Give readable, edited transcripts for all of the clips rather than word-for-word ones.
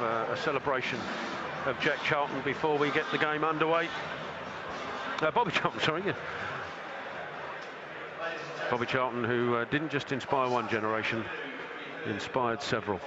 a celebration of Jack Charlton before we get the game underway. Bobby Charlton, sorry. Yeah. Bobby Charlton, who didn't just inspire one generation, inspired several.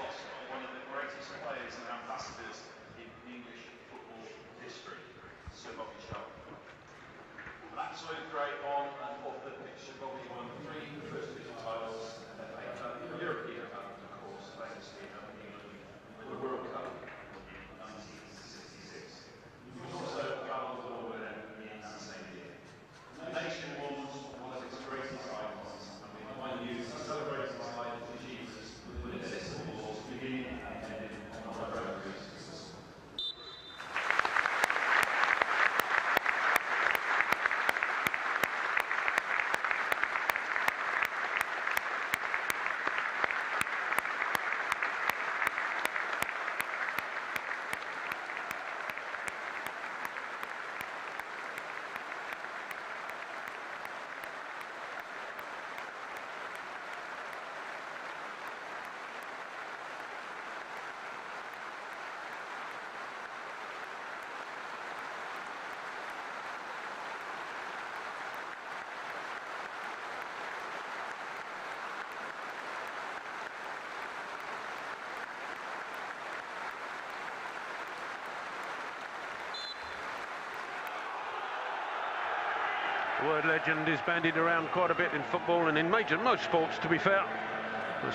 The word legend is bandied around quite a bit in football and in most sports, to be fair.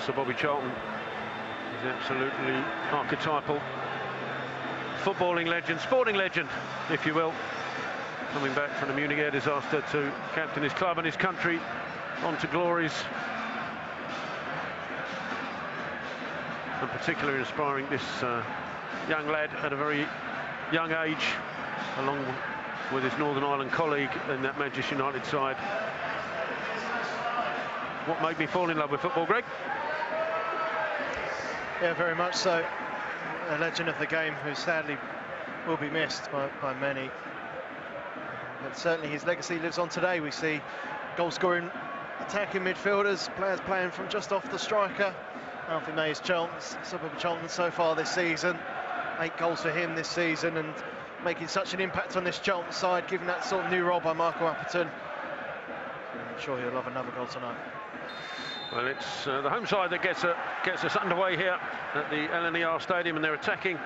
Sir Bobby Charlton is absolutely archetypal. Footballing legend, sporting legend, if you will. Coming back from the Munich air disaster to captain his club and his country on to glories. And particularly inspiring this young lad at a very young age, along with his Northern Ireland colleague in that Manchester United side. What made me fall in love with football, Greg? Yeah, very much so. A legend of the game who sadly will be missed by many. But certainly his legacy lives on today. We see goal-scoring, attacking midfielders, players playing from just off the striker. Alfie May's Charlton's, Sir Bobby Charlton so far this season. 8 goals for him this season, and making such an impact on this Charlton side, given that sort of new role by Michael Appleton. I'm sure he'll have another goal tonight. Well, it's the home side that gets us underway here at the LNER Stadium, and they're attacking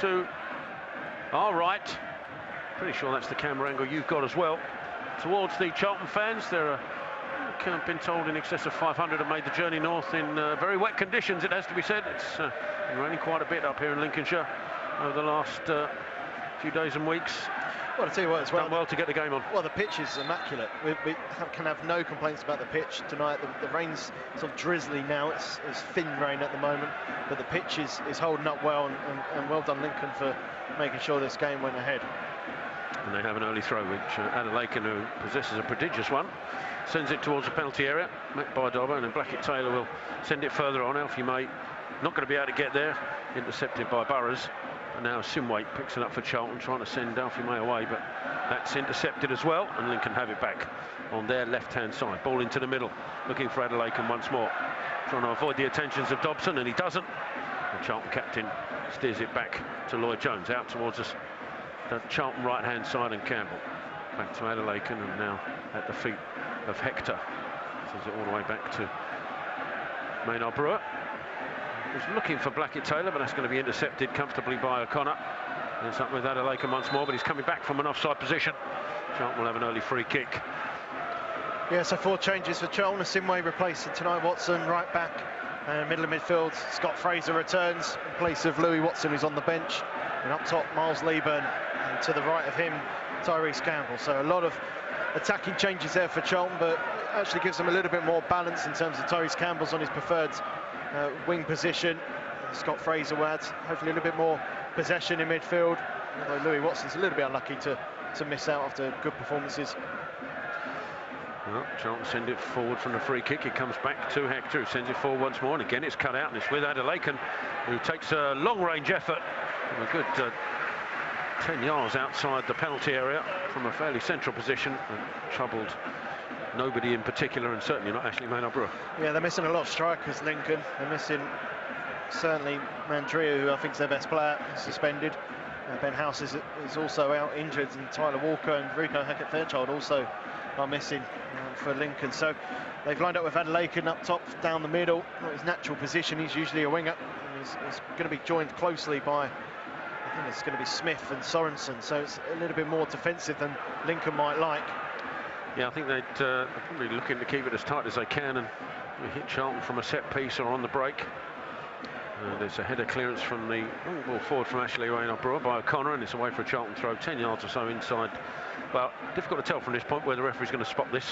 to our right. Pretty sure that's the camera angle you've got as well. Towards the Charlton fans, there are, I've been told, in excess of 500 have made the journey north in very wet conditions, it has to be said. It's been raining quite a bit up here in Lincolnshire over the last few days and weeks. Well, I tell you what, as well, done well to get the game on. Well, the pitch is immaculate. We can have no complaints about the pitch tonight. The rain's sort of drizzly now. It's thin rain at the moment, but the pitch is holding up well, and well done Lincoln for making sure this game went ahead. And they have an early throw, which Adelaide, who possesses a prodigious one, sends it towards the penalty area. Met by Dobber, and then Blackett Taylor will send it further on. Alfie May not going to be able to get there, intercepted by Burrows. And now Simwaite picks it up for Charlton, trying to send Alfie May away, but that's intercepted as well, and Lincoln have it back on their left-hand side. Ball into the middle, looking for Adelaide once more, trying to avoid the attentions of Dobson, and he doesn't. The Charlton captain steers it back to Lloyd Jones, out towards us, the Charlton right-hand side, and Campbell. Back to Adelaide, and now at the feet of Hector. Sends it all the way back to Maynard Brewer. Was looking for Blackett Taylor, but that's going to be intercepted comfortably by O'Connor. It's up with Adelaide once more, but he's coming back from an offside position. Charlton will have an early free kick. Yeah, so 4 changes for Charlton. Simway replacing tonight Watson, right back, middle of midfield. Scott Fraser returns in place of Louis Watson, who's on the bench. And up top, Miles Leeburn, and to the right of him, Tyrese Campbell. So a lot of attacking changes there for Charlton, but actually gives them a little bit more balance in terms of Tyrese Campbell's on his preferred wing position. Scott Fraser will add hopefully a little bit more possession in midfield, although Louis Watson's a little bit unlucky to miss out after good performances. Well, Charlton send it forward from the free kick. It comes back to Hector, who sends it forward once more, and again it's cut out, and it's with Adelaide, who takes a long-range effort from a good 10 yards outside the penalty area from a fairly central position, and troubled nobody in particular, and certainly not Ashley Maynard Brewer. Yeah, they're missing a lot of strikers, Lincoln. They're missing certainly Mandria, who I think is their best player, is suspended. Ben House is also out injured, and Tyler Walker and Rico Hackett-Fairchild also are missing for Lincoln. So they've lined up with Adelaide up top, down the middle. Not his natural position, he's usually a winger. He's going to be joined closely by, I think it's going to be Smith and Sorensen, so it's a little bit more defensive than Lincoln might like. Yeah, I think they'd probably looking to keep it as tight as they can and hit Charlton from a set piece or on the break. There's a header clearance from the ball forward from Ashley Raynor-Brewer by O'Connor, and it's away for a Charlton throw, 10 yards or so inside. Well, difficult to tell from this point where the referee's going to spot this.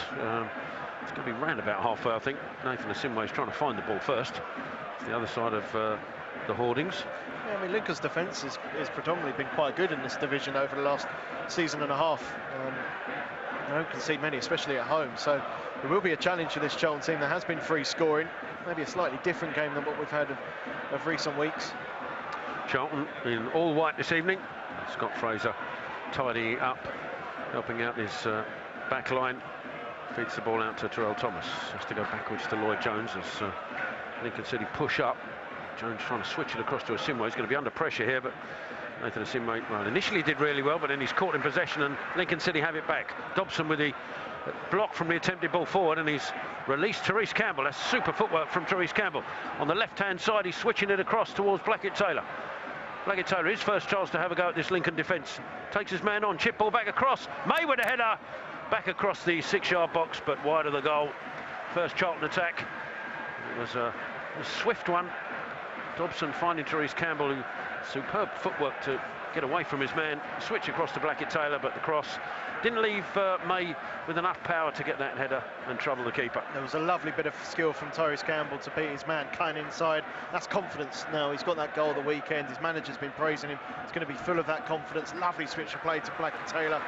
It's going to be round about halfway, I think. Nathan Asimwe is trying to find the ball first. It's the other side of the hoardings. Yeah, I mean, Lincoln's defence has predominantly been quite good in this division over the last season and a half. They don't concede many, especially at home. So it will be a challenge for this Charlton team. There has been free scoring. Maybe a slightly different game than what we've had of recent weeks. Charlton in all white this evening. Scott Fraser tidying up, helping out his back line. Feeds the ball out to Terrell Thomas. Has to go backwards to Lloyd Jones as Lincoln City push up. Jones trying to switch it across to Asimwe. He's going to be under pressure here, but Nathan Asimwe, well, initially did really well, but then he's caught in possession and Lincoln City have it back. Dobson with the block from the attempted ball forward, and he's released Therese Campbell. That's super footwork from Therese Campbell. On the left-hand side, he's switching it across towards Blackett-Taylor. Blackett-Taylor, his first chance to have a go at this Lincoln defence. Takes his man on, chip ball back across. May with a header. Back across the 6-yard box, but wide of the goal. First Charlton attack. It was a swift one. Dobson finding Therese Campbell, who superb footwork to get away from his man. Switch across to Blackett-Taylor, but the cross didn't leave May with enough power to get that header and trouble the keeper. There was a lovely bit of skill from Therese Campbell to beat his man Kane inside. That's confidence now. He's got that goal at the weekend. His manager's been praising him. He's going to be full of that confidence. Lovely switch of play to Blackett-Taylor.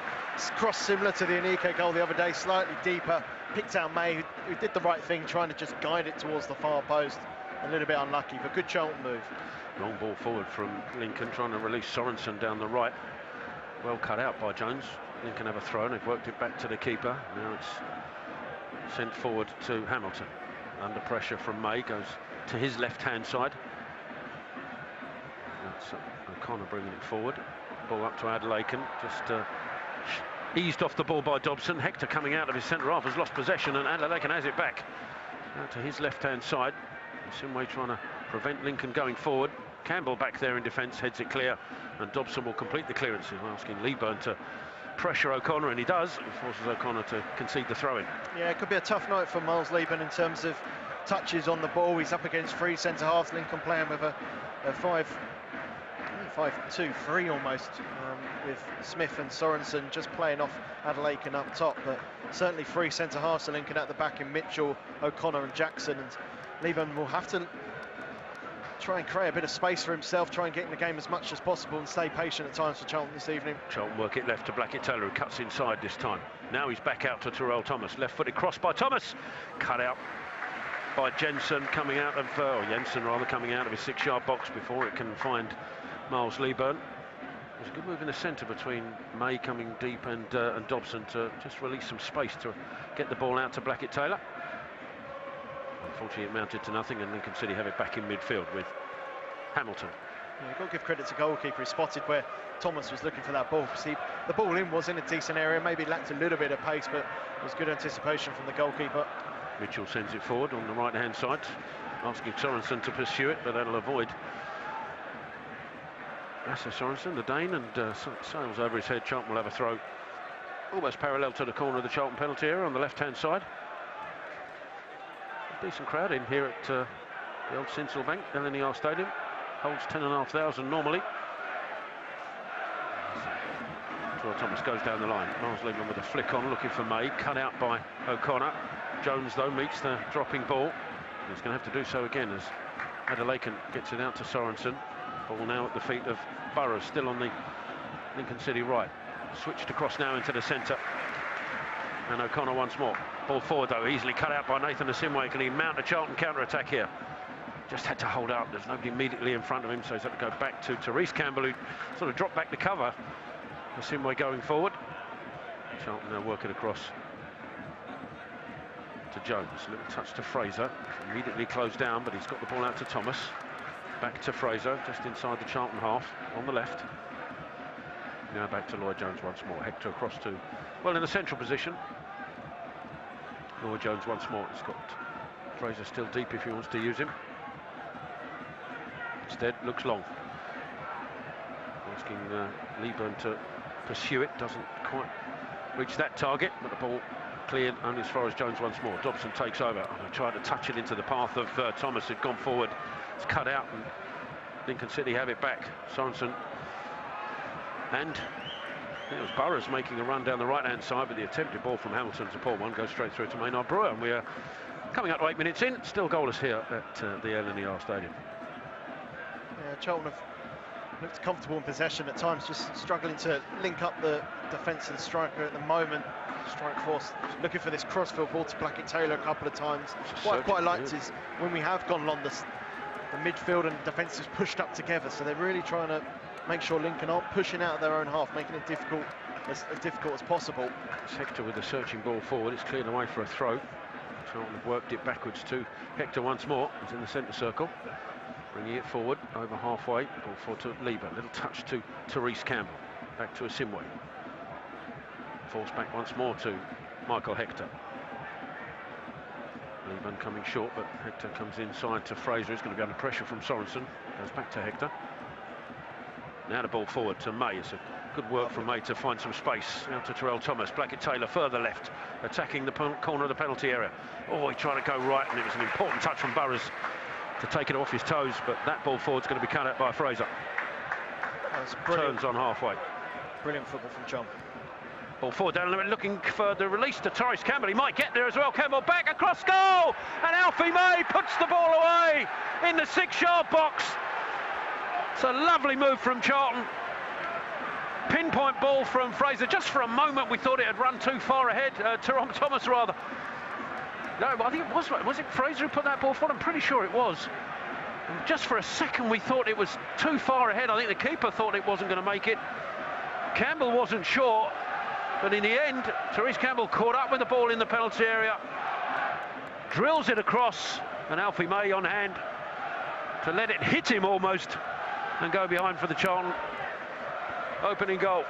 Cross similar to the Anike goal the other day, slightly deeper. Picked out May, who did the right thing, trying to just guide it towards the far post. A little bit unlucky, but good Charlton move. Long ball forward from Lincoln, trying to release Sorensen down the right. Well cut out by Jones. Lincoln have a throw, and they've worked it back to the keeper. Now it's sent forward to Hamilton. Under pressure from May, goes to his left-hand side. That's O'Connor bringing it forward. Ball up to Adelaide, just eased off the ball by Dobson. Hector coming out of his centre half has lost possession, and Adelaide has it back. Now to his left-hand side. Simway trying to prevent Lincoln going forward. Campbell back there in defence, heads it clear, and Dobson will complete the clearance. He's asking Leeburn to pressure O'Connor, and he does. He forces O'Connor to concede the throw-in. Yeah, it could be a tough night for Miles Leeburn in terms of touches on the ball. He's up against three centre-halves. Lincoln playing with a 5-2-3 almost, with Smith and Sorensen just playing off Adelaide and up top, but certainly three centre-halves to Lincoln at the back in Mitchell, O'Connor and Jackson, and Leeburn will have to try and create a bit of space for himself, try and get in the game as much as possible and stay patient at times for Charlton this evening. Charlton work it left to Blackett-Taylor, who cuts inside this time. Now he's back out to Terrell Thomas. Left-footed cross by Thomas. Cut out by Jensen coming out of, or Jensen rather, coming out of his 6-yard box before it can find Miles Leeburn. It was a good move in the centre between May coming deep and Dobson to just release some space to get the ball out to Blackett-Taylor. Unfortunately, it mounted to nothing, and Lincoln City have it back in midfield with Hamilton. Yeah, you've got to give credit to goalkeeper. He spotted where Thomas was looking for that ball. See, the ball in was in a decent area, maybe lacked a little bit of pace, but it was good anticipation from the goalkeeper. Mitchell sends it forward on the right-hand side, asking Sorensen to pursue it, but that'll avoid Lasse Sorensen, the Dane, and sails over his head. Charlton will have a throw almost parallel to the corner of the Charlton penalty area on the left-hand side. Decent crowd in here at the old Sinsel Bank, LNER Stadium. Holds 10,500 normally. Terrell Thomas goes down the line. Miles Leeburn with a flick on, looking for May. Cut out by O'Connor. Jones, though, meets the dropping ball. He's going to have to do so again as Adelaide gets it out to Sorensen. Ball now at the feet of Burrows, still on the Lincoln City right. Switched across now into the centre. And O'Connor once more. Ball forward, though, easily cut out by Nathan Asimwe. Can he mount a Charlton counter-attack here? Just had to hold up. There's nobody immediately in front of him, so he's had to go back to Therese Campbell, who sort of dropped back to cover. Asimwe going forward. Charlton now work it across to Jones. A little touch to Fraser. Immediately closed down, but he's got the ball out to Thomas. Back to Fraser, just inside the Charlton half, on the left. Now back to Lloyd-Jones once more. Hector across to, well, in the central position. Lloyd-Jones once more. He's got Fraser still deep if he wants to use him. Instead, looks long. Asking Leeburn to pursue it. Doesn't quite reach that target, but the ball cleared only as far as Jones once more. Dobson takes over. Tried to touch it into the path of Thomas, who'd gone forward. It's cut out, and Lincoln City have it back. Sorensen. And it was Burrows making a run down the right-hand side, but the attempted ball from Hamilton's a poor one, goes straight through to Maynard Brewer, and we are coming up to 8 minutes in, still goalless here at the LNER Stadium. Yeah, Charlton have looked comfortable in possession at times, just struggling to link up the defence and striker at the moment. Strike force looking for this crossfield ball to Blackett-Taylor a couple of times. What I quite liked is when we have gone long, the midfield and defence is pushed up together, so they're really trying to make sure Lincoln aren't pushing out of their own half, making it difficult as possible. It's Hector with the searching ball forward. It's cleared away for a throw. Charlton have worked it backwards to Hector once more. He's in the centre circle, bringing it forward over halfway. Ball forward to Lieber. Little touch to Therese Campbell. Back to Asimwe. Forced back once more to Michael Hector. Lieber coming short, but Hector comes inside to Fraser. He's going to be under pressure from Sorensen. Goes back to Hector. Now the ball forward to May. It's a good work from May to find some space. Out to Terrell Thomas. Blackett-Taylor further left, attacking the corner of the penalty area. Oh, he tried to go right, and it was an important touch from Burrows to take it off his toes, but that ball forward's going to be cut out by Fraser. Turns on halfway. Brilliant football from John. Ball forward down the limit, looking for the release to Therese Campbell. He might get there as well. Campbell back across goal, and Alfie May puts the ball away in the 6-yard box. It's a lovely move from Charlton. Pinpoint ball from Fraser. Just for a moment we thought it had run too far ahead. Thomas rather. No, I think it was it Fraser who put that ball forward? I'm pretty sure it was. And just for a second we thought it was too far ahead. I think the keeper thought it wasn't going to make it. Campbell wasn't sure, but in the end Therese Campbell caught up with the ball in the penalty area, drills it across, and Alfie May on hand to let it hit him almost and go behind for the Charlton opening goal.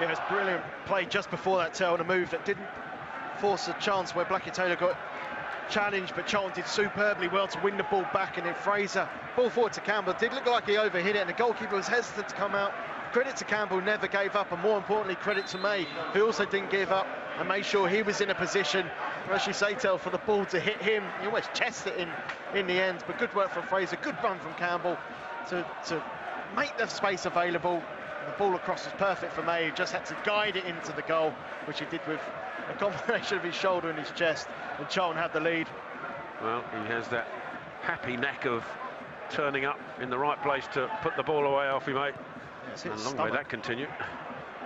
Yeah, it's brilliant play just before that tail, a move that didn't force a chance where Blackett-Taylor got challenged, but Charlton did superbly well to win the ball back, and then Fraser, ball forward to Campbell, did look like he overhit it, and the goalkeeper was hesitant to come out. Credit to Campbell, never gave up, and more importantly, credit to May, who also didn't give up and made sure he was in a position, as you say, Tel, for the ball to hit him. He almost chested it in the end, but good work from Fraser, good run from Campbell to make the space available. The ball across was perfect for May. He just had to guide it into the goal, which he did with a combination of his shoulder and his chest, and Charlton had the lead. Well, he has that happy knack of turning up in the right place to put the ball away, Alfie May. Yes, and long may that continue.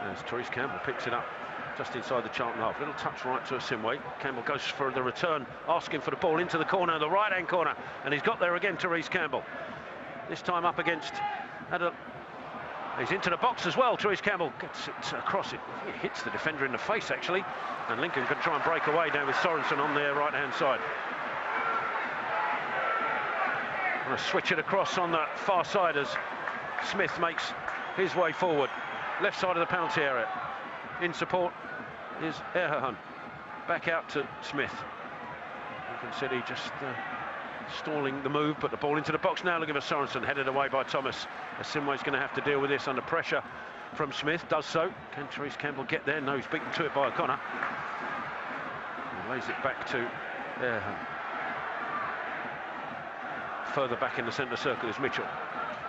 As Therese Campbell picks it up just inside the Charlton half. Little touch right to Asimwe. Campbell goes for the return, asking for the ball into the corner, the right-hand corner, and he's got there again, Therese Campbell. This time up against he's into the box as well. Therese Campbell gets it across it. It hits the defender in the face, actually. And Lincoln can try and break away now with Sorensen on their right-hand side. Going to switch it across on the far side as Smith makes his way forward. Left side of the penalty area. In support is Erhahan. Back out to Smith. Lincoln City just stalling the move, but the ball into the box now, looking for Sorensen, headed away by Thomas. Asimwe's going to have to deal with this under pressure from Smith, does so. Can Therese Campbell get there? No, he's beaten to it by O'Connor. He lays it back to further back in the centre circle is Mitchell.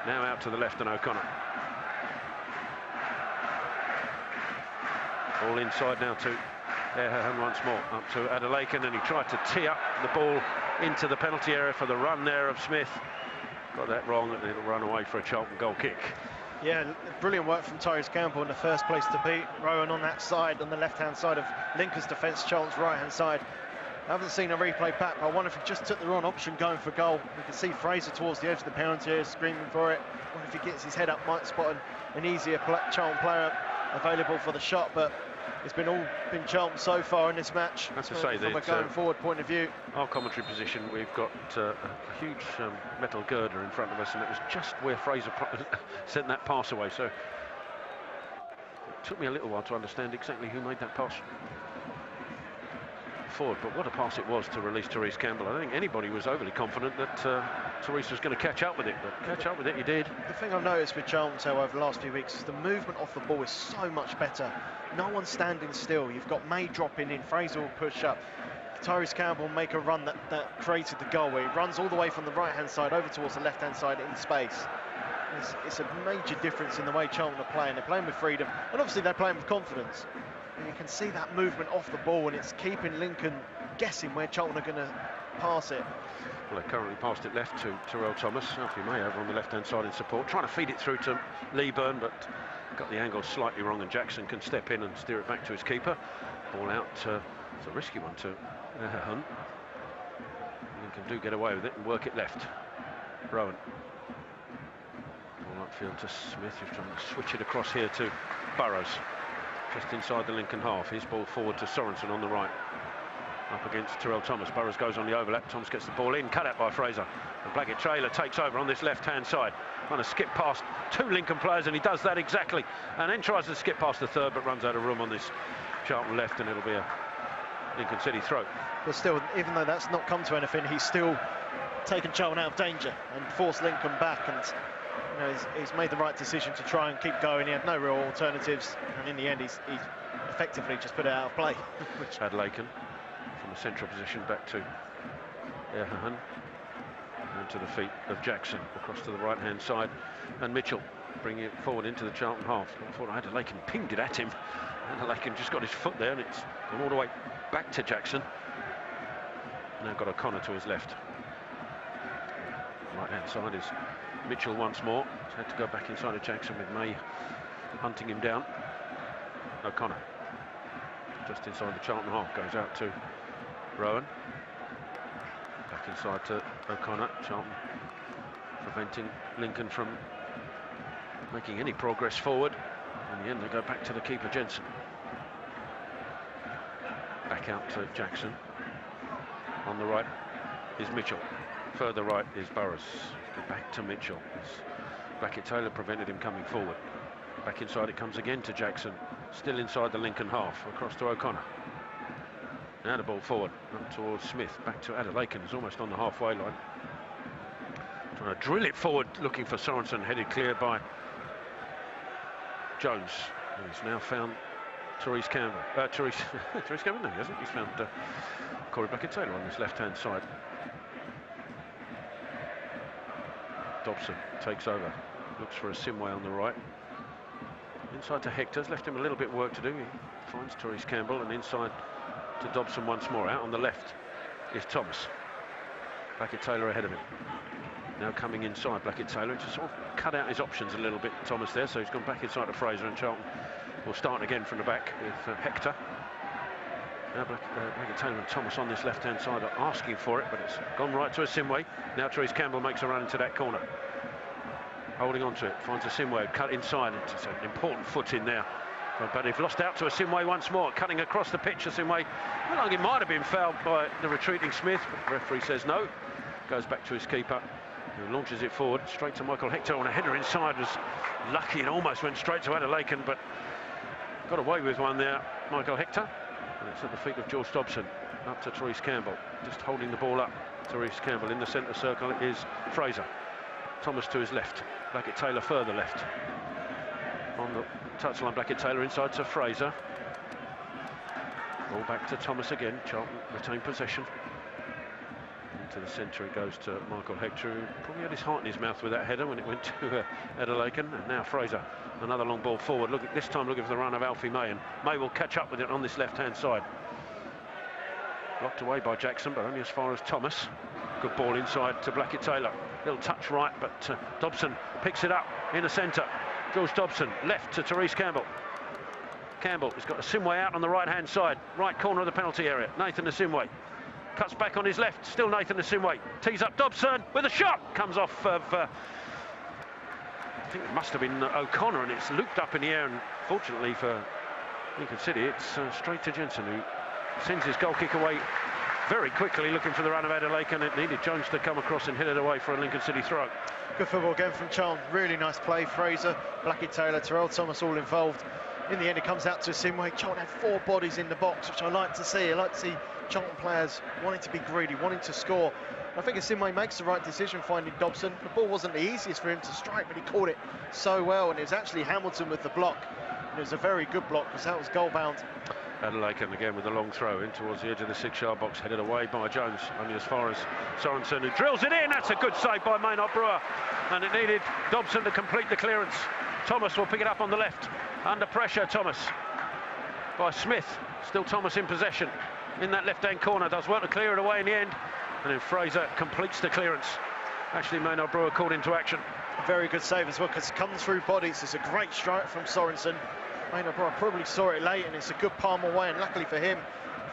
Now out to the left and O'Connor. Ball inside now to Erhahan once more, up to Adelaken, and he tried to tee up the ball into the penalty area for the run there of Smith. Got that wrong, and it'll run away for a Charlton goal kick. Yeah, brilliant work from Therese Campbell in the first place to beat Rowan on that side, on the left-hand side of Lincoln's defence, Charlton's right-hand side. I haven't seen a replay back, but I wonder if he just took the wrong option going for goal. You can see Fraser towards the edge of the penalty area screaming for it. I wonder if he gets his head up, might spot an easier Charlton player available for the shot, but it's been Charlton so far in this match. That's to say from that a going forward point of view. Our commentary position, we've got a huge metal girder in front of us, and it was just where Fraser sent that pass away. So it took me a little while to understand exactly who made that pass forward, but what a pass it was to release Therese Campbell. I don't think anybody was overly confident that Therese was going to catch up with it, but catch up with it he did. The thing I've noticed with Charlton over the last few weeks is the movement off the ball is so much better. No one's standing still. You've got May dropping in, Fraser will push up, Therese Campbell make a run that created the goal, where he runs all the way from the right-hand side over towards the left-hand side in space. It's a major difference in the way Charlton are playing. They're playing with freedom, and obviously they're playing with confidence. And you can see that movement off the ball, and it's keeping Lincoln guessing where Charlton are going to pass it. Well, they currently passed it left to Terrell Thomas. Alfie May over on the left-hand side in support, trying to feed it through to Leeburn, but got the angle slightly wrong, and Jackson can step in and steer it back to his keeper. Ball out, it's a risky one to Hunt. Lincoln do get away with it and work it left. Rowan. Ball upfield to Smith, who's trying to switch it across here to Burrows. Just inside the Lincoln half. His ball forward to Sorensen on the right. Up against Terrell Thomas. Burrows goes on the overlap. Thomas gets the ball in. Cut out by Fraser. And Blackett-Taylor takes over on this left-hand side. Trying to skip past two Lincoln players, and he does that exactly. And then tries to skip past the third, but runs out of room on this Charlton left, and it'll be a Lincoln City throw. But still, even though that's not come to anything, he's still taken Charlton out of danger and forced Lincoln back. And you know, he's made the right decision to try and keep going. He had no real alternatives, and in the end, he's effectively just put it out of play. Adelaken from the central position back to Erhan, and to the feet of Jackson across to the right-hand side, and Mitchell bringing it forward into the Charlton half. I thought Adelaken pinged it at him. Adelaken just got his foot there, and it's gone all the way back to Jackson. Now got O'Connor to his left. Right-hand side is Mitchell once more. He's had to go back inside of Jackson with May hunting him down. O'Connor just inside the Charlton half, goes out to Rowan. Back inside to O'Connor. Charlton preventing Lincoln from making any progress forward. In the end, they go back to the keeper, Jensen. Back out to Jackson. On the right is Mitchell. Further right is Burrows. Back to Mitchell. Blackett-Taylor prevented him coming forward. Back inside it comes again to Jackson. Still inside the Lincoln half. Across to O'Connor. Now the ball forward. Up towards Smith. Back to Adelaken. He's almost on the halfway line. Trying to drill it forward. Looking for Sorensen. Headed clear by Jones. And he's now found Therese Campbell. Therese Campbell? No, he hasn't. He's found Corey Blackett-Taylor on this left-hand side. Dobson takes over. Looks for a Simway on the right. Inside to Hector's left him a little bit of work to do. He finds Therese Campbell, and inside to Dobson once more. Out on the left is Thomas. Blackett-Taylor ahead of him. Now coming inside, Blackett-Taylor just sort of cut out his options a little bit, Thomas there, so he's gone back inside to Fraser, and Charlton will start again from the back with Hector. Now Blackett-Taylor and Thomas on this left-hand side are asking for it, but it's gone right to a Simway. Now Therese Campbell makes a run into that corner. Holding on to it, finds a Simway, cut inside. It's an important foot in there. But they've lost out to a Simway once more, cutting across the pitch. A Simway, well, like it might have been fouled by the retreating Smith, but the referee says no. Goes back to his keeper, who launches it forward straight to Michael Hector on a header inside. Was lucky and almost went straight to Adelaken, but got away with one there, Michael Hector. And it's at the feet of George Dobson. Up to Therese Campbell, just holding the ball up. Therese Campbell in the centre circle is Fraser. Thomas to his left. Blackett-Taylor further left. On the touchline, Blackett-Taylor inside to Fraser. Ball back to Thomas again. Charlton retain possession. Into the centre it goes to Michael Hector, who probably had his heart in his mouth with that header when it went to Adelaken. And now Fraser, another long ball forward. This time looking for the run of Alfie May, and May will catch up with it on this left-hand side. Blocked away by Jackson, but only as far as Thomas. Good ball inside to Blackett-Taylor. Little touch right, but Dobson picks it up in the centre. George Dobson left to Therese Campbell. Campbell has got a Simway out on the right-hand side, right corner of the penalty area. Nathan Simway cuts back on his left, still Nathan Simway. Tees up Dobson with a shot. Comes off of, I think it must have been O'Connor, and it's looped up in the air, and fortunately for Lincoln City, it's straight to Jensen, who sends his goal kick away very quickly, looking for the run of Adelaide, and it needed Jones to come across and hit it away for a Lincoln City throw. Good football again from Charlton. Really nice play. Fraser, Blackie Taylor, Terrell Thomas all involved. In the end, it comes out to a Sinway. Charlton had 4 bodies in the box, which I like to see. I like to see Charlton players wanting to be greedy, wanting to score. I think Sinway makes the right decision finding Dobson. The ball wasn't the easiest for him to strike, but he caught it so well, and it was actually Hamilton with the block. And it was a very good block, because that was goal bound. Adelaide again with a long throw in towards the edge of the 6-yard box, headed away by Jones, only as far as Sorensen, who drills it in. That's a good save by Maynard Brewer, and it needed Dobson to complete the clearance. Thomas will pick it up on the left, under pressure. Thomas by Smith, still Thomas in possession in that left-hand corner, does well to clear it away in the end, and then Fraser completes the clearance. Actually, Maynard Brewer called into action. A very good save as well, because it comes through bodies. It's a great strike from Sorensen. Maynard Brewer probably saw it late, and it's a good palm away, and luckily for him,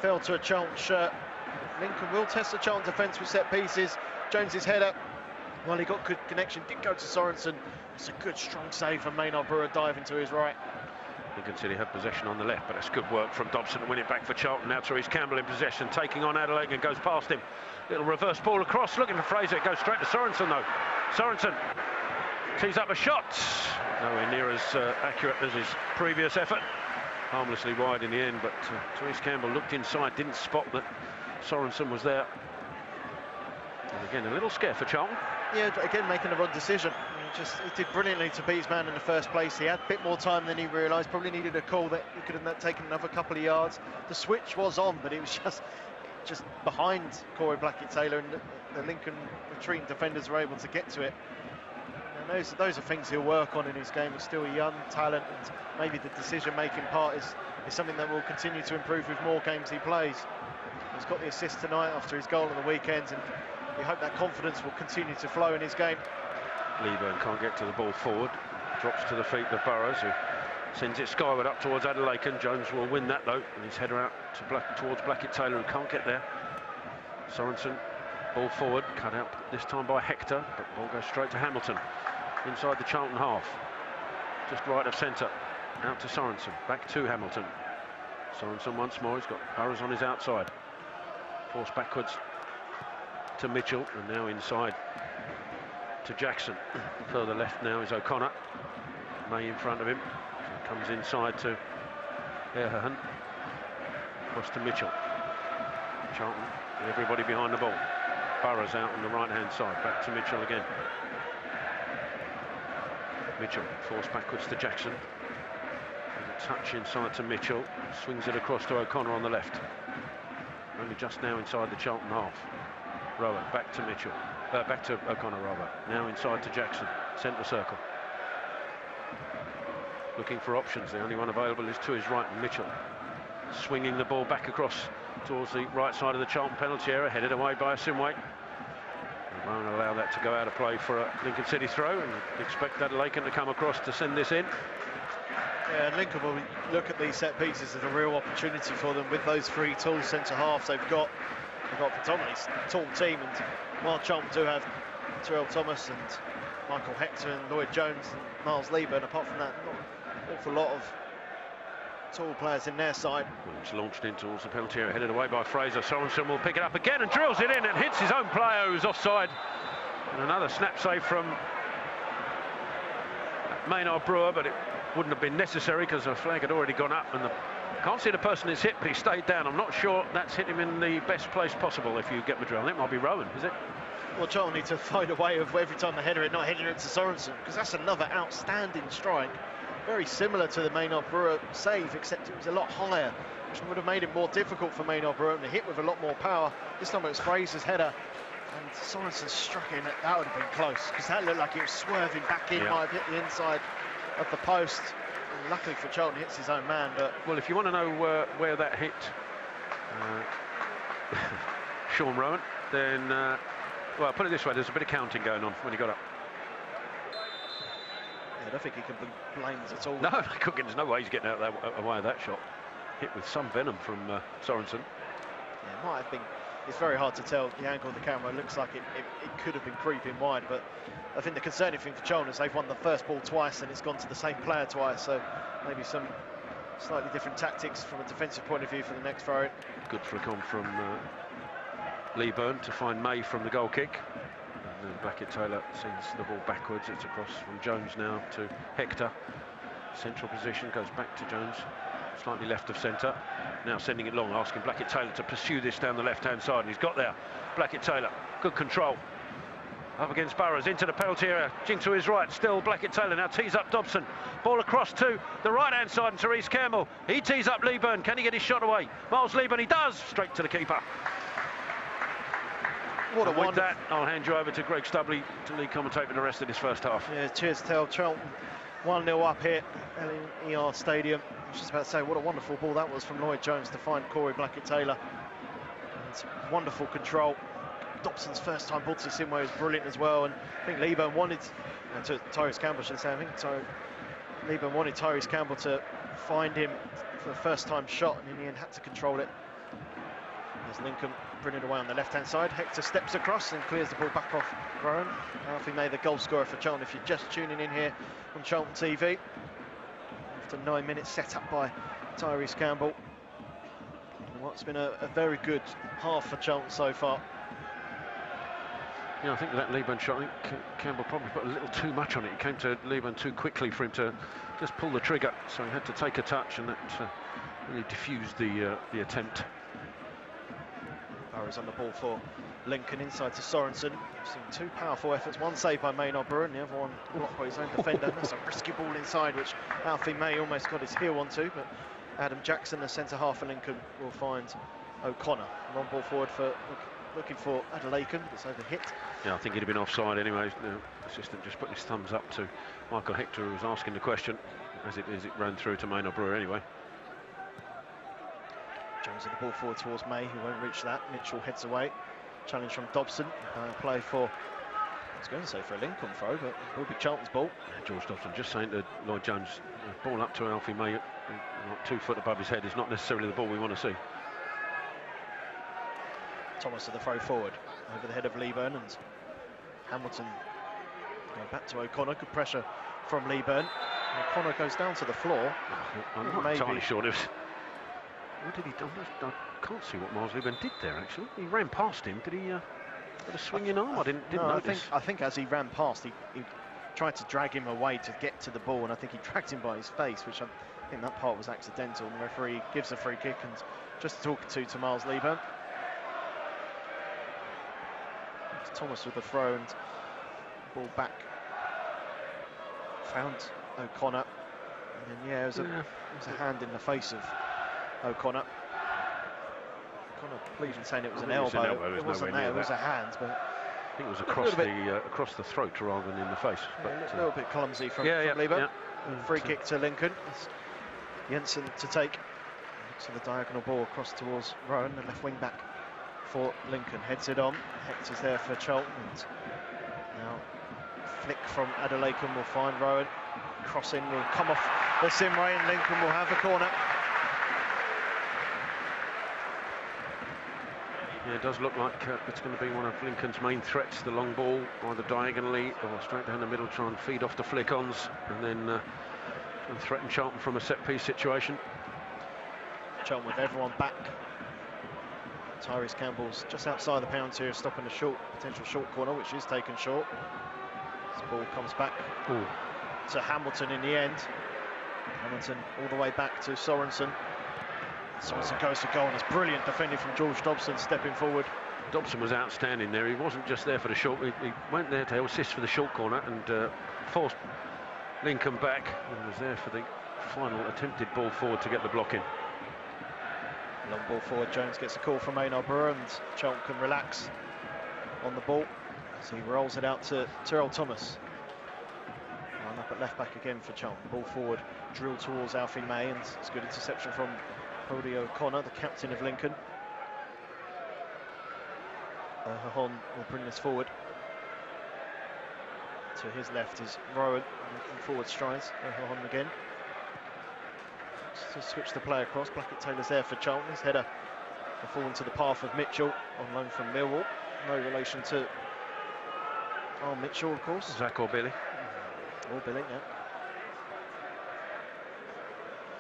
fell to a Charlton shirt. Lincoln will test the Charlton defence with set pieces. Jones's header, while he got good connection, did go to Sorensen. It's a good strong save from Maynard Brewer, diving to his right. Lincoln City had possession on the left, but it's good work from Dobson to win it back for Charlton. Now Therese Campbell in possession, taking on Adelaide, and goes past him. Little reverse ball across, looking for Fraser. It goes straight to Sorensen though. Sorensen tees up a shot. Nowhere near as accurate as his previous effort. Harmlessly wide in the end, but Therese Campbell looked inside, didn't spot that Sorensen was there. And again, a little scare for Charlton. Yeah, again, making the wrong decision. He did brilliantly to beat his man in the first place. He had a bit more time than he realised. Probably needed a call that he could have taken another couple of yards. The switch was on, but it was just behind Corey Blackett-Taylor, and the Lincoln retreating defenders were able to get to it. And those are things he'll work on in his game. He's still a young talent, and maybe the decision-making part is something that will continue to improve with more games he plays. He's got the assist tonight after his goal on the weekend, and we hope that confidence will continue to flow in his game. Leeburn can't get to the ball forward. Drops to the feet of Burrows, who sends it skyward up towards Adelaide. Jones will win that though, and his header out towards Blackett-Taylor, who can't get there. Sorensen, ball forward, cut out this time by Hector, but ball goes straight to Hamilton inside the Charlton half, just right of centre. Out to Sorensen, back to Hamilton. Sorensen once more, he's got Burrows on his outside. Forced backwards to Mitchell, and now inside to Jackson. Further left now is O'Connor. May in front of him. So comes inside to Erhan. Across to Mitchell. Charlton, everybody behind the ball. Burrows out on the right-hand side. Back to Mitchell again. Mitchell forced backwards to Jackson. And a touch inside to Mitchell. Swings it across to O'Connor on the left. Only just now inside the Charlton half. Rowan back to Mitchell. Back to O'Connor, rather. Now inside to Jackson, centre circle. Looking for options. The only one available is to his right, Mitchell. Swinging the ball back across towards the right side of the Charlton penalty area, headed away by a Sinway. Won't allow that to go out of play for a Lincoln City throw, and expect Adelaide to come across to send this in. Yeah, and Lincoln will look at these set pieces as a real opportunity for them with those 3 tall centre halves they've got. They've got a predominantly tall team, and while Charlton do have Terrell Thomas and Michael Hector and Lloyd Jones and Miles Leeburn, apart from that, not an awful lot of tall players in their side. It's launched in towards the penalty area, headed away by Fraser. Sorensen will pick it up again and drills it in and hits his own player who's offside. And another snap save from Maynard Brewer, but it wouldn't have been necessary because the flag had already gone up, and can't see the person it's hit, but he stayed down. I'm not sure that's hit him in the best place possible, if you get the drill. It might be Rowan, is it? Well, Charlton need to find a way of every time they header it, not heading it to Sorensen, because that's another outstanding strike. Very similar to the Maynard Brewer save, except it was a lot higher, which would have made it more difficult for Maynard Brewer, and hit with a lot more power. This time it was Fraser's header, and Sorensen struck in. That would have been close, because that looked like it was swerving back in, might have hit the inside of the post. And luckily for Charlton, hits his own man. But well, if you want to know where that hit Sean Rowan, then well, put it this way: there's a bit of counting going on when he got up. I don't think he can be blamed at all. No, there's no way he's getting away with that shot. Hit with some venom from Sorensen. Yeah, it might have been. It's very hard to tell. The angle of the camera looks like it could have been creeping wide, but I think the concerning thing for Charlton is they've won the first ball twice and it's gone to the same player twice, so maybe some Slightly different tactics from a defensive point of view for the next throw. Good flick on from Leeburn to find May from the goal kick. And then Blackett-Taylor sends the ball backwards. It's across from Jones now to Hector. Central position, goes back to Jones. Slightly left of centre. Now sending it long, asking Blackett-Taylor to pursue this down the left-hand side. And he's got there. Blackett-Taylor, good control. Up against Burrows, into the penalty area, Jing to his right, still Blackett-Taylor, now tees up Dobson. Ball across to the right-hand side, and Therese Campbell. He tees up Leeburn, can he get his shot away? Miles Leeburn, he does, straight to the keeper. What a with that, I'll hand you over to Greg Stubley to lead commentate for the rest of this first half. Yeah, cheers to Charlton. 1-0 up here at LNER Stadium. I was just about to say, what a wonderful ball that was from Lloyd Jones to find Corey Blackett-Taylor. Wonderful control. Dobson's first time ball to Simway was brilliant as well, and I think Leeburn wanted, to Tyrese Campbell should say, I think Leeburn wanted Tyrese Campbell to find him for the first time shot, and in the end had to control it. As Lincoln bringing it away on the left hand side, Hector steps across and clears the ball back off Rowan. Alfie May, the goal scorer for Charlton, if you're just tuning in here on Charlton TV. After 9 minutes, set up by Tyrese Campbell. And what's been a very good half for Charlton so far. Yeah, I think that Leeburn shot, I think Campbell probably put a little too much on it. It came to Leeburn too quickly for him to just pull the trigger, so he had to take a touch, and that really diffused the attempt. Burrows on the ball for Lincoln, inside to Sorensen. We've seen two powerful efforts, one saved by Maynard Brewer and the other one blocked by his own defender. That's a risky ball inside, which Alfie May almost got his heel onto, but Adam Jackson, the centre half for Lincoln, will find O'Connor. Long ball forward for looking for Adelaken, but it's over hit. Yeah, I think he'd have been offside anyway. The assistant just put his thumbs up to Michael Hector, who was asking the question, as it ran through to Maynard Brewer anyway. Jones with the ball forward towards May, who won't reach that. Mitchell heads away. Challenge from Dobson. Play for, I was going to say for a Lincoln throw, but it will be Charlton's ball. Yeah, George Dobson just saying to Lloyd Jones, ball up to Alfie May, not 2 foot above his head is not necessarily the ball we want to see. Thomas to the throw forward, over the head of Leeburn, and Hamilton going back to O'Connor. Good pressure from Leeburn. O'Connor goes down to the floor. I'm not entirely sure. What did he do? I can't see what Miles Leeburn did there, actually. He ran past him. Did he got a swinging arm? I didn't notice. I think as he ran past, he tried to drag him away to get to the ball, and I think he dragged him by his face, which I think that part was accidental. And the referee gives a free kick, and just talking to Miles Leeburn. Thomas with the throw and ball back. Found O'Connor. And then, yeah, it was a hand in the face of O'Connor. O'Connor pleading saying it was an elbow. It wasn't there, it was a hand, but I think it was across the throat rather than in the face. But a little bit clumsy from Leeburn. Free kick to Lincoln. It's Jensen to take. So the diagonal ball across towards Rowan, the left wing back for Lincoln. Heads it on. Hector's there for Charlton. And now flick from Adelaken will find Rowan. Crossing will come off the Simray, and Lincoln will have the corner. Yeah, it does look like it's going to be one of Lincoln's main threats, the long ball, either diagonally or straight down the middle, try and feed off the flick-ons, and then and threaten Charlton from a set-piece situation. Charlton with everyone back. Tyrese Campbell's just outside the penalty area, stopping the potential short corner, which is taken short. This ball comes back to Hamilton in the end. Hamilton all the way back to Sorensen. Sorensen goes to goal, and it's brilliant defending from George Dobson, stepping forward. Dobson was outstanding there. He wasn't just there for the short, he went there to assist for the short corner and forced Lincoln back, and was there for the final attempted ball forward to get the block in. Long ball forward, Jones gets a call from Maynard Brewer, and Charlton can relax on the ball as he rolls it out to Terrell Thomas. Line up at left back again for Charlton. Ball forward, drilled towards Alfie May, and it's a good interception from Cody O'Connor, the captain of Lincoln. Hahon will bring this forward. To his left is Rowan, making forward strides. Hahon again. To switch the play across. Blackett-Taylor's there for Charlton. His header will fall into the path of Mitchell, on loan from Millwall. No relation to Mitchell, of course. Zach or Billy. Or Billy, yeah.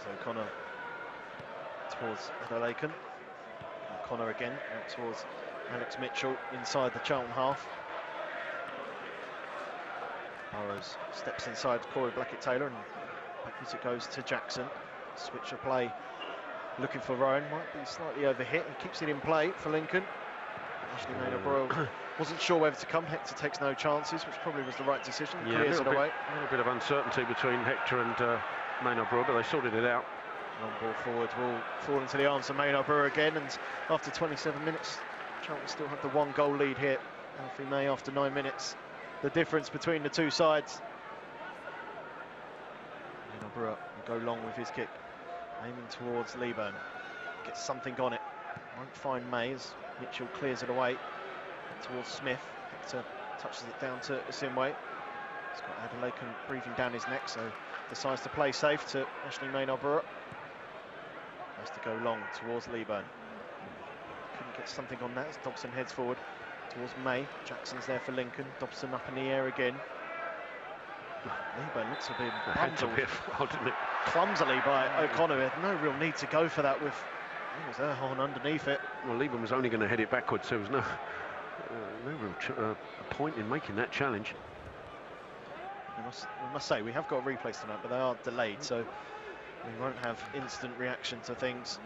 So O'Connor towards Adelaken. Connor again, out towards Alex Mitchell inside the Charlton half. Burrows steps inside Corey Blackett-Taylor and backwards it goes to Jackson. Switch of play, looking for Rowan, might be slightly overhit and keeps it in play for Lincoln. Ashley Maynard-Broyle wasn't sure whether to come. Hector takes no chances, which probably was the right decision. Yeah, clears it away. A little bit of uncertainty between Hector and Maynard-Broyle, but they sorted it out. Long ball forward will fall into the arms of Maynard-Broyle again, and after 27 minutes, Charlton still have the 1-goal lead here. Alfie May after 9 minutes. The difference between the two sides. Maynard-Broyle will go long with his kick, aiming towards Leeburn. Gets something on it. Won't find May as Mitchell clears it away towards Smith. Hector touches it down to Asimwe. He's got Adelaken breathing down his neck, so decides to play safe to Ashley Maynard-Broyle. Has to go long towards Leeburn. Couldn't get something on that as Dobson heads forward towards May. Jackson's there for Lincoln. Dobson up in the air again. Leeburn looks to be bundled clumsily by O'Connor. He had no real need to go for that with Erhorn underneath it. Well, Leeburn was only going to head it backwards, so there was no real point in making that challenge. We must say, we have got replays tonight, but they are delayed, so we won't have instant reaction to things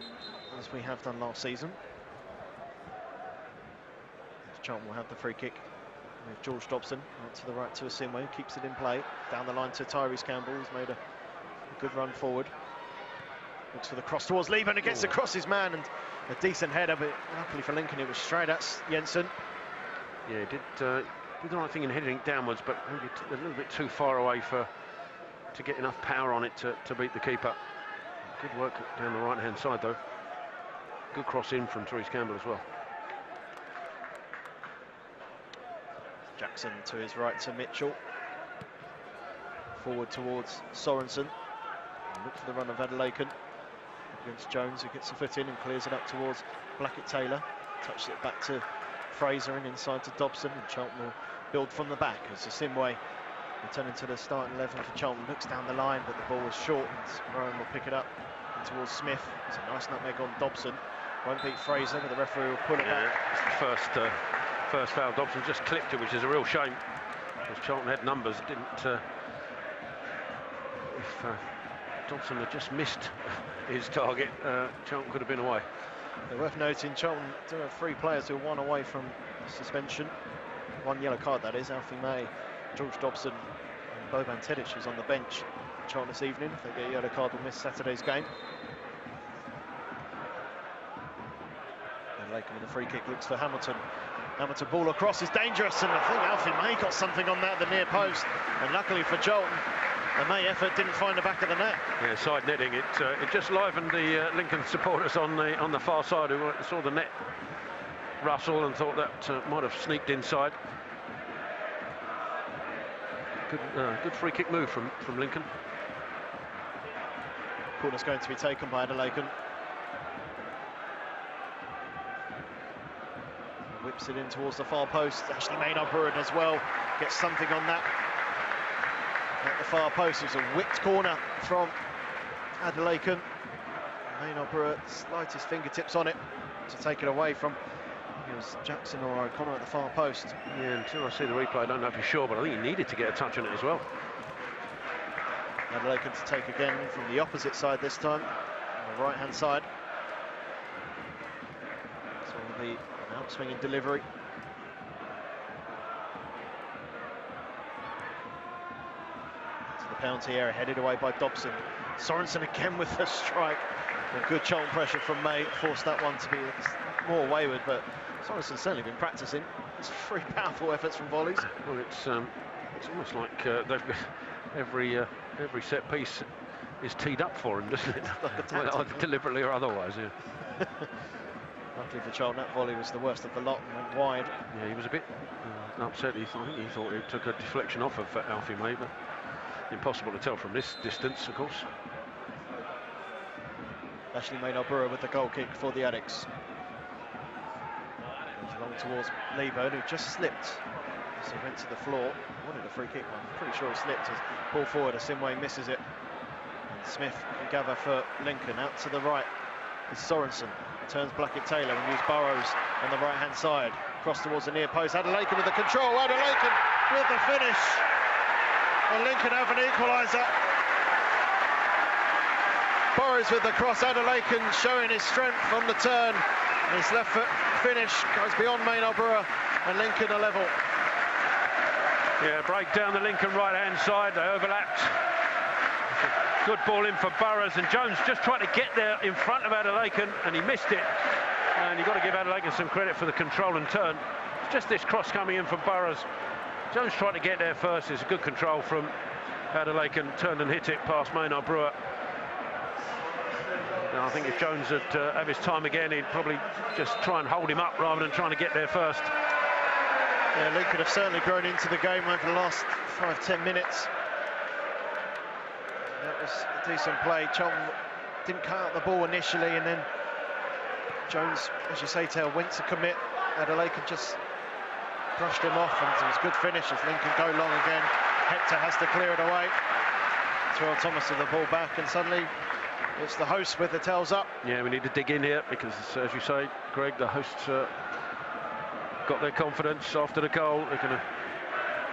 as we have done last season. Charlton will have the free kick with George Dobson out to the right to Asimwe, keeps it in play. Down the line to Tyrese Campbell, who's made a good run forward. Looks for the cross towards Leeburn, and gets across his man, and a decent header, but luckily for Lincoln it was straight at Jensen. Yeah, he did the right thing in heading it downwards, but maybe a little bit too far away to get enough power on it to beat the keeper. Good work down the right-hand side, though. Good cross in from Tyrese Campbell as well. Jackson to his right to Mitchell. Forward towards Sorensen. Look for the run of Adelaken against Jones, who gets the foot in and clears it up towards Blackett-Taylor. Touches it back to Fraser and inside to Dobson, and Charlton will build from the back as Asimwe, returning to the starting 11 for Charlton, looks down the line, but the ball was short, and Rowan will pick it up and towards Smith. It's a nice nutmeg on Dobson. Won't beat Fraser, but the referee will pull it back. It's the first foul. Dobson just clipped it, which is a real shame, because Charlton had numbers. Didn't. If Dobson had just missed his target, Charlton could have been away. They're worth noting, Charlton do have 3 players who are 1 away from suspension. 1 yellow card, that is. Alfie May, George Dobson and Boban Tedic, who's on the bench. Charlton this evening, if they get a yellow card, will miss Saturday's game. And Laken with a free kick looks for Hamilton. Hamilton ball across is dangerous, and I think Alfie May got something on that at the near post. And luckily for Charlton, the May effort didn't find the back of the net. Yeah, side netting. It just livened the Lincoln supporters on the far side, who saw the net rustle and thought that might have sneaked inside. Good free kick move from Lincoln. Corner's going to be taken by Adelaken. Whips it in towards the far post. Ashley Maynard-Broyle as well. Gets something on that. At the far post, it was a whipped corner from Adelaken. Maynard-Broyle slides his fingertips on it to take it away from, it was Jackson or O'Connor at the far post. Yeah, until I see the replay, I don't know for sure, but I think he needed to get a touch on it as well. Adelaken to take again from the opposite side this time, on the right-hand side. So the outswinging delivery. Penalty area headed away by Dobson. Sorensen again with the strike. A good Charlton pressure from May forced that one to be more wayward, but Sorensen's certainly been practicing. It's 3 powerful efforts from volleys. Well, it's almost like every set piece is teed up for him, doesn't it? Like either deliberately or otherwise. Yeah. Luckily for Charlton, that volley was the worst of the lot and went wide. Yeah, he was a bit upset. I think he thought it took a deflection off of Alfie May, but impossible to tell from this distance, of course. Ashley Maynard-Broyle with the goal kick for the Addicts. Goes along towards Leeburn, who just slipped as he went to the floor. Wanted a free kick, I'm pretty sure he slipped. As ball forward, Asimwe misses it. And Smith can gather for Lincoln out to the right is Sorensen. Turns Blackett-Taylor and use Burrows on the right-hand side. Cross towards the near post. Adelaiken with the control. Adelaiken with the finish. And Lincoln have an equaliser. Burrows with the cross. Adelaiken showing his strength on the turn. His left foot finish goes beyond Maynard Brewer, and Lincoln are level. Yeah, break down the Lincoln right-hand side. They overlapped. Good ball in for Burrows, and Jones just tried to get there in front of Adelaiken, and he missed it. And you've got to give Adelaiken some credit for the control and turn. It's just this cross coming in from Burrows. Jones tried to get there first. It's a good control from Adelaiken. Turned and hit it past Maynard Brewer. And I think if Jones had have his time again, he'd probably just try and hold him up rather than trying to get there first. Yeah, Lincoln have certainly grown into the game over the last 5-10 minutes. That was a decent play. Charlton didn't cut out the ball initially, and then Jones, as you say, Tail, went to commit. Adelaiken just brushed him off, and it was a good finish as Lincoln go long again. Hector has to clear it away. Terrell Thomas with the ball back, and suddenly it's the hosts with the tails up. Yeah, we need to dig in here because, as you say, Greg, the hosts got their confidence after the goal. They're going to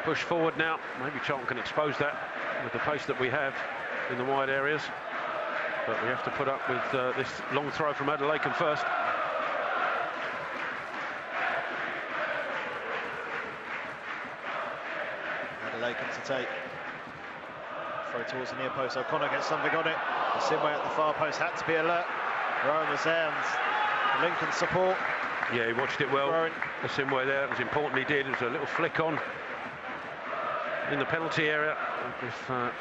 push forward now. Maybe Charlton can expose that with the pace that we have in the wide areas. But we have to put up with this long throw from Adelaiken first. Adelaiken to take. Throw towards the near post. O'Connor gets something on it. Simway at the far post had to be alert. Rowan was there, and Lincoln support. Yeah, he watched it well. The Simway there, it was important he did. It was a little flick on in the penalty area. If the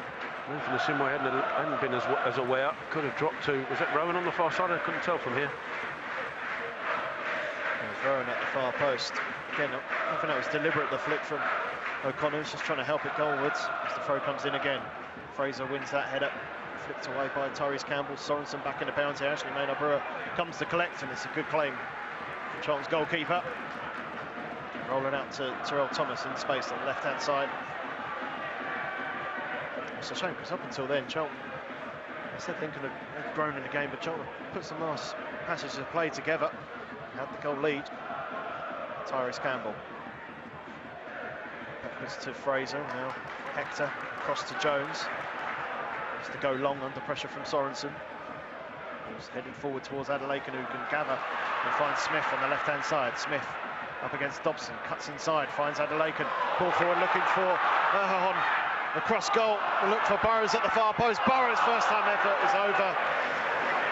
Simway hadn't been as aware, could have dropped to, was that Rowan on the far side? I couldn't tell from here. It was Rowan at the far post. Again, I think that was deliberate, the flick from O'Connor. He's just trying to help it goalwards as the throw comes in again. Fraser wins that header. Flicked away by Tyrese Campbell. Sorensen back in the penalty. Actually, Maynard Brewer comes to collect, and it's a good claim from Charlton's goalkeeper. Rolling out to Terrell Thomas in space on the left-hand side. It's a shame because up until then, Charlton, I said Lincoln had grown in the game, but Charlton put some nice passages of play together. Had the goal lead. Tyrese Campbell. Backwards to Fraser. Now Hector across to Jones. To go long under pressure from Sorensen. He's heading forward towards Adelaiken, who can gather and find Smith on the left-hand side. Smith up against Dobson, cuts inside, finds Adelaiken. Ball forward looking for Erhahon. Across goal, we'll look for Burrows at the far post. Burrows' first-time effort is over.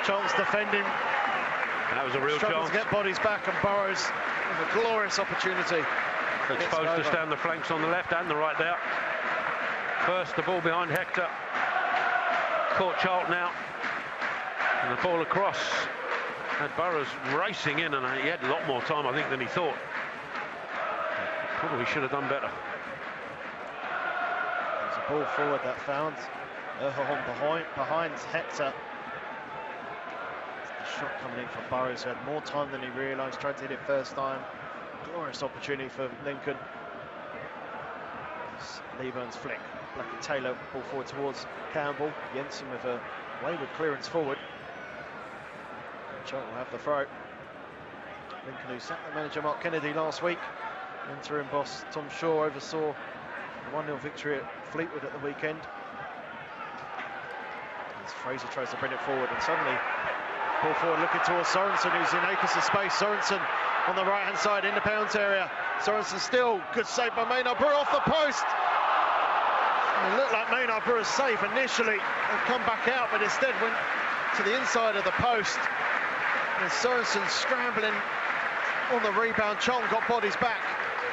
Charlton's defending. And that was a real chance to get bodies back, and Burrows with a glorious opportunity. Exposed to stand the flanks on the left and the right there. First, the ball behind Hector. Caught Charlton out, and the ball across. Had Burrows racing in, and he had a lot more time, I think, than he thought. Probably should have done better. There's a ball forward that found Erhahon behind Hector. The shot coming in for Burrows, who had more time than he realised. Tried to hit it first time. Glorious opportunity for Lincoln. Leeburn's flick. Blackett-Taylor, ball forward towards Campbell. Jensen with a wayward clearance forward. Charlton will have the throw. Lincoln, who sacked the manager Mark Kennedy last week. Interim boss Tom Shaw oversaw a 1-0 victory at Fleetwood at the weekend. As Fraser tries to bring it forward, and suddenly ball forward looking towards Sorensen, who's in acres of space. Sorensen on the right-hand side in the penalty area. Sorensen still, good save by Maynard Brewer off the post. It looked like Maynard Brewer's safe initially and come back out, but instead went to the inside of the post. And Sorensen scrambling on the rebound. Charlton got bodies back.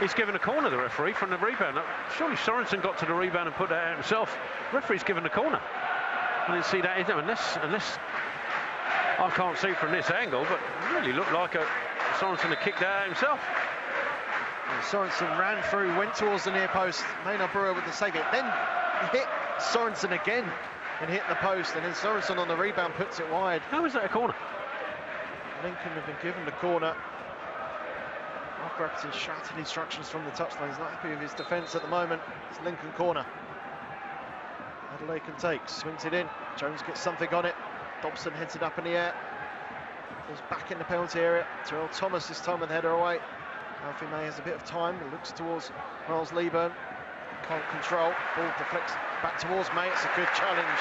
He's given a corner, the referee, from the rebound. Surely Sorensen got to the rebound and put that out himself. Referee's given a corner. I didn't see that either, unless I can't see from this angle, but it really looked like Sorensen had kicked that out himself. And Sorensen ran through, went towards the near post. Maynard Brewer with the save it. Then hit Sorensen again and hit the post, and then Sorensen on the rebound puts it wide. How is that a corner? Lincoln have been given the corner. Mark Appleton shouted instructions from the touchline. He's not happy with his defence at the moment. It's Lincoln corner. Adelaiken takes, swings it in. Jones gets something on it. Dobson heads it up in the air. was back in the penalty area. Terrell Thomas this time with the header away. Alfie May has a bit of time and looks towards Miles Leeburn. Can't control. Ball deflects back towards May. It's a good challenge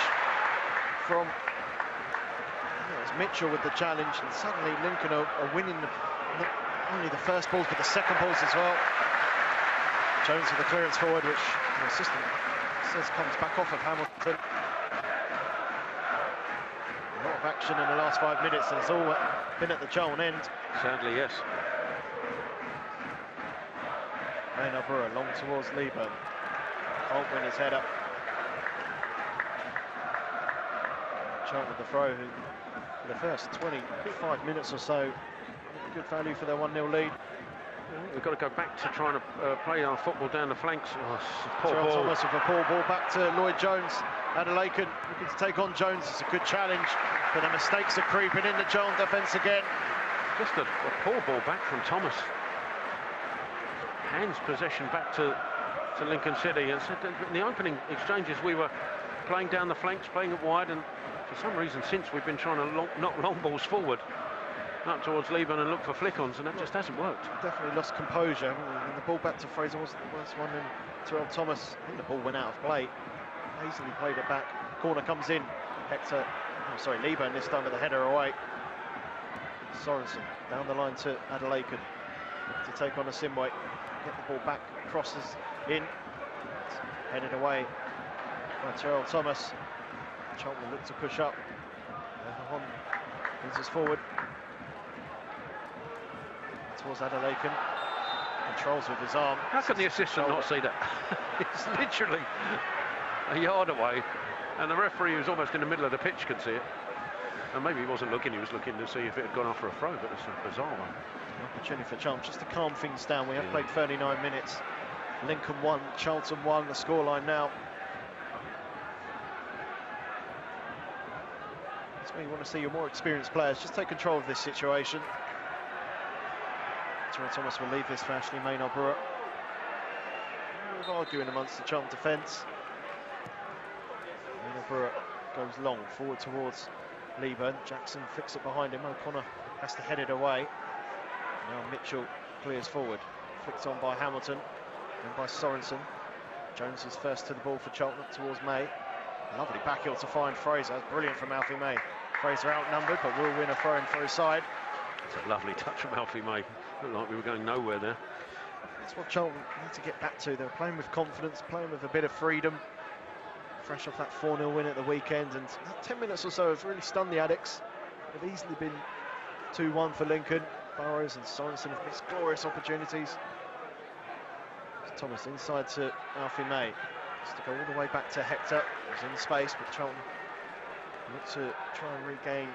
from Mitchell with the challenge, and suddenly Lincoln are winning not only the first balls but the second balls as well. Jones with the clearance forward, which the assistant says comes back off of Hamilton. A lot of action in the last 5 minutes, and it's all been at the Charlton end. Sadly, yes. Maynard Brewer long towards Leeburn. Can't win his header. Charlton with the throw, who for the first 25 minutes or so, good value for their 1-0 lead. We've got to go back to trying to play our football down the flanks. Oh, poor Charles ball. Thomas with a poor ball back to Lloyd Jones. Adelaken looking to take on Jones. It's a good challenge, but the mistakes are creeping in the Charlton defence again. Just a poor ball back from Thomas. Hands possession back to Lincoln City. And so in the opening exchanges, we were playing down the flanks, playing it wide, and for some reason since we've been trying to knock long balls forward up towards Leeburn and look for flick-ons, and that just hasn't worked. Definitely lost composure, and the ball back to Fraser wasn't the worst one. And Terrell Thomas, I think the ball went out of play. Easily played it back. Corner comes in. Leeburn this time with the header away. Sorensen down the line to Adelaken to take on Asimwe. Get the ball back, crosses in, headed away by Terrell Thomas. Charlton will look to push up. Hon leads us forward towards Adelaken. Controls with his arm. How can the assistant not see that? It's literally a yard away, and the referee, who's almost in the middle of the pitch, can see it. And maybe he wasn't looking, he was looking to see if it had gone off for a throw, but it's a bizarre one. An opportunity for Charlton just to calm things down. We have played 39 minutes. Lincoln 1, Charlton 1, the scoreline now. That's where you want to see your more experienced players just take control of this situation. Terrell Thomas will leave this for Ashley Maynard Brewer. Arguing amongst the Charlton defence. Maynard Brewer goes long, forward towards Leeburn. Jackson flicks it behind him. O'Connor has to head it away. Now Mitchell clears forward. Flicked on by Hamilton and by Sorensen. Jones is first to the ball for Charlton towards May. Lovely back heel to find Fraser. That's brilliant from Alfie May. Fraser outnumbered, but will win a throw-in for his side. It's a lovely touch from Alfie May. Looked like we were going nowhere there. That's what Charlton need to get back to. They're playing with confidence, playing with a bit of freedom. Fresh off that 4-0 win at the weekend, and 10 minutes or so have really stunned the Addicts. They've easily been 2-1 for Lincoln. Burrows and Sorensen have missed glorious opportunities. Thomas inside to Alfie May. Has to go all the way back to Hector. He's in space, but Charlton look to try and regain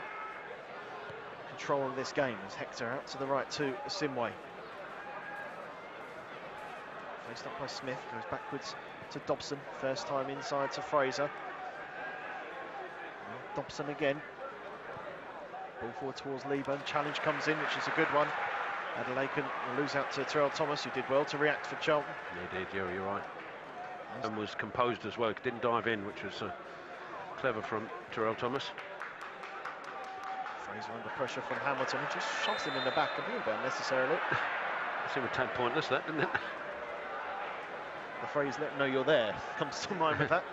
control of this game as Hector out to the right to Asimwe. Faced up by Smith, goes backwards to Dobson. First time inside to Fraser. Dobson again. Ball forward towards Leeburn. Challenge comes in, which is a good one. Adelaken will lose out to Terrell Thomas, who did well to react for Charlton. He did, you're right. And was composed as well. Didn't dive in, which was clever from Terrell Thomas. Fraser under pressure from Hamilton, who just shoves him in the back a little bit unnecessarily. It seemed a tad pointless, that, didn't it? The phrase "let them know you're there" comes to mind with that.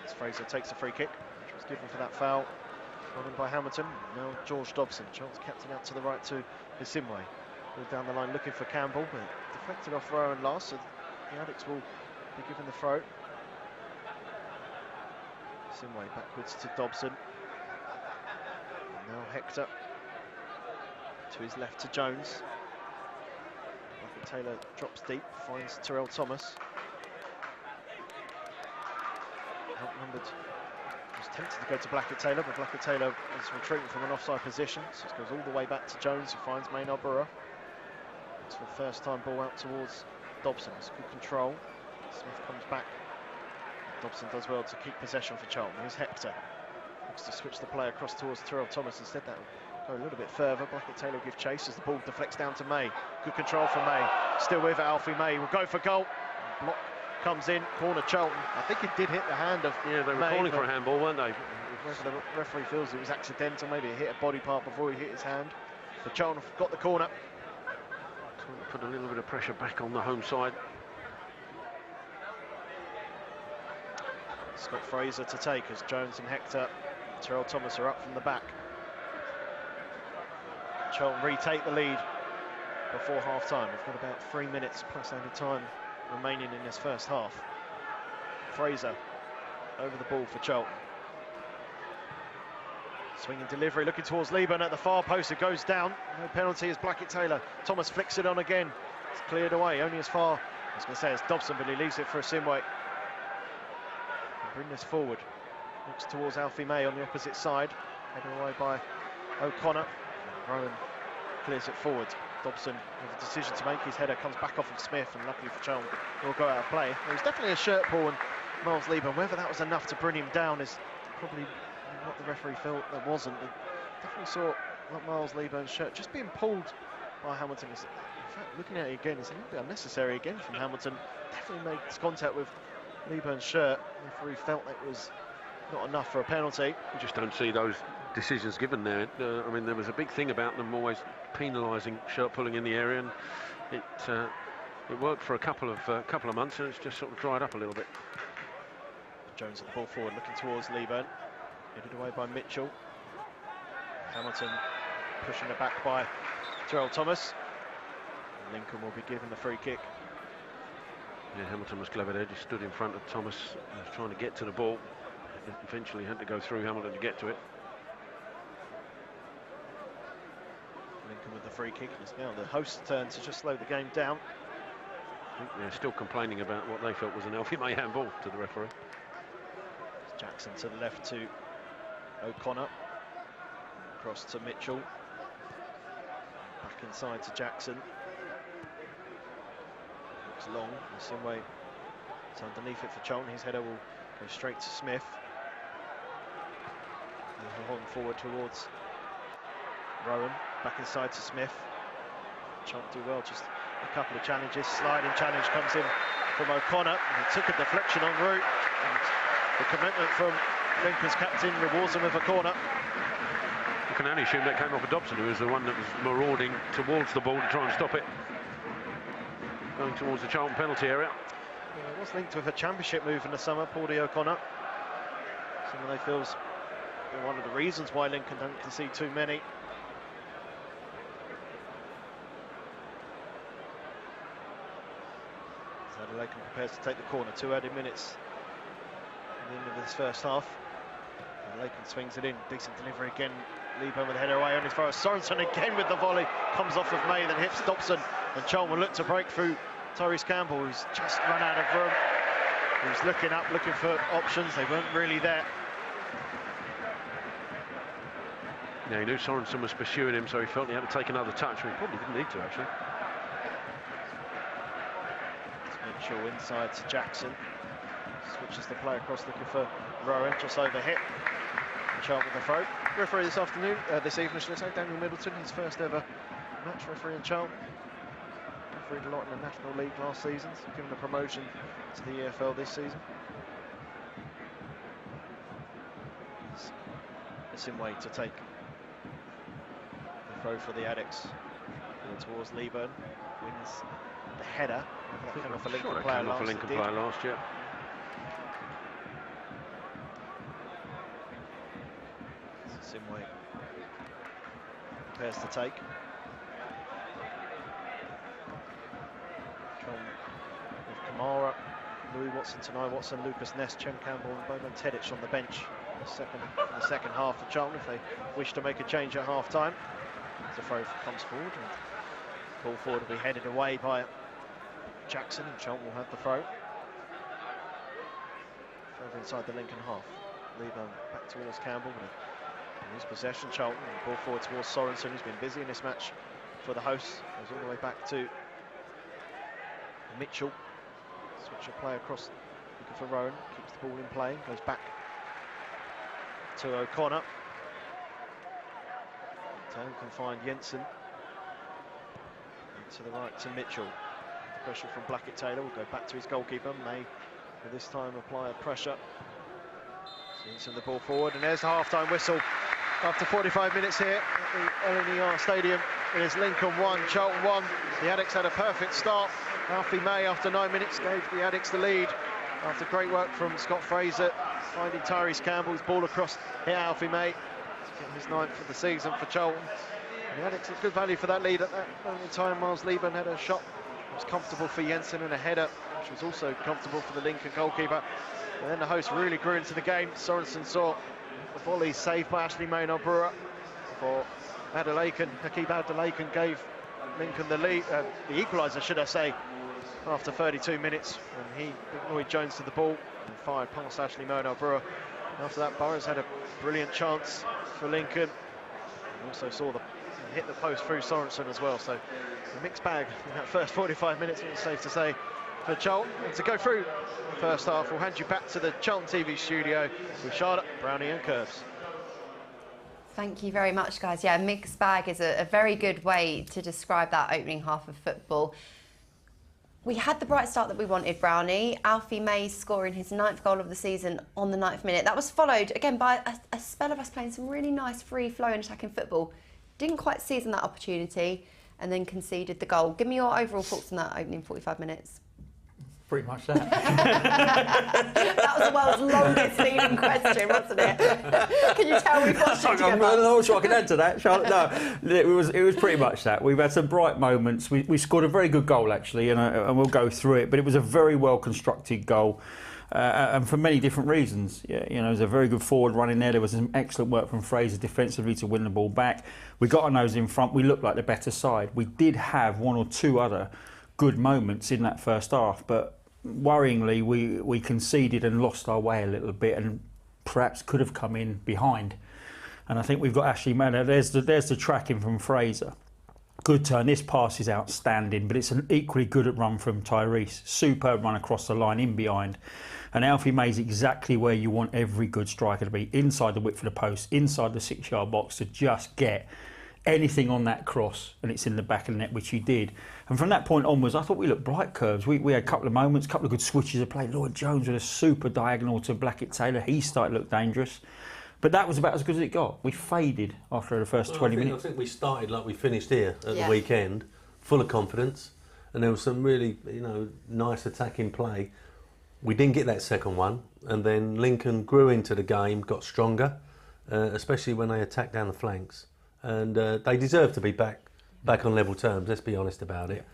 As Fraser takes a free kick, which was given for that foul. Running by Hamilton. Now George Dobson. Charles captain out to the right to Asimwe. Ball down the line looking for Campbell, but deflected off Rowan last, so the Addicts will be given the throw. Asimwe backwards to Dobson. And now Hector to his left to Jones. Taylor drops deep, finds Terrell Thomas. Outnumbered. Was tempted to go to Blackett-Taylor, but Blackett-Taylor is retreating from an offside position, so it goes all the way back to Jones, who finds Maynard Brewer. It's for the first time ball out towards Dobson. It's good control. Smith comes back. Dobson does well to keep possession for Charlton. Here's Hector. Looks to switch the play across towards Terrell Thomas. Instead, that will go a little bit further. Blackett-Taylor give chase as the ball deflects down to May. Good control from May. Still with it, Alfie May will go for goal. Block comes in, corner Charlton. I think it did hit the hand of May, they were calling for a handball, weren't they? whether the referee feels it was accidental, maybe he hit a body part before he hit his hand. But Charlton got the corner. Trying to put a little bit of pressure back on the home side. Scott Fraser to take as Jones and Hector, Terrell Thomas are up from the back. Charlton retake the lead before half-time. We've got about 3 minutes plus added time remaining in this first half. Fraser over the ball for Charlton. Swinging delivery, looking towards Lieben at the far post. It goes down. No penalty as Blackett-Taylor. Thomas flicks it on again. It's cleared away, only as far, I was going to say it's Dobson, but he leaves it for a Sinway. Bring this forward. Looks towards Alfie May on the opposite side. Headed away by O'Connor. Rowan clears it forward. Dobson with a decision to make. His header comes back off of Smith, and luckily for Charlton, it will go out of play. There was definitely a shirt pull, and Miles Lieben, whether that was enough to bring him down is probably what the referee felt there wasn't. But definitely saw Miles Lieben's shirt just being pulled by Hamilton. In fact, looking at it again, it's a little bit unnecessary again from Hamilton. Definitely makes contact with Lieben's shirt. The referee felt it was not enough for a penalty. You just don't see those decisions given there. I mean, there was a big thing about them always penalising shirt pulling in the area, and it worked for a couple of months, and it's just sort of dried up a little bit. Jones at the ball forward, looking towards Lieben. Headed away by Mitchell. Hamilton pushing it back by Terrell Thomas. And Lincoln will be given the free kick. Yeah, Hamilton was clever there. Just stood in front of Thomas. He was trying to get to the ball. Eventually had to go through Hamilton to get to it. Lincoln with the free kick. It's now the host's turn to just slow the game down. I think they're still complaining about what they felt was an Alfie May handball to the referee. Jackson to the left to O'Connor. Across to Mitchell. Back inside to Jackson. Looks long. The same way it's underneath it for Charlton. His header will go straight to Smith. On forward towards Rowan. Back inside to Smith. Charlton do well. Just a couple of challenges. Sliding challenge comes in from O'Connor. And he took a deflection en route. And the commitment from Lincoln's captain rewards him with a corner. You can only assume that came off of Dobson, who was the one that was marauding towards the ball to try and stop it. Going towards the Charlton penalty area. Yeah, it was linked with a championship move in the summer, Paudie O'Connor. Someone they feels one of the reasons why Lincoln don't concede too many. Lincoln prepares to take the corner. 2 added minutes at the end of this first half. And Lakin swings it in. Decent delivery again. Lieben with the header away on his far. Sorensen again with the volley. Comes off of May, then hits Dobson. And Charlton will look to break through Tyrese Campbell, who's just run out of room. He's looking up, looking for options. They weren't really there. Yeah, he knew Sorensen was pursuing him, so he felt he had to take another touch. He probably didn't need to, actually. Mitchell inside to Jackson. Switches the play across, looking for Rowan, just over hit. Charlton with the throw. Referee this evening, should I say, Daniel Middleton, his first ever match referee in Charlton. Refereed a lot in the National League last season, so given a promotion to the EFL this season. It's in way to take the throw for the Addicts. Towards Lieben, wins the header. That came off a Lincoln player last year. Simway prepares to take. With Kamara, Louis Watson, Tanai Watson, Lucas Ness, Chem Campbell and Bowman Tedic on the bench for the second half for Charlton if they wish to make a change at half-time. The throw comes forward and ball forward will be headed away by Jackson, and Charlton will have the throw. Further inside the Lincoln half. Lieben back towards Campbell. His possession, Charlton, and ball forward towards Sorensen, who's been busy in this match for the hosts. Goes all the way back to Mitchell. Switch of play across, looking for Rowan. Keeps the ball in play. Goes back to O'Connor. Turn can find Jensen. And to the right to Mitchell. Pressure from Blackett-Taylor will go back to his goalkeeper. May will this time apply a pressure. Sends the ball forward, and there's the half-time whistle. After 45 minutes here at the LNER Stadium, it is Lincoln 1, Charlton 1. The Addicts had a perfect start. Alfie May, after 9 minutes, gave the Addicts the lead. After great work from Scott Fraser, finding Tyrese Campbell's ball across here, Alfie May, getting his 9th of the season for Charlton. And the Addicts had good value for that lead at that moment in time. Miles Lieben had a shot that was comfortable for Jensen, and a header which was also comfortable for the Lincoln goalkeeper. And then the hosts really grew into the game. Sorensen saw the volley saved by Ashley Maynard-Brewer for Adelaken. Hakeem Adelaken gave Lincoln the lead, the equaliser, should I say, after 32 minutes, when he beat Lloyd Jones to the ball and fired past Ashley Maynard-Brewer. After that, Burrows had a brilliant chance for Lincoln. He also saw hit the post through Sorensen as well. So a mixed bag in that first 45 minutes, it's safe to say, for Charlton. And to go through the first half, we'll hand you back to the Charlton TV studio with Charlotte, Brown and Alan Curbishley. Thank you very much, guys. Yeah, mixed bag is a very good way to describe that opening half of football. We had the bright start that we wanted, Brownie. Alfie May scoring his 9th goal of the season on the 9th minute. That was followed, again, by a spell of us playing some really nice free-flowing attacking football. Didn't quite seize on that opportunity and then conceded the goal. Give me your overall thoughts on that opening 45 minutes. Pretty much that. That was the world's longest leading question, wasn't it? Can you tell we've watched it together? I'm not sure I can answer that, Charlotte. No, it was pretty much that. We've had some bright moments. We scored a very good goal, actually, and we'll go through it. But it was a very well constructed goal, and for many different reasons. Yeah, there was a very good forward run in there. There was some excellent work from Fraser defensively to win the ball back. We got our nose in front. We looked like the better side. We did have one or two other good moments in that first half, but worryingly, we conceded and lost our way a little bit, and perhaps could have come in behind. And I think we've got Ashley Manor. There's the tracking from Fraser. Good turn. This pass is outstanding, but it's an equally good run from Tyrese. Superb run across the line in behind. And Alfie May's exactly where you want every good striker to be, inside the width of the post, inside the 6-yard box, to just get anything on that cross, and it's in the back of the net, which he did. And from that point onwards, I thought we looked bright, Curbs. We had a couple of moments, a couple of good switches of play. Lloyd Jones with a super diagonal to Blackett-Taylor. He started to look dangerous. But that was about as good as it got. We faded after the first 20 minutes. I think we started like we finished here at the weekend, full of confidence, and there was some really, nice attacking play. We didn't get that second one, and then Lincoln grew into the game, got stronger, especially when they attacked down the flanks. And they deserve to be back on level terms, let's be honest about it.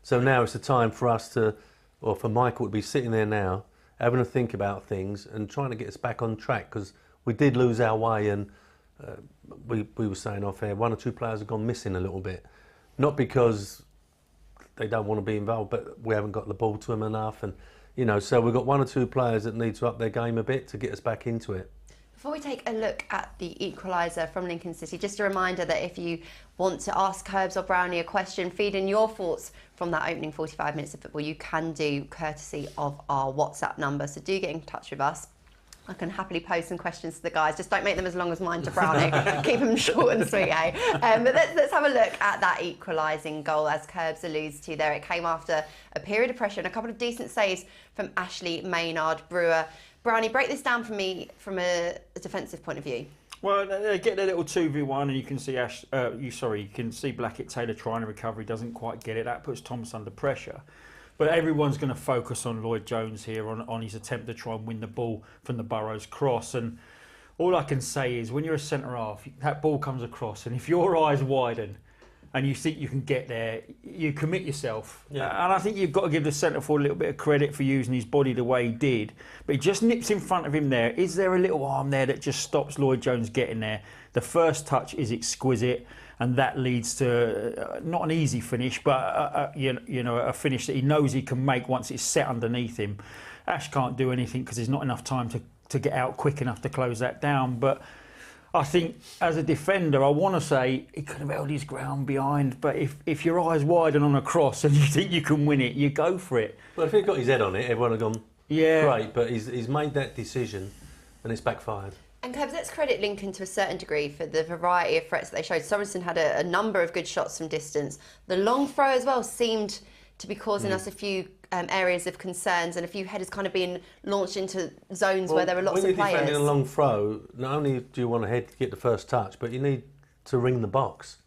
So now it's the time for us to, or for Michael to be sitting there now, having to think about things and trying to get us back on track, because we did lose our way, and we were saying off air, 1 or 2 players have gone missing a little bit. Not because they don't want to be involved, but we haven't got the ball to them enough. And, so we've got 1 or 2 players that need to up their game a bit to get us back into it. Before we take a look at the equaliser from Lincoln City, just a reminder that if you want to ask Curbs or Brownie a question, feed in your thoughts from that opening 45 minutes of football, you can do courtesy of our WhatsApp number. So do get in touch with us. I can happily pose some questions to the guys. Just don't make them as long as mine to Brownie. Keep them short and sweet, eh? But let's have a look at that equalising goal, as Curbs alludes to there. It came after a period of pressure and a couple of decent saves from Ashley Maynard-Brewer. Brownie, break this down for me from a defensive point of view. Well, they get their little 2v1, and you can see you can see Blackett-Taylor trying to recover. He doesn't quite get it. That puts Thomas under pressure. But everyone's going to focus on Lloyd Jones here, on his attempt to try and win the ball from the Burrows cross. And all I can say is, when you're a centre half, that ball comes across, and if your eyes widen and you think you can get there, you commit yourself. Yeah. And I think you've got to give the centre forward a little bit of credit for using his body the way he did. But he just nips in front of him there. Is there a little arm there that just stops Lloyd Jones getting there? The first touch is exquisite, and that leads to not an easy finish, but a finish that he knows he can make once it's set underneath him. Ash can't do anything because there's not enough time to get out quick enough to close that down. But I think as a defender, I want to say he could have held his ground behind, but if your eyes widen on a cross and you think you can win it, you go for it. Well, if he'd got his head on it, everyone would have gone, great, but he's made that decision and it's backfired. And Curbs, let's credit Lincoln to a certain degree for the variety of threats that they showed. Sorensen had a number of good shots from distance. The long throw as well seemed to be causing us a few areas of concerns and a few headers kind of being launched into zones where there are lots of players. When you're defending a long throw, not only do you want a head to get the first touch, but you need to ring the box.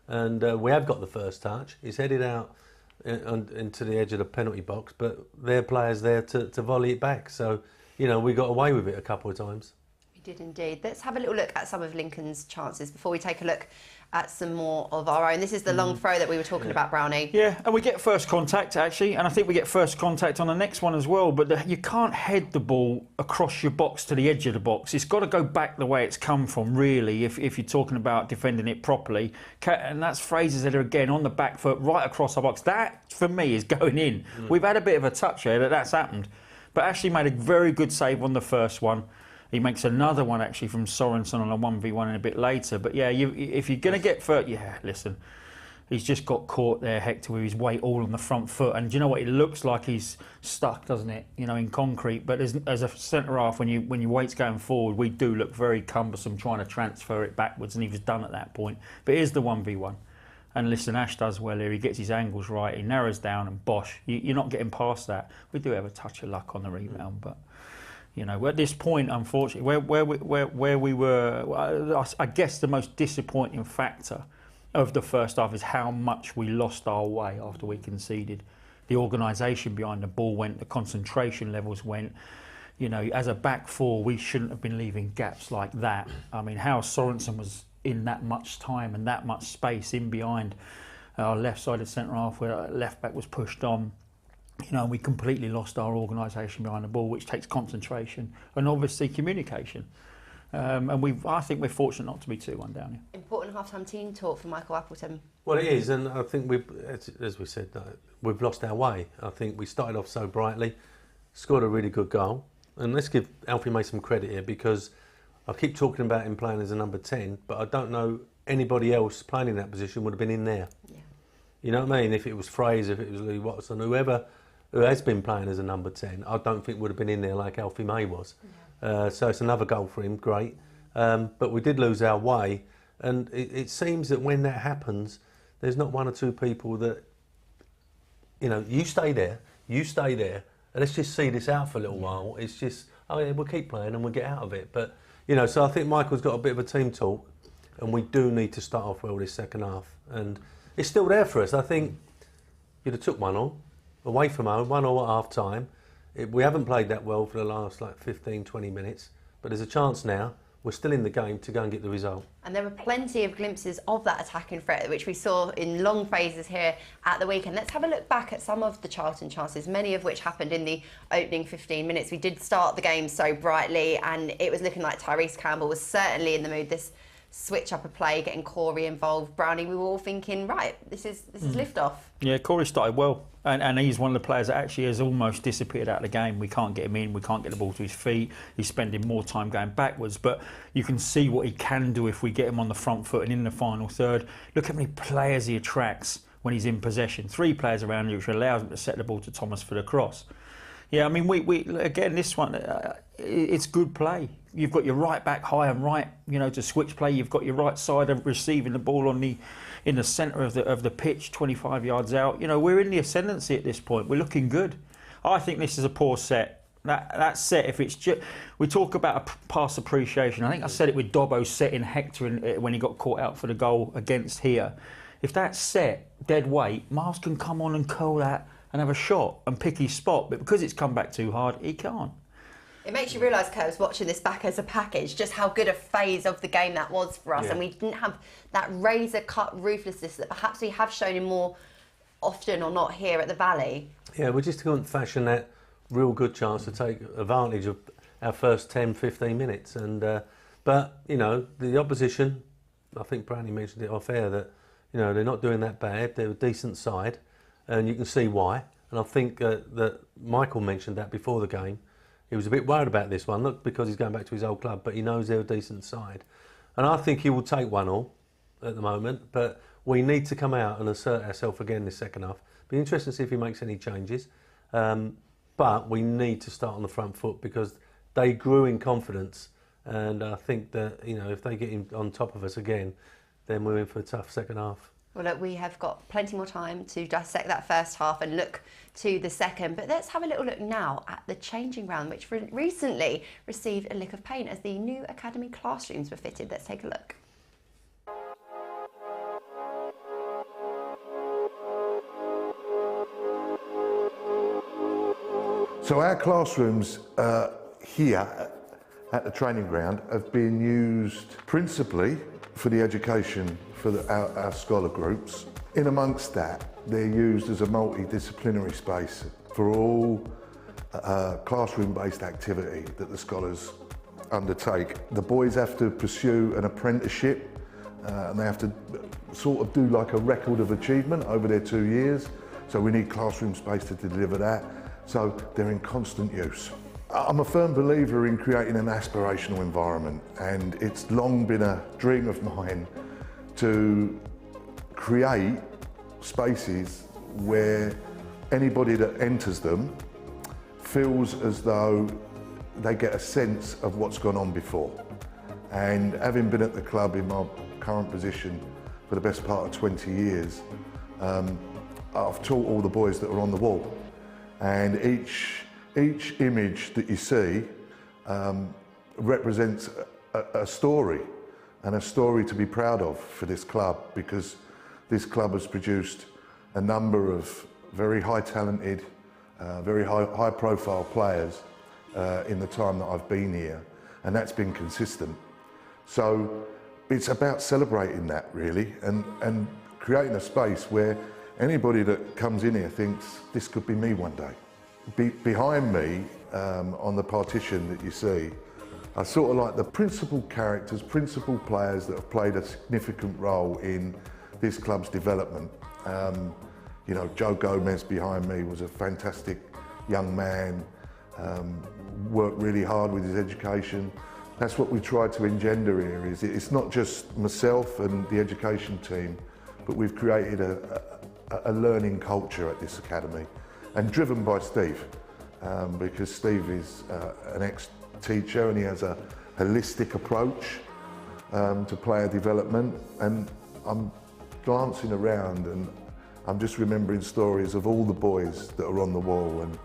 And we have got the first touch. He's headed out into the edge of the penalty box, but their players there to volley it back. So, you know, we got away with it a couple of times. We did indeed. Let's have a little look at some of Lincoln's chances before we take a look at some more of our own. This is the long throw that we were talking about, Brownie. Yeah, and we get first contact, actually, and I think we get first contact on the next one as well, but you can't head the ball across your box to the edge of the box. It's got to go back the way it's come from, really, if you're talking about defending it properly. And that's Fraser's header again on the back foot, right across our box. That, for me, is going in. We've had a bit of a touch here that's happened, but Ashley made a very good save on the first one. He makes another one actually from Sorensen on a 1v1 and a bit later. But yeah, if you're going to get first, listen, he's just got caught there, Hector, with his weight all on the front foot. And do you know what? It looks like he's stuck, doesn't it? You know, in concrete. But as a centre half, when your weight's going forward, we do look very cumbersome trying to transfer it backwards, and he was done at that point. But here's the 1v1. And listen, Ash does well here. He gets his angles right. He narrows down, and bosh, you're not getting past that. We do have a touch of luck on the rebound, but. You know, at this point, unfortunately, where we were, I guess the most disappointing factor of the first half is how much we lost our way after we conceded. The organisation behind the ball went, the concentration levels went. You know, as a back four, we shouldn't have been leaving gaps like that. I mean, how Sorensen was in that much time and that much space in behind our left-sided centre half where our left back was pushed on. You know, we completely lost our organisation behind the ball, which takes concentration and obviously communication. And I think we're fortunate not to be 2-1 down here. Important half-time team talk for Michael Appleton. Well, it is, and I think as we said, we've lost our way. I think we started off so brightly, scored a really good goal, and let's give Alfie May some credit here because I keep talking about him playing as a number 10, but I don't know anybody else playing in that position would have been in there. Yeah. You know what I mean? If it was Fraser, if it was Louis Watson, whoever who has been playing as a number 10, I don't think would have been in there like Alfie May was. Yeah. So it's another goal for him, great. But we did lose our way, and it seems that when that happens, there's not one or two people that, you know, you stay there, and let's just see this out for a little while. It's just, oh yeah, we'll keep playing and we'll get out of it. But, you know, so I think Michael's got a bit of a team talk, and we do need to start off well this second half. And it's still there for us. I think you'd have took 1-0. Away from home, 1-0 at half time. We haven't played that well for the last 15, 20 minutes, but there's a chance now. We're still in the game to go and get the result. And there were plenty of glimpses of that attacking threat, which we saw in long phases here at the weekend. Let's have a look back at some of the Charlton chances, many of which happened in the opening 15 minutes. We did start the game so brightly, and it was looking like Tyrese Campbell was certainly in the mood. This switch up a play, getting Corey involved. Brownie, we were all thinking, right, this is lift-off. Yeah, Corey started well. And he's one of the players that actually has almost disappeared out of the game. We can't get him in, we can't get the ball to his feet. He's spending more time going backwards. But you can see what he can do if we get him on the front foot and in the final third. Look how many players he attracts when he's in possession. 3 players around you, which allows him to set the ball to Thomas for the cross. Yeah, I mean, we again, this one, it's good play. You've got your right back high and right, you know, to switch play. You've got your right side of receiving the ball in the centre of the pitch, 25 yards out. You know, we're in the ascendancy at this point. We're looking good. I think this is a poor set. That set, if it's just... We talk about a pass appreciation. I think I said it with Dobbo setting Hector when he got caught out for the goal against here. If that's set, dead weight, Miles can come on and curl that and have a shot and pick his spot. But because it's come back too hard, he can't. It makes you realise, Curbs, watching this back as a package, just how good a phase of the game that was for us. Yeah. And we didn't have that razor-cut ruthlessness that perhaps we have shown in more often or not here at the Valley. Yeah, we just couldn't fashion that real good chance to take advantage of our first 10, 15 minutes. And but, you know, the opposition, I think Brownie mentioned it off air, that, you know, they're not doing that bad. They're a decent side, and you can see why. And I think that Michael mentioned that before the game. He was a bit worried about this one, not because he's going back to his old club, but he knows they're a decent side. And I think he will take 1-1 at the moment, but we need to come out and assert ourselves again this second half. Be interesting to see if he makes any changes. But we need to start on the front foot because they grew in confidence. And I think that, you know, if they get on top of us again, then we're in for a tough second half. Well, look, we have got plenty more time to dissect that first half and look to the second. But let's have a little look now at the changing round, which recently received a lick of paint as the new academy classrooms were fitted. Let's take a look. So our classrooms here at the training ground have been used principally for the education for our scholar groups. In amongst that, they're used as a multidisciplinary space for all classroom-based activity that the scholars undertake. The boys have to pursue an apprenticeship and they have to sort of do like a record of achievement over their 2 years. So we need classroom space to deliver that. So they're in constant use. I'm a firm believer in creating an aspirational environment, and it's long been a dream of mine to create spaces where anybody that enters them feels as though they get a sense of what's gone on before. And having been at the club in my current position for the best part of 20 years, I've taught all the boys that are on the wall. And each image that you see represents a story, and a story to be proud of for this club, because this club has produced a number of very high talented, very high profile players in the time that I've been here, and that's been consistent. So it's about celebrating that really, and creating a space where anybody that comes in here thinks this could be me one day. Behind me, on the partition that you see, are sort of like the principal characters, principal players that have played a significant role in this club's development. You know, Joe Gomez behind me was a fantastic young man, worked really hard with his education. That's what we try to engender here. It's not just myself and the education team, but we've created a learning culture at this academy, and driven by Steve, because Steve is an ex-teacher and he has a holistic approach to player development. And I'm glancing around and I'm just remembering stories of all the boys that are on the wall, and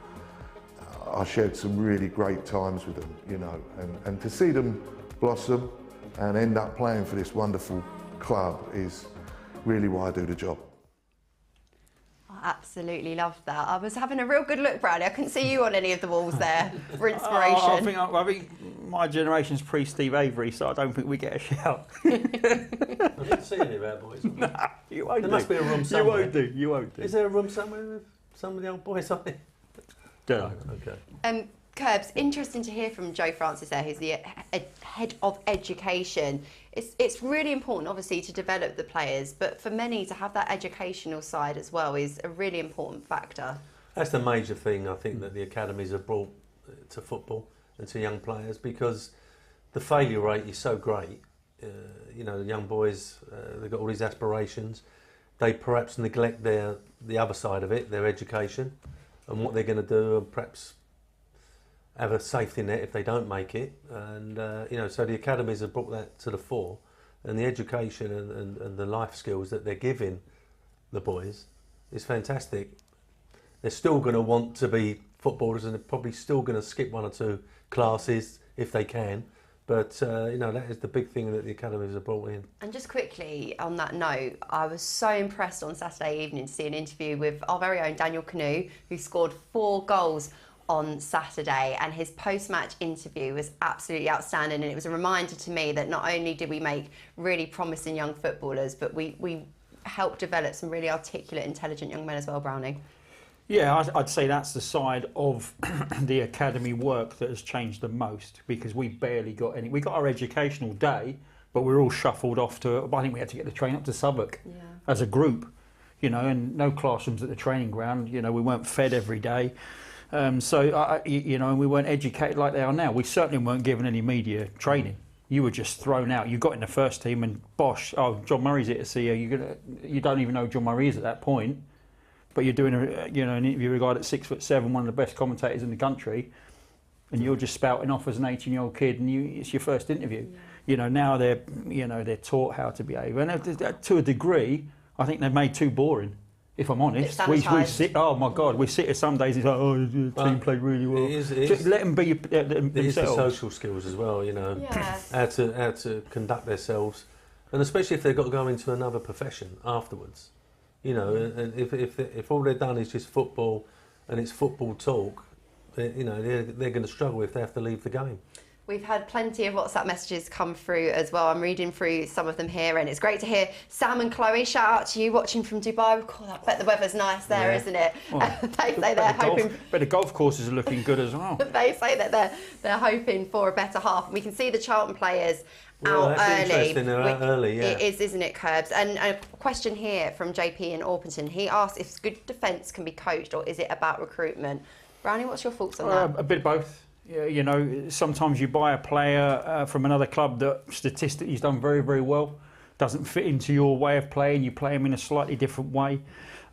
I shared some really great times with them, you know, and to see them blossom and end up playing for this wonderful club is really why I do the job. Absolutely loved that. I was having a real good look, Bradley. I couldn't see you on any of the walls there for inspiration. I think my generation's pre-Steve Avery, so I don't think we get a shout. I didn't see any of our boys. Nah, you won't. There must be a room somewhere. You won't do. Is there a room somewhere with some of the old boys on it? No. Okay. Curbs, interesting to hear from Joe Francis there, who's the head of education. It's really important, obviously, to develop the players, but for many to have that educational side as well is a really important factor. That's the major thing, I think, that the academies have brought to football and to young players, because the failure rate is so great. You know, the young boys, they've got all these aspirations. They perhaps neglect the other side of it, their education, and what they're going to do, and perhaps have a safety net if they don't make it. And you know, so the academies have brought that to the fore, and the education and the life skills that they're giving the boys is fantastic. They're still going to want to be footballers, and they're probably still going to skip one or two classes if they can. But you know, that is the big thing that the academies have brought in. And just quickly on that note, I was so impressed on Saturday evening to see an interview with our very own Daniel Canoe, who scored 4 goals on Saturday, and his post-match interview was absolutely outstanding, and it was a reminder to me that not only did we make really promising young footballers, but we helped develop some really articulate, intelligent young men as well, Brownie. Yeah, I'd say that's the side of the academy work that has changed the most, because we barely got any. We got our educational day, but we were all shuffled off to, I think we had to get the train up to Southwark as a group, you know, and no classrooms at the training ground. You know, we weren't fed every day. So, you know, and we weren't educated like they are now. We certainly weren't given any media training. You were just thrown out. You got in the first team and bosh, oh, John Murray's here to see you. You don't even know who John Murray is at that point. But you're doing an interview with a guy that's 6'7", one of the best commentators in the country, and you're just spouting off as an 18-year-old kid, and it's your first interview. Yeah. You know, now they're taught how to behave, and to a degree, I think they're made too boring. If I'm honest, we sit. Oh my God, we sit here some days. It's like, oh, the team played really well. Just let them be themselves. It is the social skills as well, you know, how to conduct themselves, and especially if they've got to go into another profession afterwards, you know. And if all they've done is just football, and it's football talk, you know, they're going to struggle if they have to leave the game. We've had plenty of WhatsApp messages come through as well. I'm reading through some of them here, and it's great to hear Sam and Chloe. Shout out to you watching from Dubai. I bet the weather's nice there, isn't it? Well, they say they're hoping. But the golf courses are looking good as well. They say that they're hoping for a better half. And we can see the Charlton players out early. They're out early, yeah. It is, isn't it, Curbs? And a question here from JP in Appleton. He asks if good defence can be coached, or is it about recruitment? Brownie, what's your thoughts on that? A bit of both. You know, sometimes you buy a player from another club that statistically has done very, very well, doesn't fit into your way of playing, you play him in a slightly different way.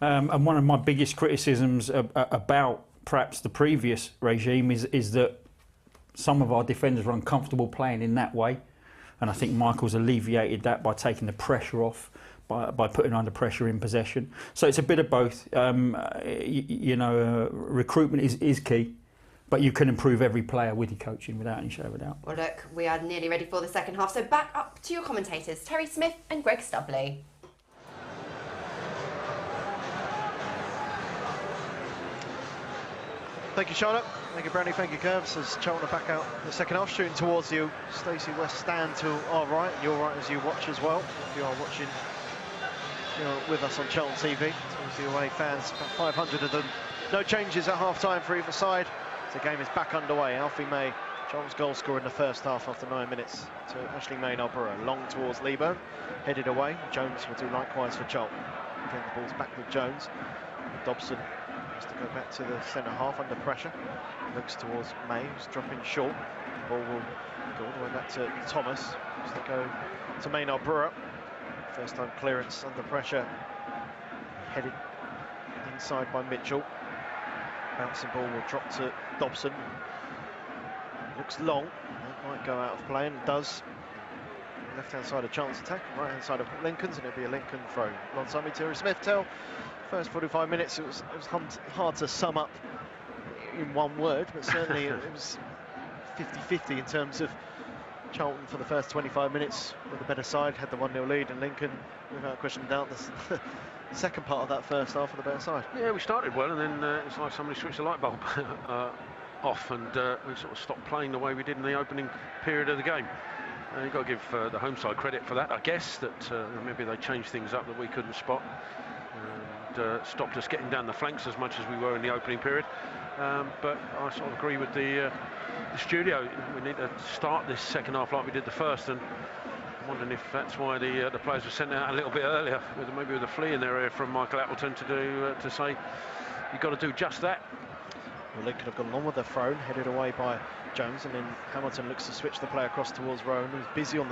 And one of my biggest criticisms about perhaps the previous regime is that some of our defenders were uncomfortable playing in that way. And I think Michael's alleviated that by taking the pressure off, by putting under pressure in possession. So it's a bit of both. Recruitment is key. But you can improve every player with your coaching without any shadow of a doubt. Well, look, we are nearly ready for the second half. So back up to your commentators, Terry Smith and Greg Stubley. Thank you, Charlotte. Thank you, Brownie. Thank you, Curbs. As Charlton are back out in the second half, shooting towards you. Stacey West stand to our right, and your right as you watch as well. If you are watching, you're with us on Charlton TV. Towards the away fans, about 500 of them. No changes at half-time for either side. The game is back underway. Alfie May, Charlton's goal scorer in the first half after 9 minutes to Ashley Maynard-Burrow. Long towards Leaburn, headed away. Jones will do likewise for Charlton. Again, the ball's back with Jones. Dobson has to go back to the centre half under pressure. Looks towards May, who's dropping short. The ball will go all the way back to Thomas. Has to go to Maynard-Burrow. First time clearance under pressure. Headed inside by Mitchell. Bouncing ball will drop to Dobson. Looks long. That might go out of play, and does. Left-hand side of Charlton's attack, right-hand side of Lincoln's, and it'll be a Lincoln throw. Alongside me, Terry Smith. First 45 minutes, it was hard to sum up in one word, but certainly it was 50-50 in terms of Charlton for the first 25 minutes with the better side, had the 1-0 lead, and Lincoln, without question of doubt, the second part of that first half for the better side. Yeah, we started well, and then it's like somebody switched the light bulb off, and we sort of stopped playing the way we did in the opening period of the game. You've got to give the home side credit for that, I guess, that maybe they changed things up that we couldn't spot, and stopped us getting down the flanks as much as we were in the opening period. But I sort of agree with the studio. We need to start this second half like we did the first, and I'm wondering if that's why the players were sent out a little bit earlier, maybe with a flea in their ear from Michael Appleton to say you've got to do just that. Well, Lincoln have gone along with the throw, headed away by Jones, and then Hamilton looks to switch the play across towards Rowan, who's busy on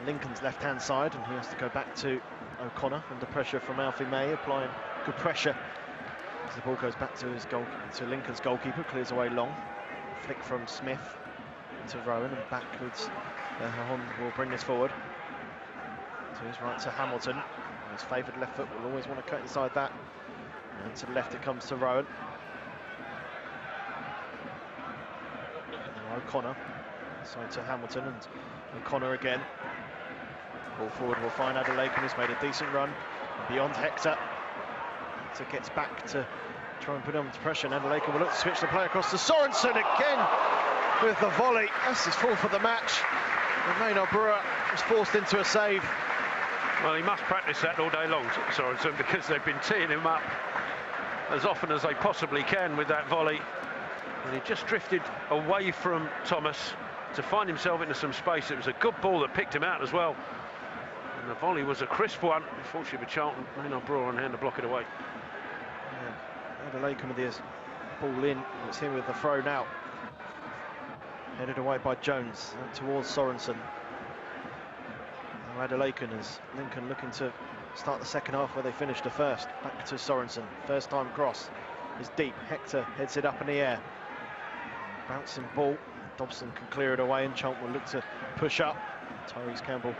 Lincoln's left-hand side, and he has to go back to O'Connor under pressure from Alfie May, applying good pressure as the ball goes back to Lincoln's goalkeeper, clears away long. Flick from Smith to Rowan and backwards. Hahon will bring this forward to his right to Hamilton. His favoured left foot will always want to cut inside that. And to the left it comes to Rowan. Now O'Connor, side to Hamilton, and O'Connor again. Ball forward will find Adelaide, who's made a decent run beyond Hector. Hector gets back to try and put him under pressure, and Adelaide will look to switch the play across to Sorensen again with the volley. That's his fourth of the match. And Maynard-Burrow was forced into a save. Well, he must practice that all day long, Sorensen, because they've been teeing him up as often as they possibly can with that volley. And he just drifted away from Thomas to find himself into some space. It was a good ball that picked him out as well. And the volley was a crisp one. Unfortunately for Charlton, Maynard-Burrow on hand to block it away. Adelaide with his ball in. It's him with the throw now. Headed away by Jones towards Sorensen. Now Adelaide as Lincoln looking to start the second half where they finished the first. Back to Sorensen. First time cross is deep. Hector heads it up in the air. Bouncing ball. Dobson can clear it away, and Charlton will look to push up. Tyrese Campbell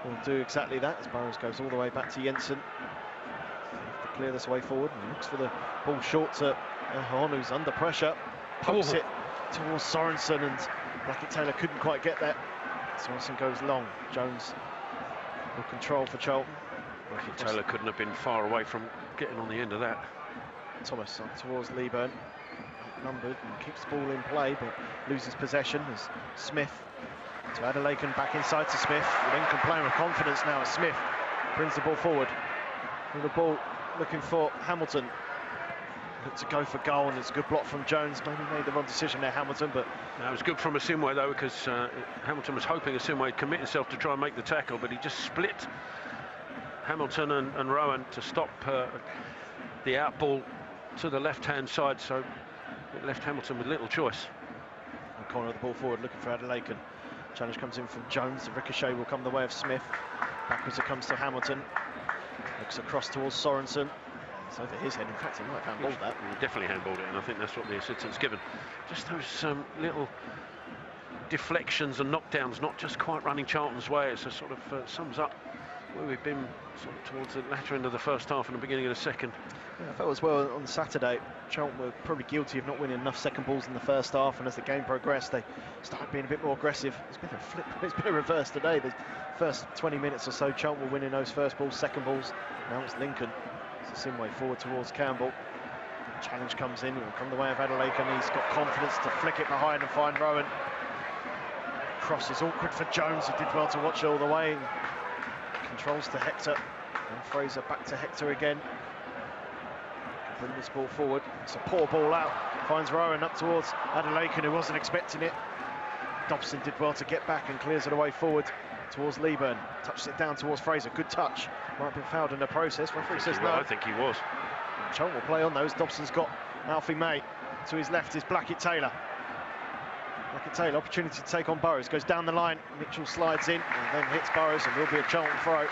will do exactly that as Burrows goes all the way back to Jensen. To clear this way forward and looks for the ball short to Hon, who's under pressure. Pokes it towards Sorensen, and Blackett-Taylor couldn't quite get that. Sorensen goes long. Jones will control for Charlton. Blackett-Taylor couldn't have been far away from getting on the end of that. Thomas up towards Leeburn, numbered and keeps the ball in play, but loses possession as Smith to Adelaken, back inside to Smith. Lincoln playing with confidence now as Smith brings the ball forward. With the ball looking for Hamilton. Looked to go for goal, and it's a good block from Jones. Maybe made the wrong decision there, Hamilton, but... That was good from Asimwe, though, because Hamilton was hoping Asimwe would commit himself to try and make the tackle, but he just split Hamilton and Rowan to stop the out ball to the left-hand side, so it left Hamilton with little choice. Corner of the ball forward, looking for Adelaken. Challenge comes in from Jones. The ricochet will come the way of Smith. Backwards it comes to Hamilton. Looks across towards Sorensen. It's over his head. In fact, he might have handballed that. He definitely handballed it, and I think that's what the assistant's given. Just those little deflections and knockdowns, not just quite running Charlton's way. It's a sort of sums up where we've been sort of towards the latter end of the first half and the beginning of the second. Yeah, I felt as well on Saturday, Charlton were probably guilty of not winning enough second balls in the first half, and as the game progressed, they started being a bit more aggressive. It's been a flip, it's been a reverse today. The first 20 minutes or so, Charlton were winning those first balls, second balls. Now it's Lincoln. It's the same way forward towards Campbell. Challenge comes in, it will come the way of Adelaken. He's got confidence to flick it behind and find Rowan. Cross is awkward for Jones, who did well to watch it all the way. Controls to Hector, and Fraser back to Hector again. Can bring this ball forward. It's a poor ball out. Finds Rowan up towards Adelaken, who wasn't expecting it. Dobson did well to get back and clears it away forward towards Leeburn. Touches it down towards Fraser. Good touch. Might have been fouled in the process. Referee says no. I think he was. Charlton will play on those. Dobson's got Alfie May. To his left is Blackett-Taylor. Blackett-Taylor, opportunity to take on Burrows. Goes down the line. Mitchell slides in and then hits Burrows, and will be a Charlton throw.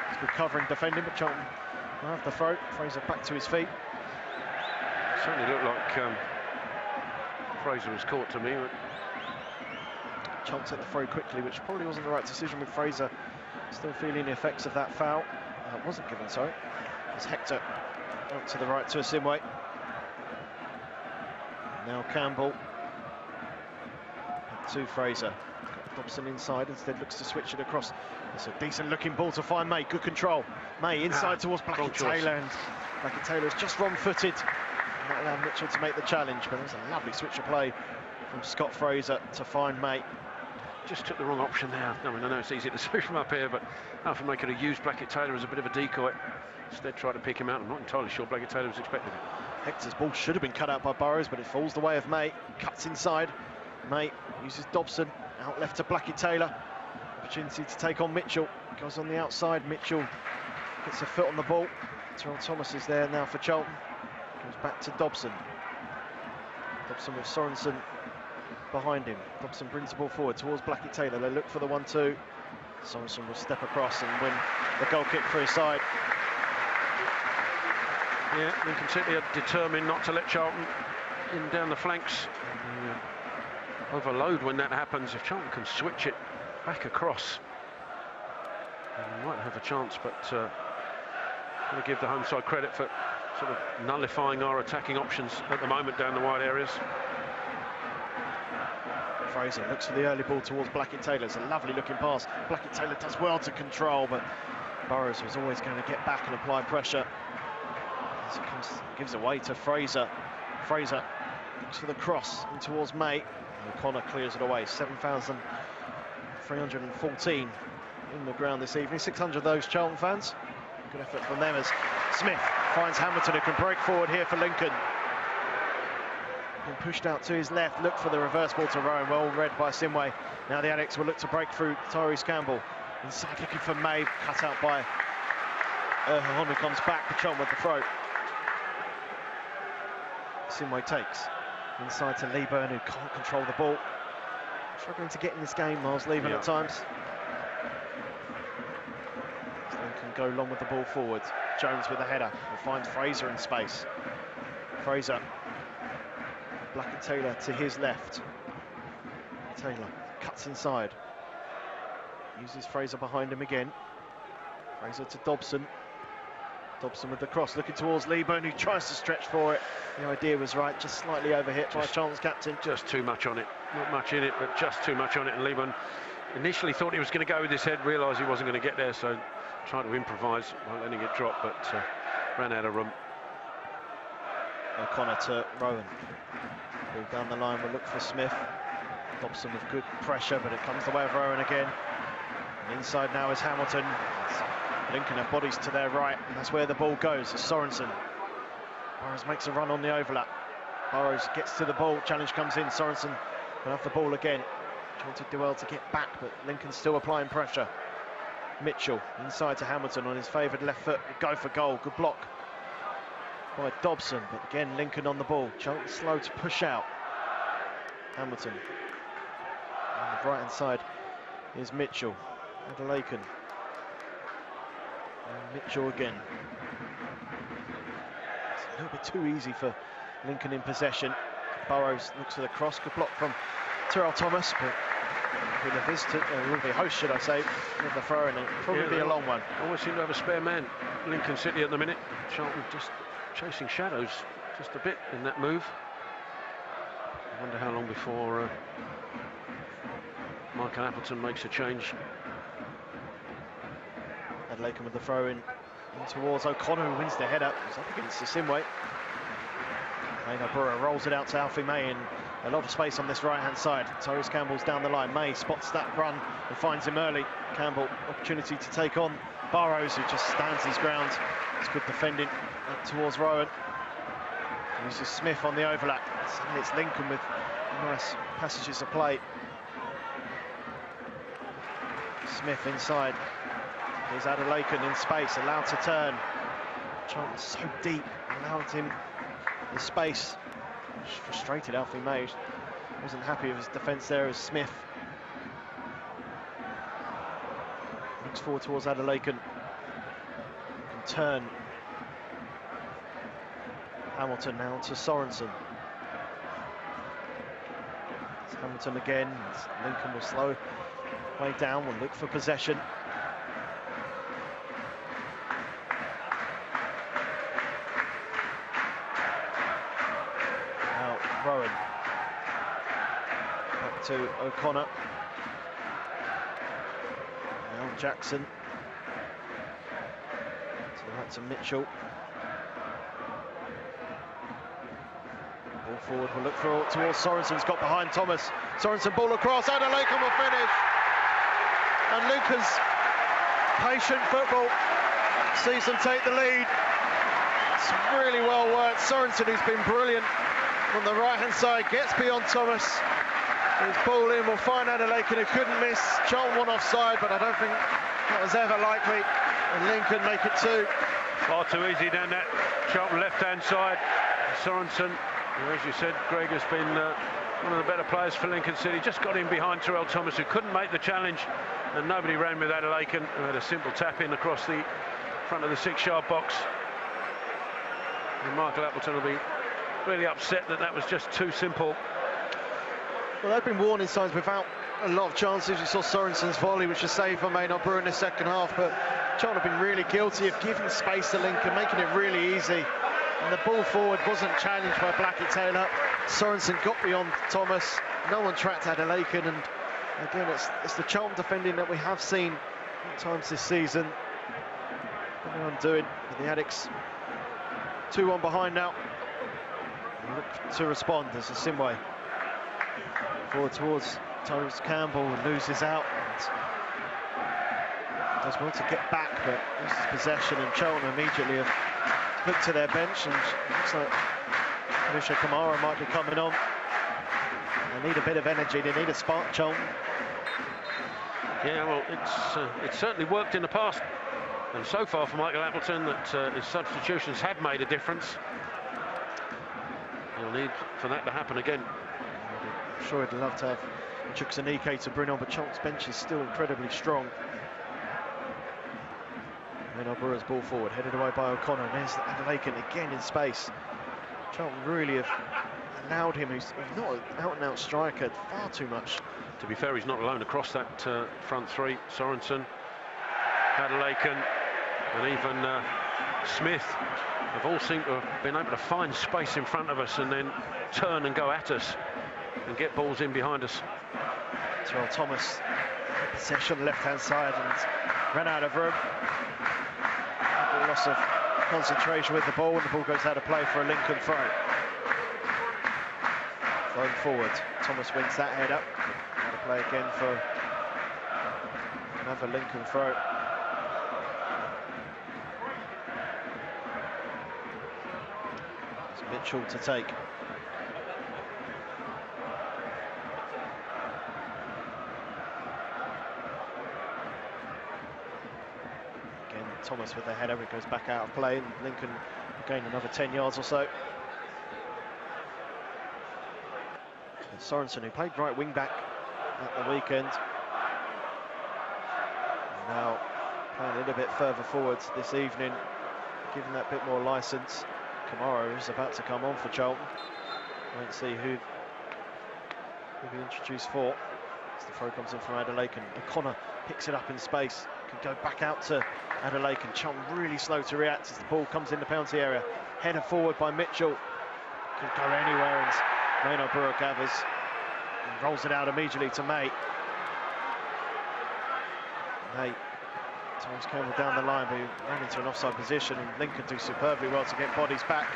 It's good covering defending, but Charlton will have the throw. Fraser back to his feet. Certainly looked like Fraser was caught to me. Charlton took the throw quickly, which probably wasn't the right decision, with Fraser still feeling the effects of that foul. Wasn't given, sorry. It's Hector out to the right to Asimwe. Now Campbell to Fraser. Got Dobson inside, instead looks to switch it across. It's a decent looking ball to find May. Good control. May inside towards Blackett-Taylor, and Blackett-Taylor is just wrong-footed. That allowed Mitchell to make the challenge, but it was a lovely switch of play from Scott Fraser to find May. Just took the wrong option there. I mean, I know it's easy to see from up here, but Alfie May could have used Blackett-Taylor as a bit of a decoy. Instead tried to pick him out. I'm not entirely sure Blackett-Taylor was expecting it. Hector's ball should have been cut out by Burrows, but it falls the way of May. Cuts inside. May uses Dobson. Out left to Blackett-Taylor. Opportunity to take on Mitchell. Goes on the outside. Mitchell gets a foot on the ball. Terrell Thomas is there now for Charlton. Goes back to Dobson. Dobson with Sorensen behind him. Dobson brings the ball forward towards Blackett-Taylor. They look for the 1-2. Sorensen will step across and win the goal kick for his side. Yeah, Lincoln City are determined not to let Charlton in down the flanks. And, overload when that happens. If Charlton can switch it back across, they might have a chance, but going to give the home side credit for sort of nullifying our attacking options at the moment down the wide areas. Fraser looks for the early ball towards Blackett-Taylor. It's a lovely looking pass. Blackett-Taylor does well to control, but Burrows was always going to get back and apply pressure. As it gives away to Fraser. Fraser looks for the cross in towards May. O'Connor clears it away. 7,314 in the ground this evening. 600 of those Charlton fans. Good effort from them as Smith finds Hamilton, who can break forward here for Lincoln. Been pushed out to his left. Look for the reverse ball to Rowan. Well read by Simway. Now the Addicts will look to break through Tyrese Campbell. Inside looking for May. Cut out by Erhan, who comes back. Patron with the throw. Simway takes. Inside to Leeburn, who can't control the ball. Struggling to get in this game, Miles Leeburn at times. So they can go long with the ball forward. Jones with a header. Will find Fraser in space. Fraser. Blackett-Taylor to his left. Taylor cuts inside. Uses Fraser behind him again. Fraser to Dobson. Dobson with the cross, looking towards Leeburn, who tries to stretch for it. The idea was right, just slightly overhit by Charlton's captain. Just too much on it. Not much in it, but just too much on it. And Leeburn initially thought he was going to go with his head, realised he wasn't going to get there, so tried to improvise while letting it drop, but ran out of room. O'Connor to Rowan. Ball down the line, we'll look for Smith. Dobson with good pressure, but it comes the way of Rowan again. And inside now is Hamilton. Lincoln have bodies to their right, and that's where the ball goes. It's Sorensen. Burrows makes a run on the overlap. Burrows gets to the ball, challenge comes in. Sorensen will have the ball again. Trying to do well to get back, but Lincoln's still applying pressure. Mitchell inside to Hamilton on his favoured left foot. Go for goal. Good block by Dobson, but again Lincoln on the ball. Charlton slow to push out. Hamilton. On the right hand side is Mitchell. Adelaken. And Mitchell again. It's a little bit too easy for Lincoln in possession. Burrows looks for the cross. Good block from Terrell Thomas, but will be the visitor, will be host, should I say, with the throw, and it'll probably be a long one. Always seem to have a spare man. Lincoln City at the minute. Charlton just chasing shadows just a bit in that move. I wonder how long before Michael Appleton makes a change. Adelaken with the throw in towards O'Connor, who wins the header. He's up against the Simway. Maynard Brewer rolls it out to Alfie May, and a lot of space on this right-hand side. Tyrese Campbell's down the line. May spots that run and finds him early. Campbell, opportunity to take on Burrows, who just stands his ground. It's good defending up towards Rowan. Uses Smith on the overlap. Suddenly it's Lincoln with nice passages of play. Smith inside. Here's Adelaken in space, allowed to turn. Charlton so deep, allowed him the space. Frustrated Alfie May. Wasn't happy with his defence there as Smith looks forward towards Adelaken. Can turn. Hamilton now to Sorensen. It's Hamilton again. Lincoln will slow way down. We'll look for possession. Now Rowan. Back to O'Connor. Now Jackson. So that's a Mitchell. Ball forward, we'll look for towards Sorensen's got behind Thomas. Sorensen ball across, Adelaken will finish. And Lucas, patient football, sees them take the lead. It's really well worked. Sorensen, who's been brilliant on the right-hand side, gets beyond Thomas. His ball in will find Adelaken, who couldn't miss. Charlton one offside, but I don't think that was ever likely. And Lincoln make it two. Far too easy down that Charlton left-hand side. Sorensen, as you said, Greg, has been one of the better players for Lincoln City. Just got in behind Terrell Thomas, who couldn't make the challenge, and nobody ran with Adelaken, who had a simple tap in across the front of the 6-yard box. And Michael Appleton will be really upset that that was just too simple. Well, they've been warning signs without a lot of chances. You saw Sorensen's volley, which was saved by Maynard Brewer in the second half, but Charlton have been really guilty of giving space to Lincoln, making it really easy. And the ball forward wasn't challenged by Blackett-Taylor. Sorensen got beyond Thomas. No one tracked Adelaken, and again, it's the Charlton defending that we have seen at times this season. What are they doing with the Addicts? 2-1 behind now. Look to respond as a Simway. Forward towards Tyrese Campbell, and loses out. And does well to get back, but loses possession, and Charlton immediately have looked to their bench, and it looks like Misha Kamara might be coming on. They need a bit of energy, they need a spark, Charlton. Yeah, well, it's certainly worked in the past, and so far for Michael Appleton that his substitutions have made a difference. He'll need for that to happen again. I'm sure he'd love to have Chukwuemeka to bring on, but Charlton's bench is still incredibly strong. Maynard Brewer's ball forward, headed away by O'Connor, and there's Adelaken again in space. Charlton really have allowed him, who's not an out-and-out striker, far too much To be fair, he's not alone across that front three. Sorensen, Adelaken, and even Smith have all seemed to have been able to find space in front of us and then turn and go at us and get balls in behind us. Terrell Thomas, possession left-hand side, and ran out of room. A loss of concentration with the ball, and the ball goes out of play for a Lincoln throw. Thrown forward, Thomas wins that header. Out of play again for another Lincoln throw. It's Mitchell to take. Thomas with the header, it goes back out of play, and Lincoln gain another 10 yards or so. And Sorensen, who played right wing back at the weekend, now playing a little bit further forwards this evening, giving that bit more licence. Kamara is about to come on for Charlton. Won't see who will be introduced for. As the throw comes in from Adelaken, O'Connor picks it up in space, can go back out to Adelaken. Charlton really slow to react as the ball comes in the penalty area. Header forward by Mitchell, can go anywhere, and Maynard Brewer gathers and rolls it out immediately to May. May Thomas Campbell down the line, but he ran into an offside position, and Lincoln do superbly well to get bodies back.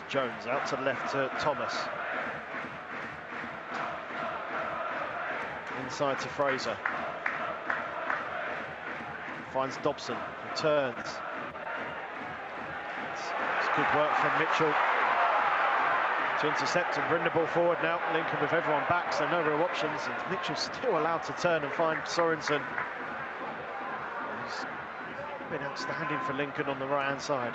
Jones out to the left to Thomas. Inside to Fraser. Finds Dobson, returns. It's good work from Mitchell to intercept and bring the ball forward now. Lincoln with everyone back, so no real options, and Mitchell still allowed to turn and find Sorensen. He's been outstanding for Lincoln on the right-hand side.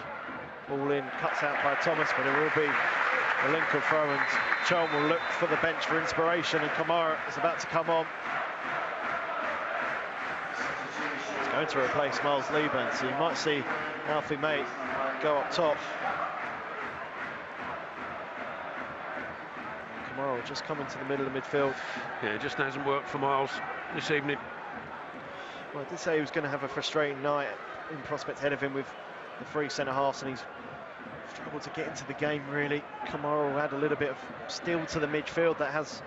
Ball in, cuts out by Thomas, but it will be a Lincoln throw, and Charlton will look for the bench for inspiration, and Kamara is about to come on. He's going to replace Miles Lieburn, so you might see Alfie May go up top. Kamara will just come into the middle of midfield. Yeah, it just hasn't worked for Miles this evening. Well, I did say he was going to have a frustrating night in prospect ahead of him with the three centre-halves, and he's struggled to get into the game, really. Kamara will add a little bit of steel to the midfield that has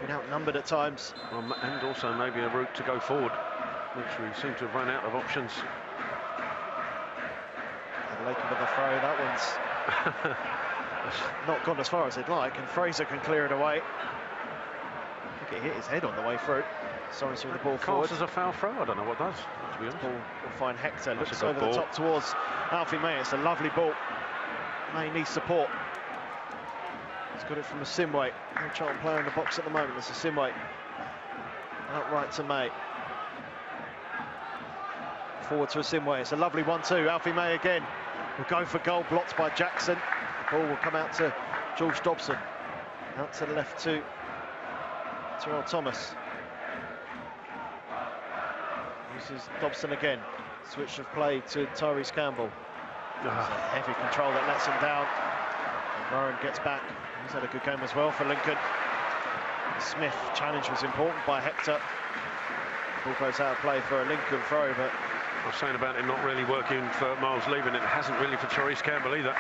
been outnumbered at times. Well, and also maybe a route to go forward, which we seem to have run out of options. Adelaken with the throw, that one's not gone as far as he'd like, and Fraser can clear it away. I think it hit his head on the way through. Sorensen with the ball forward. As a foul throw, I don't know what does, to be honest. Ball will find Hector, That's looks a good over the ball. top towards Alfie May. It's a lovely ball. May needs support. He's got it from Asimwe. No Charlton player in the box at the moment. It's Asimwe. Out right to May. Forward to Asimwe. It's a lovely 1-2. Alfie May again will go for goal, blocked by Jackson. The ball will come out to George Dobson. Out to the left to Terrell Thomas. This is Dobson again. Switch of play to Tyrese Campbell. It's a heavy control that lets him down. And Rowan gets back. He's had a good game as well for Lincoln. Smith challenge was important by Hector. Ball goes out of play for a Lincoln throw, but I was saying about it not really working for Miles Lieburn, it hasn't really for Tyrese Campbell either.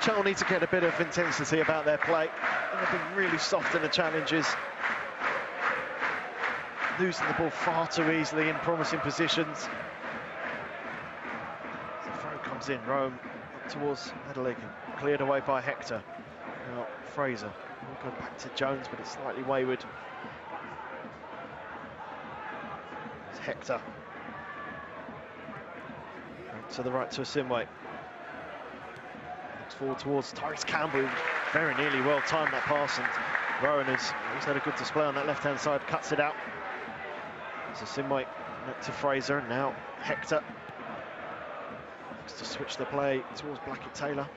Charlton need to get a bit of intensity about their play. And they've been really soft in the challenges. Losing the ball far too easily in promising positions. The throw comes in, Rome up towards Adelaide, cleared away by Hector. Now Fraser will go back to Jones, but it's slightly wayward. It's Hector. And to the right to Asimwe. Looks forward towards Tyrese Campbell. Very nearly well timed that pass, and Rowan he's had a good display on that left-hand side, cuts it out. So Asimwe to Fraser, and now Hector looks to switch the play towards Blackett-Taylor.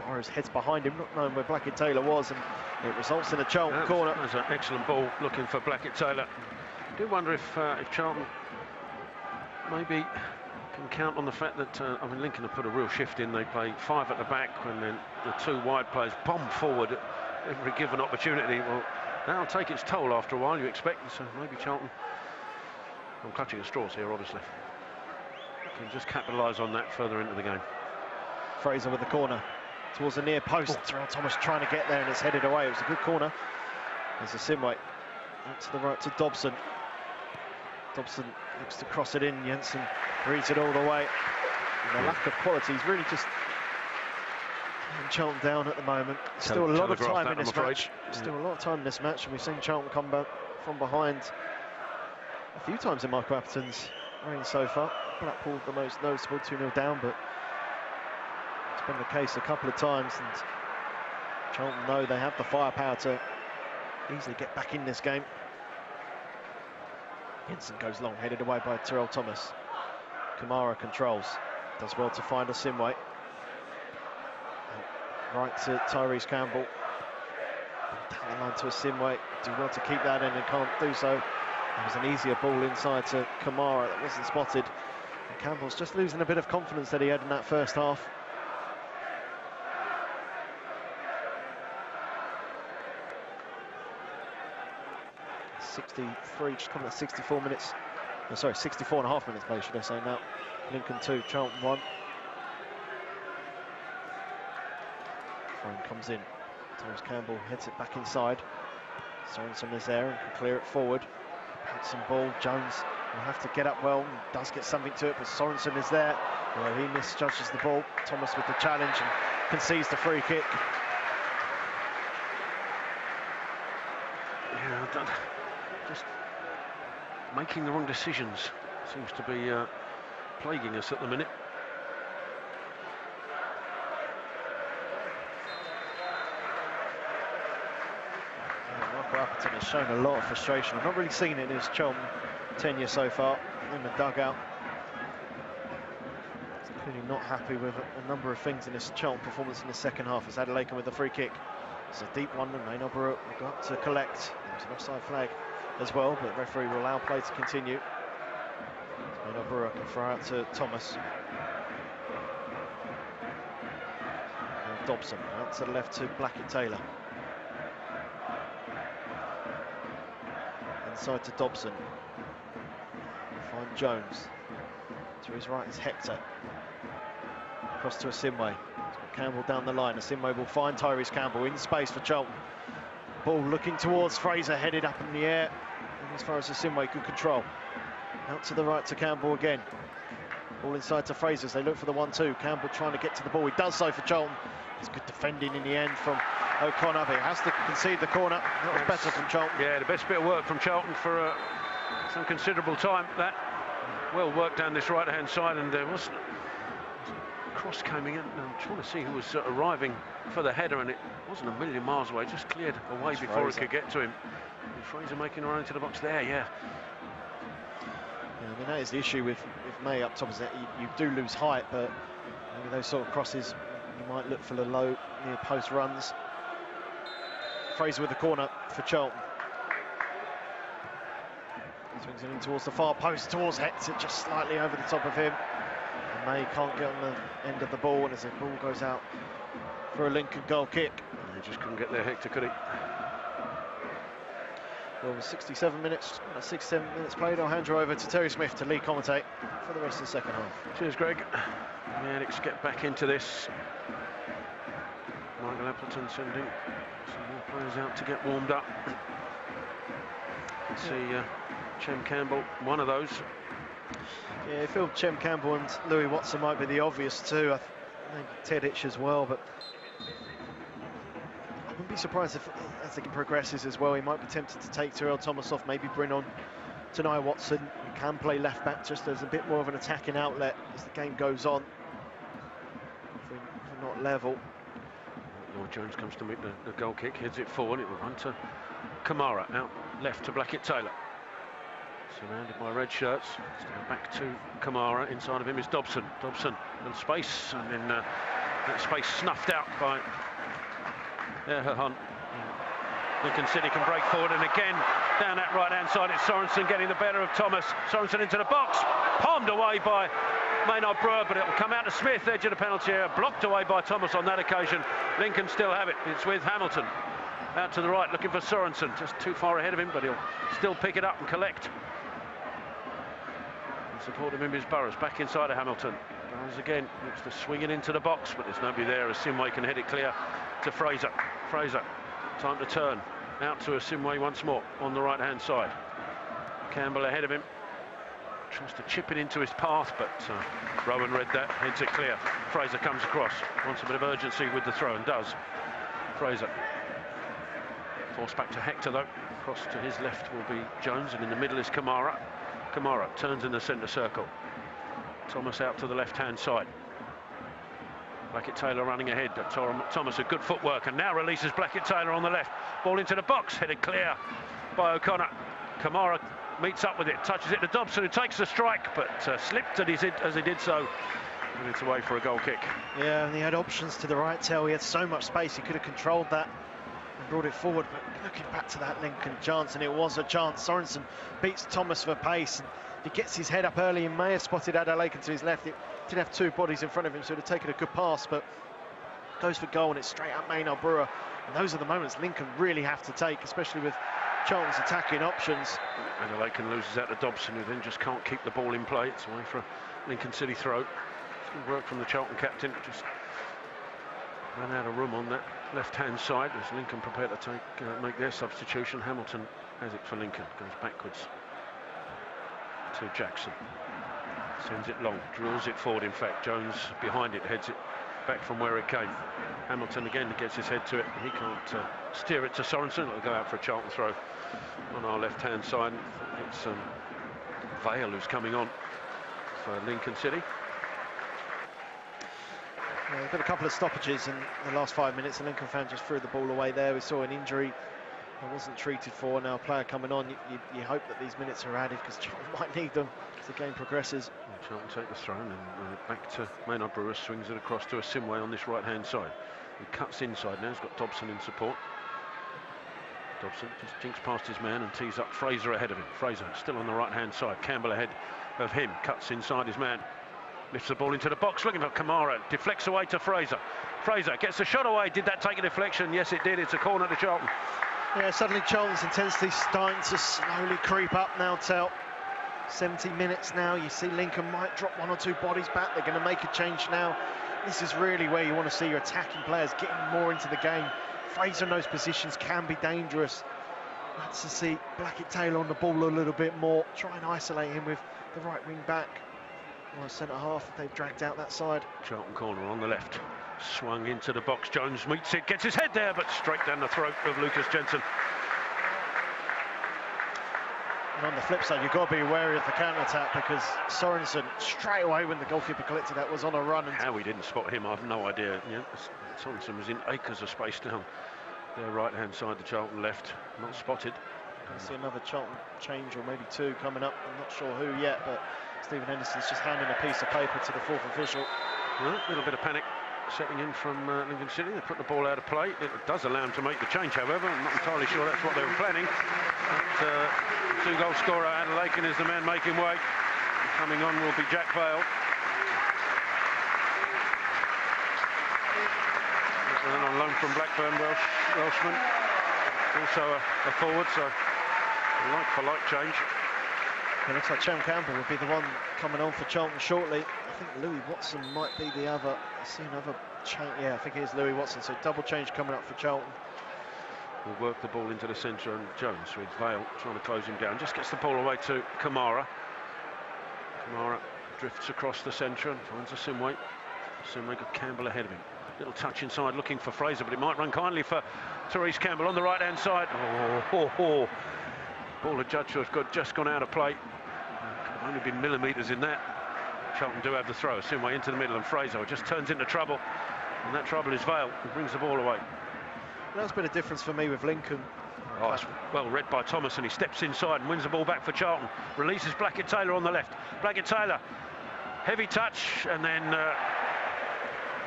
Burrows heads behind him, not knowing where Blackett-Taylor was, and it results in a Charlton corner. That was an excellent ball looking for Blackett-Taylor. I do wonder if Charlton maybe can count on the fact that I mean, Lincoln have put a real shift in. They play 5 at the back, and then the 2 wide players bomb forward at every given opportunity. Well, that'll take its toll after a while, you expect. So maybe Charlton, I'm clutching at straws here, obviously, can just capitalise on that further into the game. Fraser with the corner towards the near post. Terrell Thomas trying to get there, and it's headed away. It was a good corner. There's a Simway out to the right to Dobson. Dobson looks to cross it in. Jensen reads it all the way. And the lack of quality is really just Charlton down at the moment. Still a lot of time in this match. Still a lot of time in this match, and we've seen Charlton come back from behind a few times in Michael Appleton's reign so far. Blackpool the most noticeable, 2-0 down, but it's been the case a couple of times, and Charlton know they have the firepower to easily get back in this game. Jensen goes long, headed away by Terrell Thomas. Kamara controls, does well to find a Simway. Right to Tyrese Campbell. Down the line to a Simway, do well to keep that in and can't do so. There was an easier ball inside to Kamara that wasn't spotted. And Campbell's just losing a bit of confidence that he had in that first half. Just coming at 64 minutes. Oh, sorry, 64.5 minutes play, should I say now. Lincoln 2, Charlton 1. Frame comes in. Thomas Campbell heads it back inside. Sorensen is there and can clear it forward. Hudson ball. Jones will have to get up well. And does get something to it, but Sorensen is there. Well, he misjudges the ball. Thomas with the challenge and concedes the free kick. Yeah, just making the wrong decisions seems to be plaguing us at the minute. Michael Appleton has shown a lot of frustration. I've not really seen it in his Charlton tenure so far in the dugout. He's clearly not happy with a number of things in his Charlton performance in the second half. As Adelaide with the free kick. It's a deep one, and Maynoborough will go up to collect. There's an offside flag as well, but the referee will allow play to continue. Maynoborough can throw out to Thomas. And Dobson out to the left to Blackett-Taylor. Inside to Dobson. Find Jones. To his right is Hector. Across to a Simway. Campbell down the line. A Simway will find Tyrese Campbell in space for Charlton. Ball looking towards Fraser, headed up in the air. And as far as the Simway could control. Out to the right to Campbell again. Ball inside to Fraser as they look for the 1-2. Campbell trying to get to the ball. He does so for Charlton. It's good defending in the end from O'Connor, but he has to concede the corner. That was better from Charlton. Yeah, the best bit of work from Charlton for some considerable time. That well worked down this right-hand side, and there was cross coming in. I'm trying to see who was arriving for the header, and it wasn't a million miles away. Just cleared away before it could get to him. And Fraser making her own to the box there. Yeah, I mean, that is the issue with May up top, is that you do lose height, but maybe those sort of crosses, you might look for the low near post runs. Fraser with the corner for Charlton. Swings it in towards the far post, towards Hector, just slightly over the top of him. And May can't get on the end of the ball, and as the ball goes out for a Lincoln goal kick. He just couldn't get there, Hector, could he? Well, with 67 minutes played, I'll hand you over to Terry Smith to lead commentate for the rest of the second half. Cheers, Greg. Yeah, let's get back into this. Michael Appleton sending some more players out to get warmed up. Let's see Chem Campbell, one of those. Yeah, I feel Chem Campbell and Louis Watson might be the obvious two. I think Ted Itch as well, but I wouldn't be surprised if, as the game progresses as well, he might be tempted to take Terrell Thomas off, maybe bring on Tanai Watson, who can play left back just as a bit more of an attacking outlet as the game goes on. If we're not level. Lord Jones comes to meet the goal kick, heads it forward, it will run to Kamara, out left to Blackett-Taylor. Surrounded by red shirts, still back to Kamara, inside of him is Dobson. Dobson in space, and then that space snuffed out by Hunt. Lincoln City can break forward, and again, down that right-hand side, it's Sorensen getting the better of Thomas. Sorensen into the box, palmed away by Maynard Brewer, but it'll come out to Smith, edge of the penalty area, blocked away by Thomas on that occasion. Lincoln still have it. It's with Hamilton. Out to the right, looking for Sorensen. Just too far ahead of him, but he'll still pick it up and collect. And support him in his Burrows. Back inside of Hamilton. Burrows again, looks to swing it into the box, but there's nobody there as Simway can head it clear to Fraser. Fraser, time to turn. Out to Simway once more on the right-hand side. Campbell ahead of him. Tries to chip it into his path, but Rowan read that, heads it clear. Fraser comes across, wants a bit of urgency with the throw, and does. Fraser. Forced back to Hector, though. Across to his left will be Jones, and in the middle is Kamara. Kamara turns in the centre circle. Thomas out to the left-hand side. Blackett-Taylor running ahead. Thomas, a good footwork, and now releases Blackett-Taylor on the left. Ball into the box, headed clear by O'Connor. Kamara meets up with it, touches it to Dobson, who takes the strike, but slipped as he did so. And it's away for a goal kick. Yeah, and he had options to the right tail. He had so much space, he could have controlled that and brought it forward. But looking back to that Lincoln chance, and it was a chance. Sorensen beats Thomas for pace. And he gets his head up early and may have spotted Adelaide to his left. It did have two bodies in front of him, so it would have taken a good pass, but goes for goal, and it's straight up Maynard Brewer. And those are the moments Lincoln really have to take, especially with Charlton's attacking options. Adelaide loses out to Dobson, who then just can't keep the ball in play. It's away for a Lincoln City throw. Good work from the Charlton captain. Just ran out of room on that left-hand side as Lincoln prepared to make their substitution. Hamilton has it for Lincoln, goes backwards to Jackson. Sends it long, drills it forward. In fact, Jones behind it, heads it back from where it came. Hamilton again gets his head to it. He can't steer it to Sorensen. It'll go out for a Charlton throw on our left-hand side. It's Vale who's coming on for Lincoln City. Yeah, we've got a couple of stoppages in the last 5 minutes. The Lincoln fan just threw the ball away there. We saw an injury that wasn't treated for. Now a player coming on, you hope that these minutes are added because Charlton might need them as the game progresses. Yeah, Charlton take the throw and back to Maynard Brewer, swings it across to a Simway on this right-hand side. He cuts inside now, he's got Dobson in support. Dobson just jinks past his man and tees up Fraser ahead of him. Fraser still on the right-hand side, Campbell ahead of him, cuts inside his man. Lifts the ball into the box, looking for Kamara, deflects away to Fraser. Fraser gets the shot away. Did that take a deflection? Yes, it did. It's a corner to Charlton. Yeah, suddenly Charlton's intensity starting to slowly creep up now, Tel. 70 minutes now. You see Lincoln might drop one or two bodies back. They're going to make a change now. This is really where you want to see your attacking players getting more into the game. Fraser in those positions can be dangerous. Let's see Blackett-Taylor on the ball a little bit more. Try and isolate him with the right wing back. Well, centre-half, they've dragged out that side. Charlton corner on the left. Swung into the box. Jones meets it, gets his head there, but straight down the throat of Lucas Jensen. And on the flip side, you've got to be wary of the counter-attack because Sorensen, straight away when the goalkeeper collected that, was on a run. And how we didn't spot him, I've no idea. Yeah, Sorensen was in acres of space down their right-hand side, the Charlton left. Not spotted. I see another Charlton change, or maybe two, coming up. I'm not sure who yet, but Stephen Henderson's just handing a piece of paper to the fourth official. Well, a little bit of panic setting in from Lincoln City. They put the ball out of play. It does allow them to make the change, however. I'm not entirely sure that's what they were planning. But, two-goal scorer Adam Lakin is the man making way. Coming on will be Jack Vale. On loan from Blackburn, Welshman. Also a forward, so a like-for-like change. It looks like Chem Campbell would be the one coming on for Charlton shortly. I think Louis Watson might be the other. I see another change. Yeah, I think it is Louis Watson. So double change coming up for Charlton. Will work the ball into the centre, and Jones with Vale trying to close him down. Just gets the ball away to Kamara. Kamara drifts across the centre and finds a Simway. Simway got Campbell ahead of him. Little touch inside looking for Fraser, but it might run kindly for Therese Campbell on the right-hand side. Ball adjudged to have just gone out of play. Only been millimetres in that. Charlton do have the throw. Simway into the middle, and Fraser just turns into trouble. And that trouble is Vale, who brings the ball away. That's been a difference for me with Lincoln. Oh, it's well read by Thomas, and he steps inside and wins the ball back for Charlton. Releases Blackett-Taylor on the left. Blackett-Taylor, heavy touch, and then I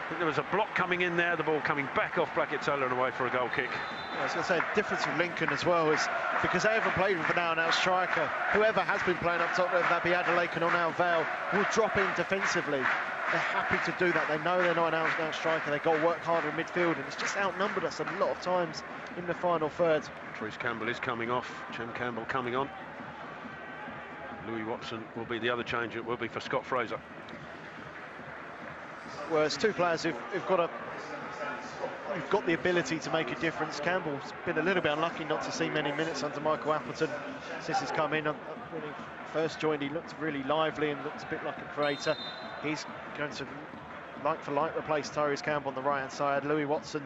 think there was a block coming in there. The ball coming back off Blackett-Taylor and away for a goal kick. I was going to say, the difference with Lincoln as well is because they haven't played with an out-and-out striker. Whoever has been playing up top, whether that be Adelaide or now Vale, will drop in defensively. They're happy to do that. They know they're not an out-and-out striker. They've got to work harder in midfield, and it's just outnumbered us a lot of times in the final third. Trace Campbell is coming off. Chem Campbell coming on. Louis Watson will be the other change. It will be for Scott Fraser. Well, it's two players who've got the ability to make a difference. Campbell's been a little bit unlucky not to see many minutes under Michael Appleton since he's come in. When he first joined, he looked really lively and looked a bit like a creator. He's going to, like for like, replace Tyrese Campbell on the right-hand side. Louis Watson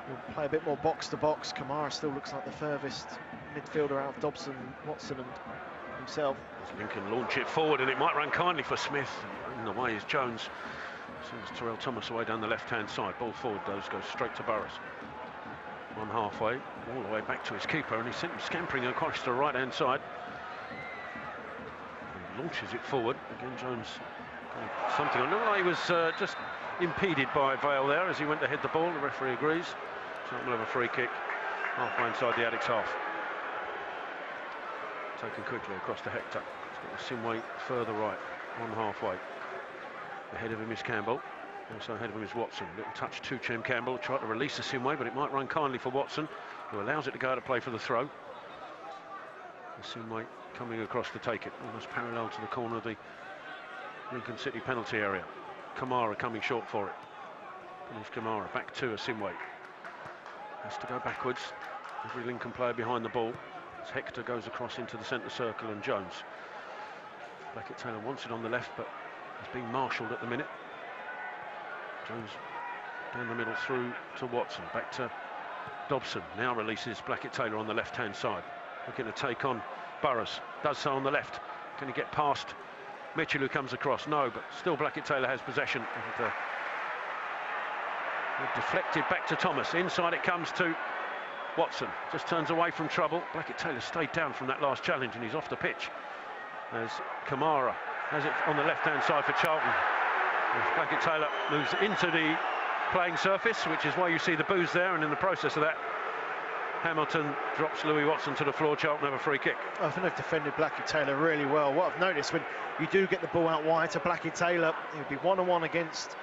will play a bit more box-to-box. Kamara still looks like the furthest midfielder out of Dobson, Watson and himself. Lincoln launch it forward, and it might run kindly for Smith. In the way is Jones. Sends Terrell Thomas away down the left-hand side. Ball forward, goes straight to Burrows. One halfway, all the way back to his keeper, and he's scampering across to the right-hand side. He launches it forward. Again, Jones something. I know he was just impeded by Vale there as he went to head the ball. The referee agrees. Charlton will have a free kick halfway inside the Addicts half. Taken quickly across to Hector. He's got Simway further right, one halfway. Ahead of him is Campbell. Also ahead of him is Watson. Little touch to Chem Campbell. Tried to release the Simway, but it might run kindly for Watson, who allows it to go to play for the throw. The Simway coming across to take it, almost parallel to the corner of the Lincoln City penalty area. Kamara coming short for it. Finish Kamara back to a Simway. Has to go backwards. Every Lincoln player behind the ball. As Hector goes across into the centre circle, and Jones. Blackett-Taylor wants it on the left, but he's being marshalled at the minute. Jones down the middle through to Watson. Back to Dobson. Now releases Blackett-Taylor on the left-hand side. Looking to take on Burrows. Does so on the left. Can he get past Mitchell, who comes across? No, but still Blackett-Taylor has possession. And, deflected back to Thomas. Inside it comes to Watson. Just turns away from trouble. Blackett-Taylor stayed down from that last challenge, and he's off the pitch. As Kamara has it on the left-hand side for Charlton. As Blackett-Taylor moves into the playing surface, which is why you see the boos there, and in the process of that, Hamilton drops Louis Watson to the floor. Charlton have a free kick. I think they've defended Blackett-Taylor really well. What I've noticed, when you do get the ball out wide to Blackett-Taylor, he'll be one-on-one against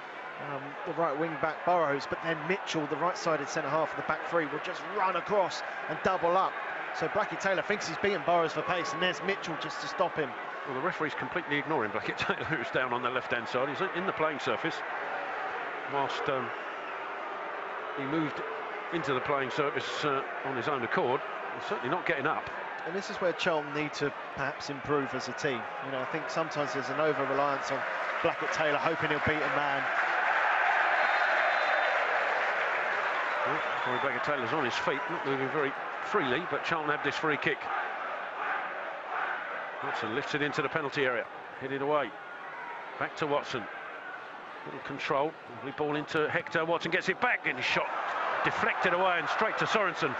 the right wing-back Burrows, but then Mitchell, the right-sided centre-half of the back three, will just run across and double up. So Blackett-Taylor thinks he's beaten Burrows for pace, and there's Mitchell just to stop him. Well, the referee's completely ignoring Blackett-Taylor, who's down on the left-hand side. He's in the playing surface. Whilst he moved into the playing surface on his own accord, he's certainly not getting up. And this is where Charlton need to perhaps improve as a team. You know, I think sometimes there's an over-reliance on Blackett-Taylor, hoping he'll beat a man. Well, Corey Blackett-Taylor's on his feet, not moving very freely, but Charlton have this free kick. Watson lifts it into the penalty area, headed away. Back to Watson. Little control, lovely ball into Hector. Watson gets it back, and his shot deflected away and straight to Sorensen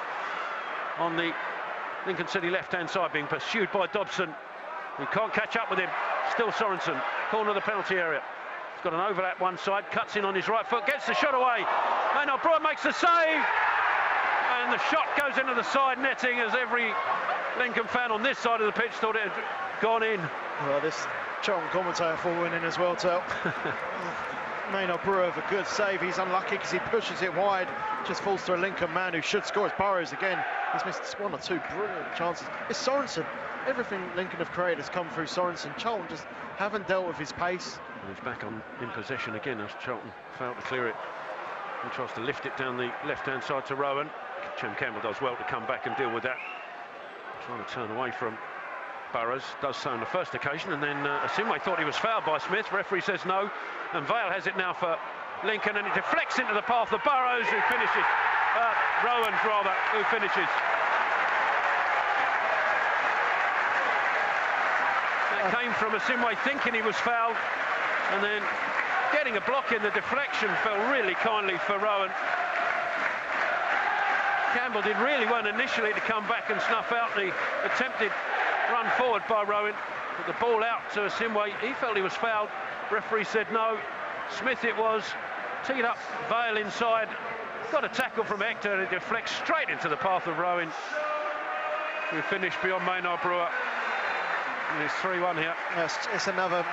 on the Lincoln City left-hand side, being pursued by Dobson, who can't catch up with him. Still Sorensen, corner of the penalty area. He's got an overlap one side, cuts in on his right foot, gets the shot away. Maynard Brewer makes the save, and the shot goes into the side netting, as every Lincoln fan on this side of the pitch thought it had gone in. Well, this Charlton commentator falling in as well, Tel. Maynard Brewer with a good save. He's unlucky because he pushes it wide, just falls to a Lincoln man who should score. It's Burrows again. He's missed one or two brilliant chances. It's Sorensen. Everything Lincoln have created has come through Sorensen. Charlton just haven't dealt with his pace. And he's back in possession again as Charlton failed to clear it. He tries to lift it down the left-hand side to Rowan. Chem Campbell does well to come back and deal with that. Trying to turn away from Burrows, does so on the first occasion, and then Simway thought he was fouled by Smith. Referee says no, and Vale has it now for Lincoln, and it deflects into the path of Burrows, who finishes. Rowan, rather, who finishes. That came from Simway thinking he was fouled, and then getting a block in. The deflection fell really kindly for Rowan. Campbell did really well initially to come back and snuff out the attempted run forward by Rowan. Put the ball out to Simway. He felt he was fouled. Referee said no. Smith it was. Teed up Vale inside. Got a tackle from Hector, and it deflects straight into the path of Rowan, who finished beyond Maynard Brewer. And it's 3-1 here. Yes, it's another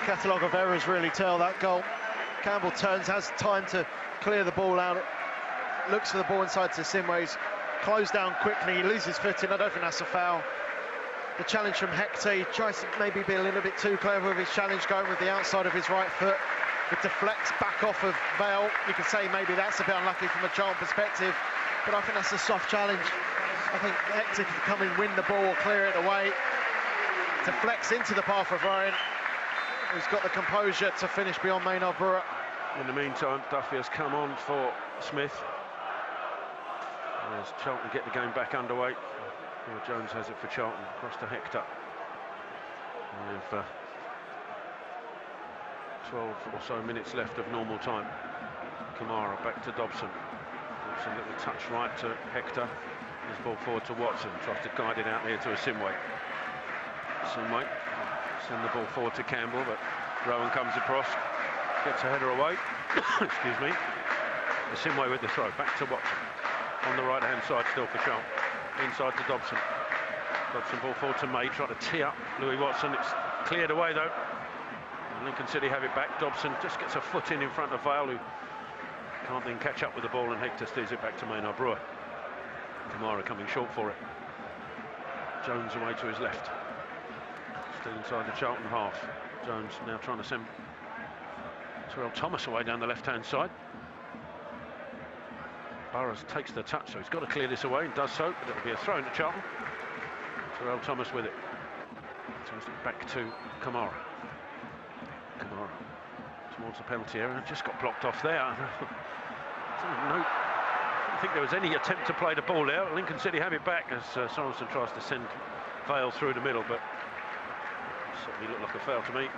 catalogue of errors, really, tell that goal. Campbell turns, has time to clear the ball out, looks for the ball inside to Simways, closed down quickly, he loses footing. I don't think that's a foul. The challenge from Hector, he tries to maybe be a little bit too clever with his challenge, going with the outside of his right foot. It deflects back off of Vale. You could say maybe that's a bit unlucky from a Charlton perspective, but I think that's a soft challenge. I think Hector can come in, win the ball, clear it away. Deflects into the path of Ryan, who's got the composure to finish beyond Maynard Brewer. In the meantime, Duffy has come on for Smith. As Charlton get the game back underway. Well, Jones has it for Charlton, across to Hector. With 12 or so minutes left of normal time. Kamara back to Dobson. Dobson, little touch right to Hector. His ball forward to Watson, tries to guide it out there to Asimwe. Asimwe send the ball forward to Campbell, but Rowan comes across, gets a header away. Excuse me. Asimwe with the throw, back to Watson. On the right-hand side still for Charlton. Inside to Dobson. Dobson ball forward to May, trying to tee up Louis Watson. It's cleared away though. And Lincoln City have it back. Dobson just gets a foot in front of Vale, who can't then catch up with the ball, and Hector steers it back to Maynard Brewer. Kamara coming short for it. Jones away to his left. Still inside the Charlton half. Jones now trying to send Terrell Thomas away down the left-hand side. Burrows takes the touch, so he's got to clear this away, and does so, but it'll be a throw into Charlton. Terrell Thomas with it. Turns it back to Kamara. Kamara towards the penalty area, just got blocked off there. I don't think there was any attempt to play the ball there. Lincoln City have it back as Sorensen tries to send Vale through the middle, but it certainly looked like a foul to me.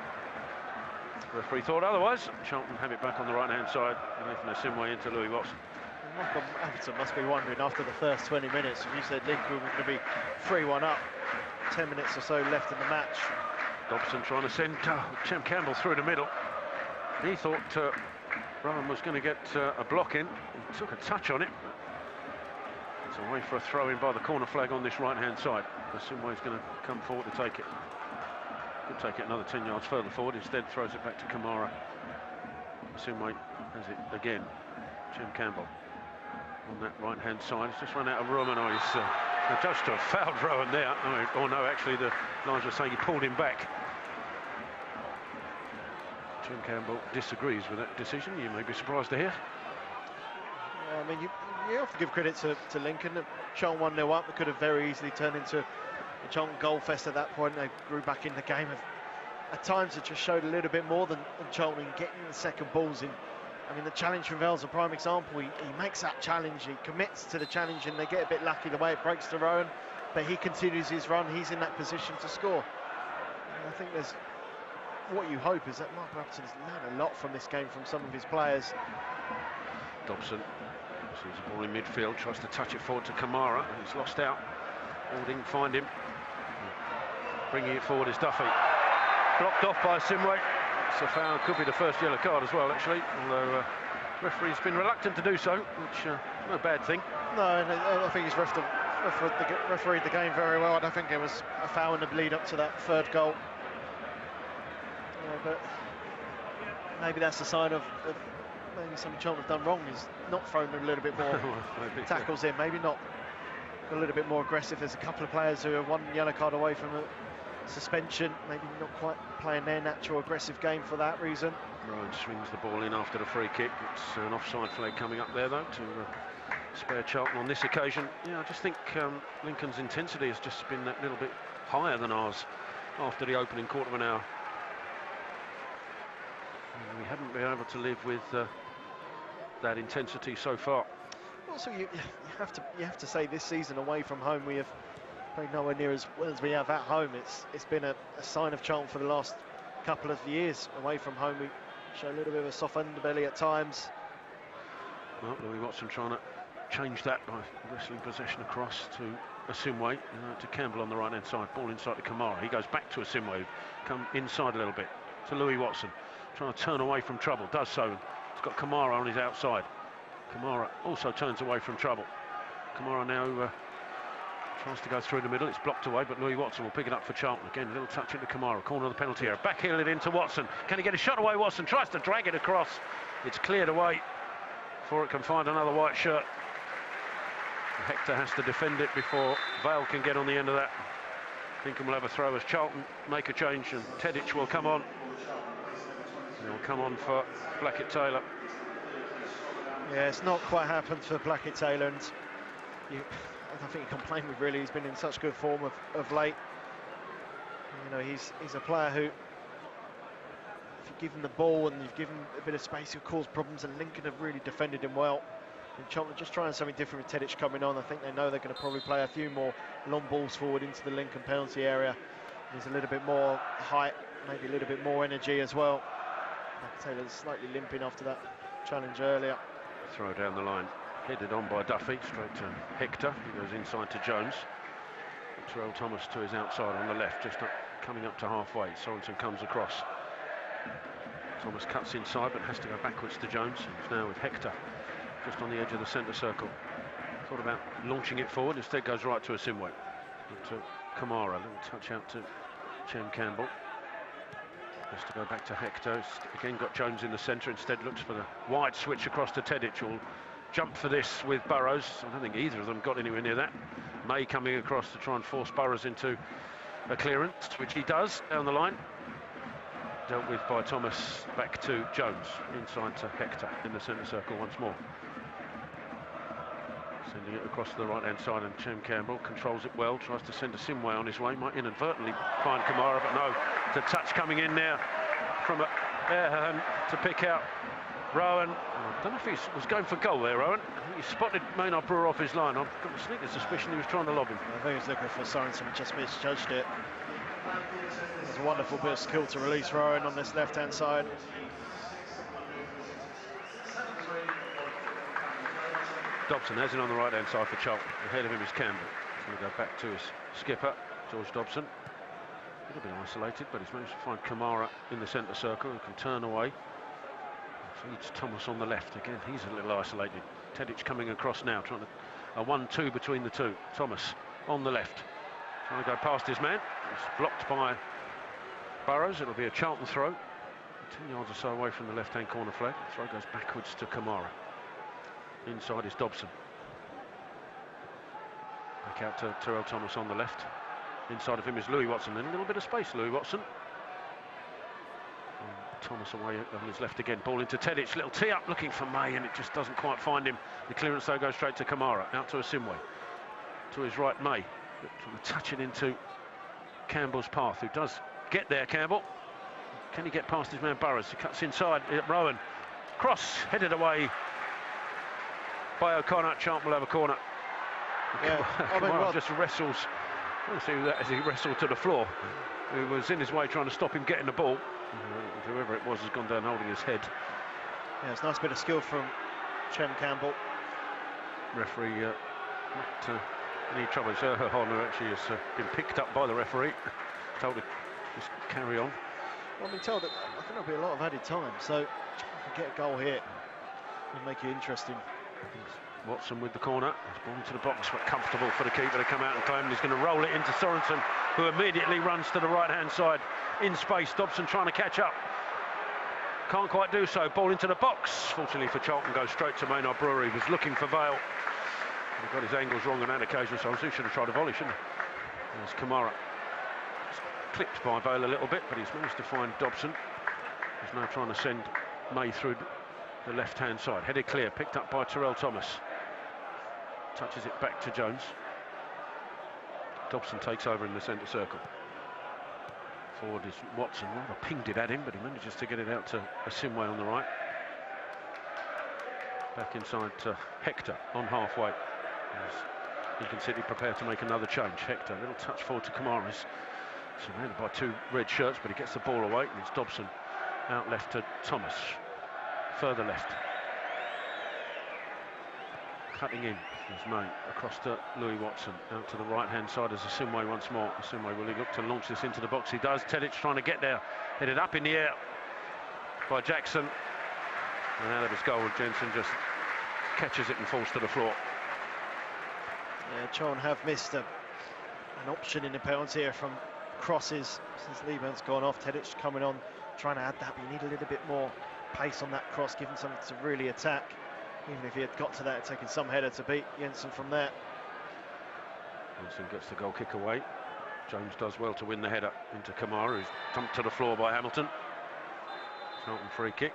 The referee thought otherwise. Charlton have it back on the right-hand side, Nathan Asimwe into Louis Watson. Appleton must be wondering after the first 20 minutes, if you said Lincoln were going to be 3-1 up, 10 minutes or so left in the match. Dobson trying to send Chem Campbell through the middle. He thought Rowan was going to get a block in. He took a touch on it. It's away for a throw in by the corner flag on this right-hand side. Asimwe's going to come forward to take it. Could take it another 10 yards further forward. Instead throws it back to Kamara. Asimwe has it again. Chem Campbell on that right-hand side. He's just run out of room, and he's judged to have fouled Rowan there. Or no, actually, the lines were saying he pulled him back. Chem Campbell disagrees with that decision. You may be surprised to hear. Yeah, I mean, you have to give credit to Lincoln. Charlton 1-0 up. It could have very easily turned into a Charlton goal fest at that point. They grew back in the game. At times, it just showed a little bit more than Charlton getting the second balls in. I mean, the challenge from Vale's a prime example. He makes that challenge, he commits to the challenge, and they get a bit lucky the way it breaks to Rowan, but he continues his run. He's in that position to score. And I think there's what you hope is that Mark Appleton's learned a lot from this game from some of his players. Dobson sees the ball in midfield, tries to touch it forward to Kamara. He's lost out. Alding find him. Bringing it forward is Duffy. Blocked off by Simway. It's a foul, could be the first yellow card as well, actually, although referee's been reluctant to do so, which no bad thing. No, and I think he's refereed the game very well. I don't think it was a foul in the lead up to that third goal. But maybe that's a sign of maybe something Charlton have done wrong, is not throwing a little bit more tackles in, maybe not a little bit more aggressive. There's a couple of players who are one yellow card away from a suspension, maybe not quite playing their natural aggressive game for that reason. Rowan swings the ball in after the free kick. It's an offside flag coming up there though to spare Charlton on this occasion. Yeah, I just think Lincoln's intensity has just been that little bit higher than ours after the opening quarter of an hour. And we haven't been able to live with that intensity so far. Also, you have to say this season away from home we have played nowhere near as well as we have at home. It's been a sign of Charlton for the last couple of years. Away from home we show a little bit of a soft underbelly at times. Well, Louis Watson trying to change that by wrestling possession across to Asimwe, to Campbell on the right hand side. Ball inside to Kamara. He goes back to Asimwe, come inside a little bit to Louis Watson, trying to turn away from trouble. Does so. He's got Kamara on his outside. Kamara also turns away from trouble. Kamara now tries to go through the middle. It's blocked away, but Louis Watson will pick it up for Charlton. Again, a little touch into Kamara, corner of the penalty area. Backheel it into Watson. Can he get a shot away? Watson tries to drag it across. It's cleared away before it can find another white shirt. Hector has to defend it before Vale can get on the end of that. Lincoln will have a throw as Charlton make a change, and Tedic will come on. He'll come on for Blackett-Taylor. Yeah, it's not quite happened for Blackett-Taylor, and I don't think you complain with, really. He's been in such good form of late. You know, he's a player who, if you give him the ball and you've given him a bit of space, he'll cause problems, and Lincoln have really defended him well. And Charlton just trying something different with Tedic coming on. I think they know they're going to probably play a few more long balls forward into the Lincoln penalty area. There's a little bit more height, maybe a little bit more energy as well. Taylor's slightly limping after that challenge earlier. Throw down the line, headed on by Duffy, straight to Hector. He goes inside to Jones. Terrell Thomas to his outside on the left, just coming up to halfway. Sorensen comes across. Thomas cuts inside, but has to go backwards to Jones. He's now with Hector, just on the edge of the centre circle. Thought about launching it forward, instead goes right to Asimwe. To Kamara, a little touch out to Chem Campbell. Has to go back to Hector. Again got Jones in the centre, instead looks for the wide switch across to Tedic. Will jump for this with Burrows. I don't think either of them got anywhere near that. May coming across to try and force Burrows into a clearance, which he does down the line. Dealt with by Thomas, back to Jones, inside to Hector in the centre circle once more. Sending it across to the right-hand side, and Chem Campbell controls it well, tries to send Asimwe on his way, might inadvertently find Kamara, but no, it's a touch coming in now from Erhan to pick out Rowan. I don't know if he was going for goal there, Rowan. I think he spotted Maynard Brewer off his line. I've got a sneaking suspicion he was trying to lob him. I think he was looking for Sorensen, just misjudged it. It's a wonderful bit of skill to release Rowan on this left-hand side. Dobson has it on the right-hand side for Charlton. Ahead of him is Campbell. He's going to go back to his skipper, George Dobson. A little bit isolated, but he's managed to find Kamara in the centre circle, who can turn away. Feeds Thomas on the left. Again, he's a little isolated. Tedic coming across now, trying to a 1-2 between the two. Thomas on the left, trying to go past his man. It's blocked by Burrows. It'll be a Charlton throw, 10 yards or so away from the left-hand corner flag. The throw goes backwards to Kamara. Inside is Dobson. Back out to Terrell Thomas on the left. Inside of him is Louis Watson. Then a little bit of space, Louis Watson. And Thomas away on his left again. Ball into Tedic. Little tee up looking for May, and it just doesn't quite find him. The clearance though goes straight to Kamara. Out to Asimwe. To his right, May. Trying to touch it into Campbell's path, who does get there, Campbell. Can he get past his man Burrows? He cuts inside. Rowan. Cross headed away by O'Connor. Charlton will have a corner. Yeah, Kamara just wrestles. I see that as he wrestled to the floor. Who was in his way trying to stop him getting the ball. Whoever it was has gone down holding his head. Yeah, it's a nice bit of skill from Chem Campbell. Referee not any trouble. Horner actually has been picked up by the referee. Told to just carry on. Well, I've been told that I think there'll be a lot of added time, so if you get a goal here, it'll make it interesting. Watson with the corner. He's ball into the box, but comfortable for the keeper to come out and claim. He's going to roll it into Sorensen, who immediately runs to the right-hand side in space. Dobson trying to catch up. Can't quite do so. Ball into the box. Fortunately for Charlton, goes straight to Maynard Brewer. He was looking for Vale. He got his angles wrong on that occasion, so he should have tried a volley, shouldn't he? There's Kamara. It's clipped by Vale a little bit, but he's managed to find Dobson. He's now trying to send May through the left-hand side. Headed clear, picked up by Terrell Thomas. Touches it back to Jones. Dobson takes over in the centre circle. Forward is Watson. Rather pinged it at him, but he manages to get it out to Asimwe on the right. Back inside to Hector on halfway. As Lincoln City prepared to make another change. Hector, a little touch forward to Kamara. Surrounded by two red shirts, but he gets the ball away, and it's Dobson out left to Thomas. Further left. Cutting in is May across to Louis Watson. Out to the right-hand side as Asimwe once more. Asimwe, will he look to launch this into the box? He does. Tedic trying to get there. Headed up in the air by Jackson. And out of his goal, Jensen just catches it and falls to the floor. Yeah, Charlton have missed an option in the penalty here from crosses since Lieburn's gone off. Tedic coming on, trying to add that, but you need a little bit more pace on that cross, give him something to really attack. Even if he had got to that, taking some header to beat Jensen from there. Jensen gets the goal kick away. Jones does well to win the header into Kamara, who's dumped to the floor by Hamilton. Charlton free kick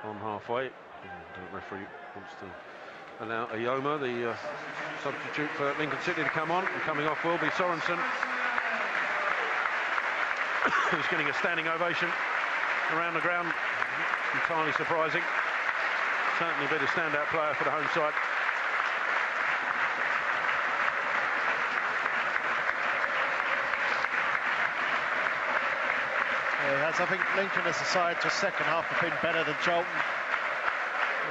on halfway. And the referee wants to allow Ayoma, the substitute for Lincoln City, to come on. And coming off will be Sorensen, who's getting a standing ovation around the ground. Entirely surprising. Certainly been a standout player for the home side. Yeah, I think Lincoln as a side, just second half, have been better than Charlton.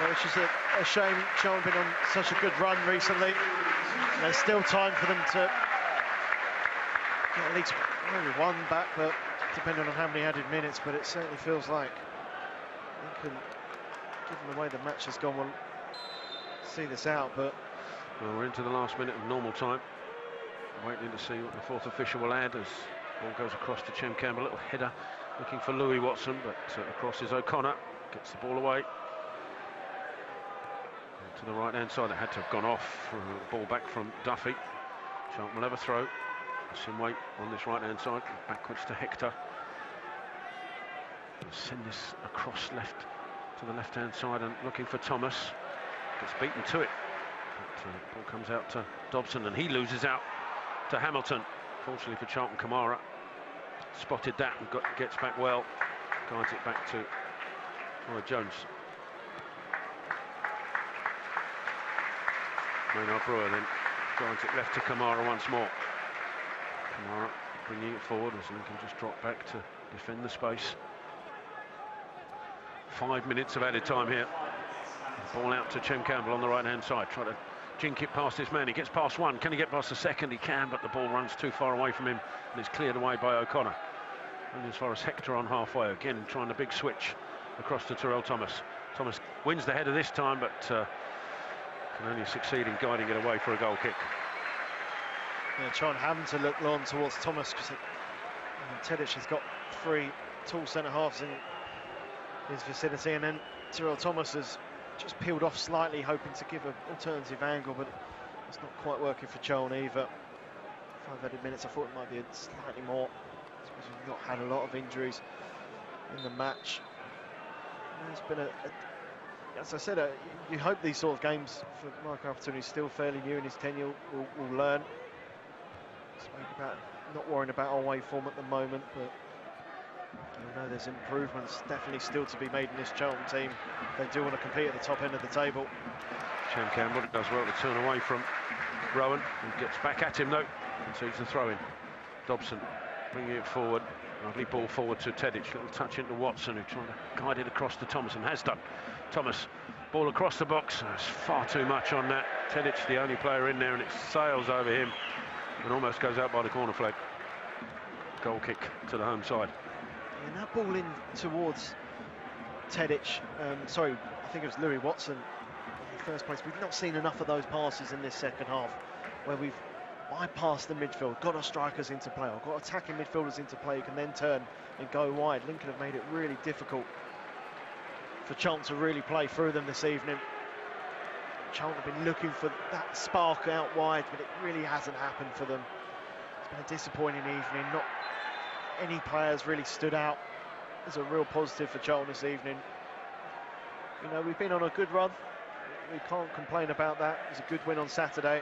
Which is a shame. Charlton been on such a good run recently. There's still time for them to get at least maybe one back, but depending on how many added minutes. But it certainly feels like Lincoln, given the way the match has gone, will see this out. But well, we're into the last minute of normal time. Waiting to see what the fourth official will add as ball goes across to Chem Campbell. A little header looking for Louis Watson, but across is O'Connor. Gets the ball away to the right hand side. It had to have gone off. Ball back from Duffy. Charlton will have a throw. Simway on this right hand side, backwards to Hector. Send this across left to the left hand side and looking for Thomas. Gets beaten to it. But ball comes out to Dobson and he loses out to Hamilton. Fortunately for Charlton, Kamara spotted that and gets back well. Guides it back to Jones. Maynard Brewer then guides it left to Kamara once more. Kamara bringing it forward as Lincoln just dropped back to defend the space. 5 minutes of added time here. Ball out to Chem Campbell on the right hand side. Try to jink it past his man. He gets past one. Can he get past the second? He can, but the ball runs too far away from him and it's cleared away by O'Connor. And as far as Hector on halfway, again trying the big switch across to Terrell Thomas. Thomas wins the header this time, but can only succeed in guiding it away for a goal kick. Yeah, Charlton having to look long towards Thomas because Tedic has got 3 tall centre halves in his vicinity, and then Terrell Thomas has just peeled off slightly, hoping to give an alternative angle, but it's not quite working for Charlton either. 5 added minutes, I thought it might be slightly more. I suppose we've not had a lot of injuries in the match. There's been as I said, you hope these sort of games for Mark Appleton, who's still fairly new in his tenure, will learn. Spoke about not worrying about our away form at the moment, but you know there's improvements definitely still to be made in this Charlton team. They do want to compete at the top end of the table. Chem Campbell does well to turn away from Rowan, who gets back at him though, and sees the throw in. Dobson bringing it forward, lovely ball forward to Tedic, little touch into Watson, who trying to guide it across to Thomas and has done. Thomas, ball across the box, there's far too much on that. Tedic the only player in there and it sails over him and almost goes out by the corner flag. Goal kick to the home side. And that ball in towards Tedic, sorry, I think it was Louis Watson in the first place. We've not seen enough of those passes in this second half where we've bypassed the midfield, got our strikers into play, or got attacking midfielders into play who can then turn and go wide. Lincoln have made it really difficult for Charlton to really play through them this evening. Charlton have been looking for that spark out wide, but it really hasn't happened for them. It's been a disappointing evening. Not any players really stood out as a real positive for Charlton this evening. You know, we've been on a good run. We can't complain about that. It was a good win on Saturday.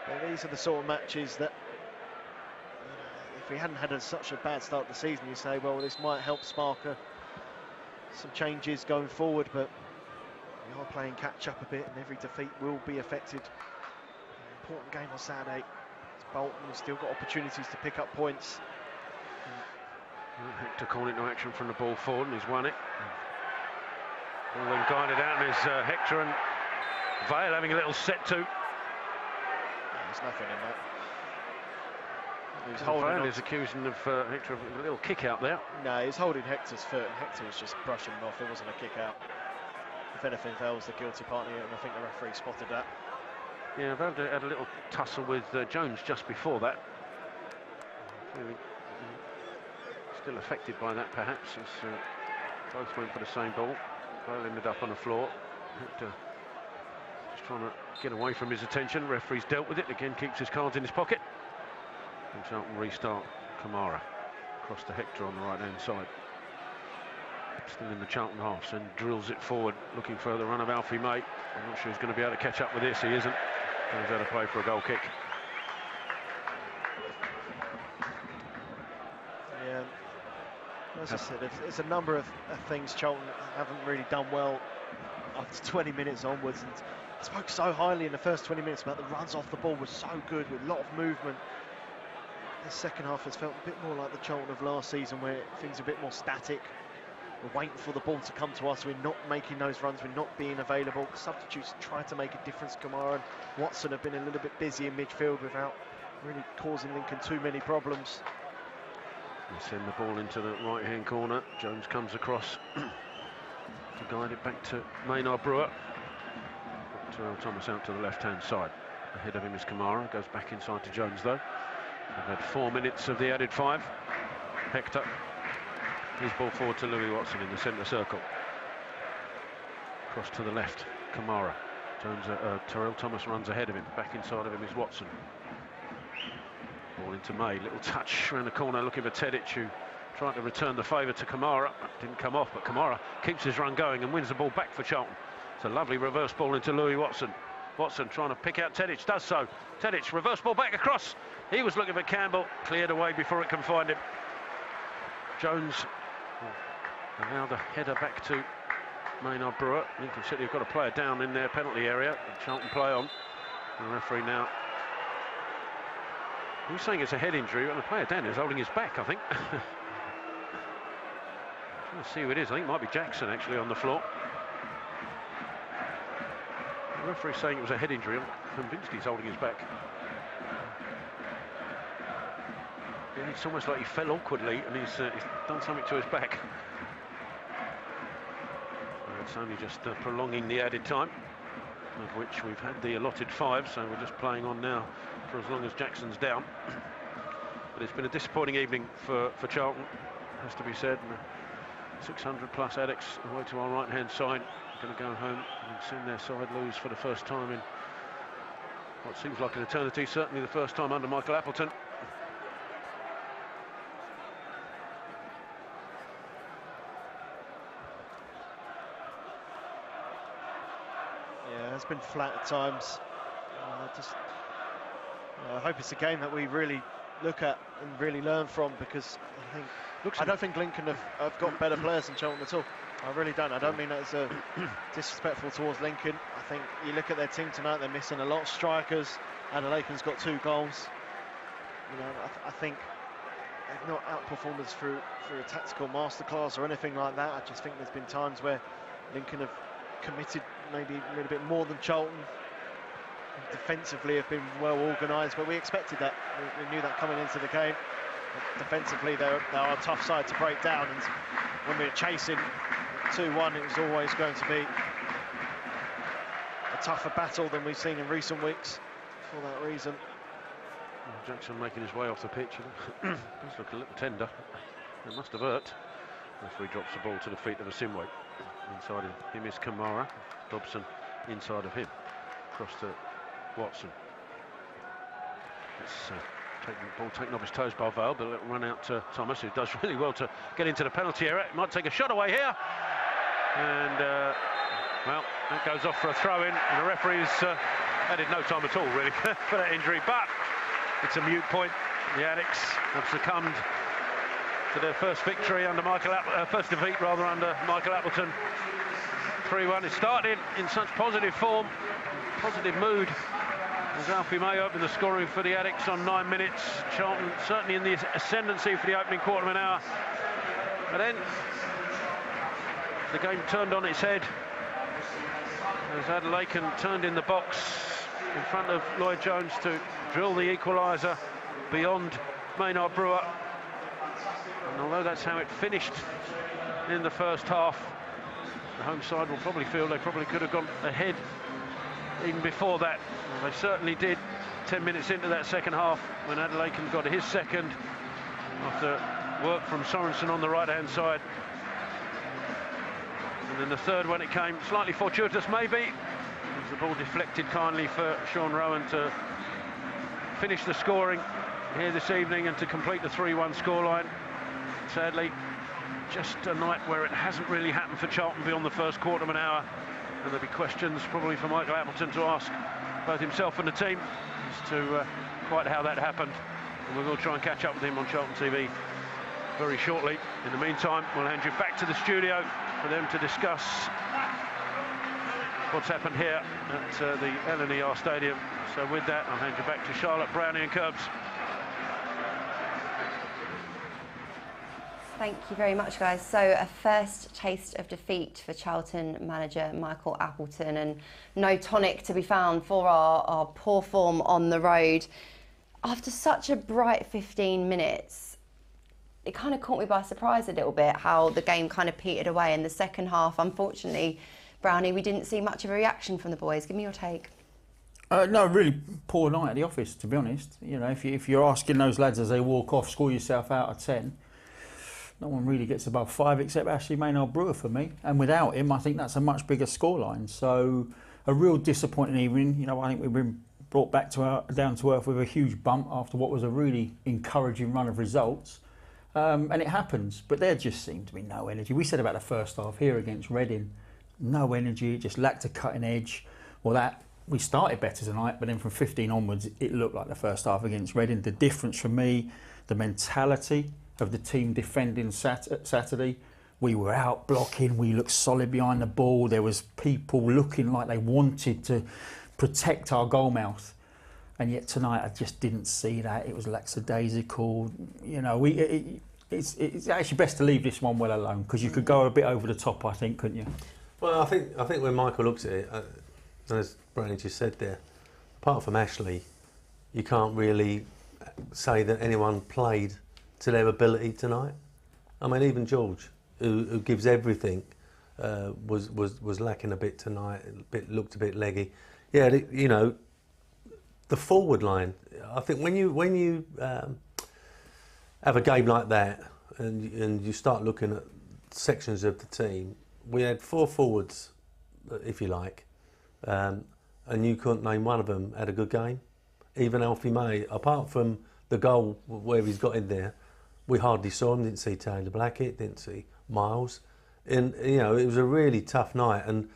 But these are the sort of matches that, you know, if we hadn't had such a bad start to the season, you say, well, this might help spark some changes going forward, but we are playing catch up a bit and every defeat will be affected. An important game on Saturday. It's Bolton, we've still got opportunities to pick up points. Hector calling it no action from the ball forward and he's won it. Ball then guided out and there's Hector and Vale having a little set to. There's nothing in that. He's holding. Is accusing of Hector of a little kick out there. No, he's holding Hector's foot and Hector was just brushing him off. It wasn't a kick out. If if anything, Vale was the guilty party, and I think the referee spotted that. Yeah, Vale had a little tussle with Jones just before that. Still affected by that, perhaps, as both went for the same ball. Vale ended up on the floor. Just trying to get away from his attention. Referee's dealt with it. Again, keeps his cards in his pocket. And Charlton restart. Kamara across to Hector on the right-hand side. Still in the Charlton half, and drills it forward, looking for the run of Alfie May. I'm not sure he's going to be able to catch up with this. He isn't. Goes out of play for a goal kick. Yeah, as I said, there's a number of things Charlton haven't really done well after 20 minutes onwards. And I spoke so highly in the first 20 minutes about the runs off the ball was so good, with a lot of movement. The second half has felt a bit more like the Charlton of last season, where things are a bit more static. We're waiting for the ball to come to us. We're not making those runs. We're not being available. Substitutes try to make a difference. Kamara and Watson have been a little bit busy in midfield without really causing Lincoln too many problems. They send the ball into the right-hand corner. Jones comes across to guide it back to Maynard Brewer. Terrell Thomas out to the left-hand side. Ahead of him is Kamara. Goes back inside to Jones, though. We've had 4 minutes of the added 5. Hector. His ball forward to Louis Watson in the centre circle. Cross to the left, Kamara. Jones, Terrell Thomas runs ahead of him. Back inside of him is Watson. Ball into May. Little touch around the corner, looking for Tedic, who tried to return the favour to Kamara. Didn't come off, but Kamara keeps his run going and wins the ball back for Charlton. It's a lovely reverse ball into Louis Watson. Watson trying to pick out Tedic, does so. Tedic, reverse ball back across. He was looking for Campbell, cleared away before it can find him. Jones. And now the header back to Maynard Brewer. Lincoln City have got a player down in their penalty area. Charlton play on. The referee now. He's saying it's a head injury, and the player down is holding his back, I think. Trying to see who it is. I think it might be Jackson actually on the floor. The referee's saying it was a head injury. I'm convinced he's holding his back. Yeah, it's almost like he fell awkwardly and he's done something to his back. It's only just prolonging the added time, of which we've had the allotted 5, so we're just playing on now for as long as Jackson's down. But it's been a disappointing evening for Charlton, has to be said. 600 plus addicts away to our right-hand side, going to go home and seen their side lose for the first time in what seems like an eternity, certainly the first time under Michael Appleton. It's been flat at times. I hope it's a game that we really look at and really learn from, because I don't think Lincoln have got better players than Charlton at all. I really don't. I don't mean that as disrespectful towards Lincoln. I think you look at their team tonight, they're missing a lot of strikers. Alan Laken's got 2 goals. You know, I think they've not outperformed us through a tactical masterclass or anything like that. I just think there's been times where Lincoln have committed maybe a little bit more than Charlton. Defensively have been well organised, but we expected that. We knew that coming into the game. But defensively, they are a tough side to break down, and when we were chasing 2-1, it was always going to be a tougher battle than we've seen in recent weeks for that reason. Jackson making his way off the pitch. Does look a little tender. It must have hurt. Referee drops the ball to the feet of Asimwe. Inside of him is Kamara. Dobson inside of him. Across to Watson. It's ball taken off his toes by Vale, but a little run out to Thomas, who does really well to get into the penalty area. Might take a shot away here. And, well, that goes off for a throw-in. And the referee's added no time at all, really, for that injury. But it's a moot point. The Addicts have succumbed to their first victory under first defeat rather under Michael Appleton. 3-1. It started in such positive form, positive mood, as Alfie May opened the scoring for the Addicts on 9 minutes. Charlton certainly in the ascendancy for the opening quarter of an hour. But then the game turned on its head as Alan Laken turned in the box in front of Lloyd Jones to drill the equaliser beyond Maynard Brewer. And although that's how it finished in the first half, the home side will probably feel they probably could have gone ahead even before that. They certainly did 10 minutes into that second half when Adelaide got his second after work from Sorensen on the right-hand side. And then the third when it came, slightly fortuitous maybe, as the ball deflected kindly for Sean Rowan to finish the scoring here this evening and to complete the 3-1 scoreline. Sadly, just a night where it hasn't really happened for Charlton beyond the first quarter of an hour, and there'll be questions probably for Michael Appleton to ask both himself and the team as to quite how that happened. And we will try and catch up with him on Charlton TV very shortly. In the meantime, we'll hand you back to the studio for them to discuss what's happened here at the LNER Stadium. So with that, I'll hand you back to Charlotte, Brown and Curbs. Thank you very much, guys. So a first taste of defeat for Charlton manager Michael Appleton, and no tonic to be found for our poor form on the road. After such a bright 15 minutes, it kind of caught me by surprise a little bit how the game kind of petered away in the second half. Unfortunately, Brownie, we didn't see much of a reaction from the boys. Give me your take. No, really poor night at the office, to be honest. You know, if you're asking those lads as they walk off, score yourself out of 10, no one really gets above 5 except Ashley Maynard-Brewer for me. And without him, I think that's a much bigger scoreline. So a real disappointing evening. You know, I think we've been brought back to down to earth with a huge bump after what was a really encouraging run of results. And it happens, but there just seemed to be no energy. We said about the first half here against Reading, no energy, it just lacked a cutting edge. Well, we started better tonight, but then from 15 onwards, it looked like the first half against Reading. The difference for me, the mentality of the team defending Saturday. We were out blocking, we looked solid behind the ball. There was people looking like they wanted to protect our goal mouth. And yet tonight I just didn't see that. It was lackadaisical. You know, it's actually best to leave this one well alone, because you could go a bit over the top, I think, couldn't you? Well, I think when Michael looks at it, as Brownie just said there, apart from Ashley, you can't really say that anyone played to their ability tonight. I mean, even George, who gives everything, was lacking a bit tonight. Looked a bit leggy. Yeah, you know, the forward line. I think when you have a game like that and you start looking at sections of the team, we had 4 forwards, if you like, and you couldn't name one of them had a good game. Even Alfie May, apart from the goal where he's got in there, we hardly saw him. Didn't see Taylor Blackett, didn't see Miles, and you know, it was a really tough night. And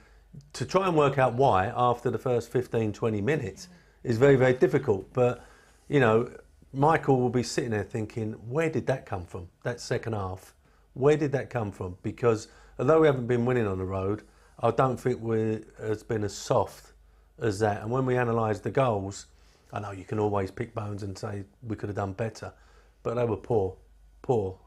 to try and work out why after the first 15-20 minutes is very, very difficult. But you know, Michael will be sitting there thinking, where did that come from? That second half, where did that come from? Because although we haven't been winning on the road, I don't think it's been as soft as that. And when we analyse the goals, I know you can always pick bones and say we could have done better, but they were poor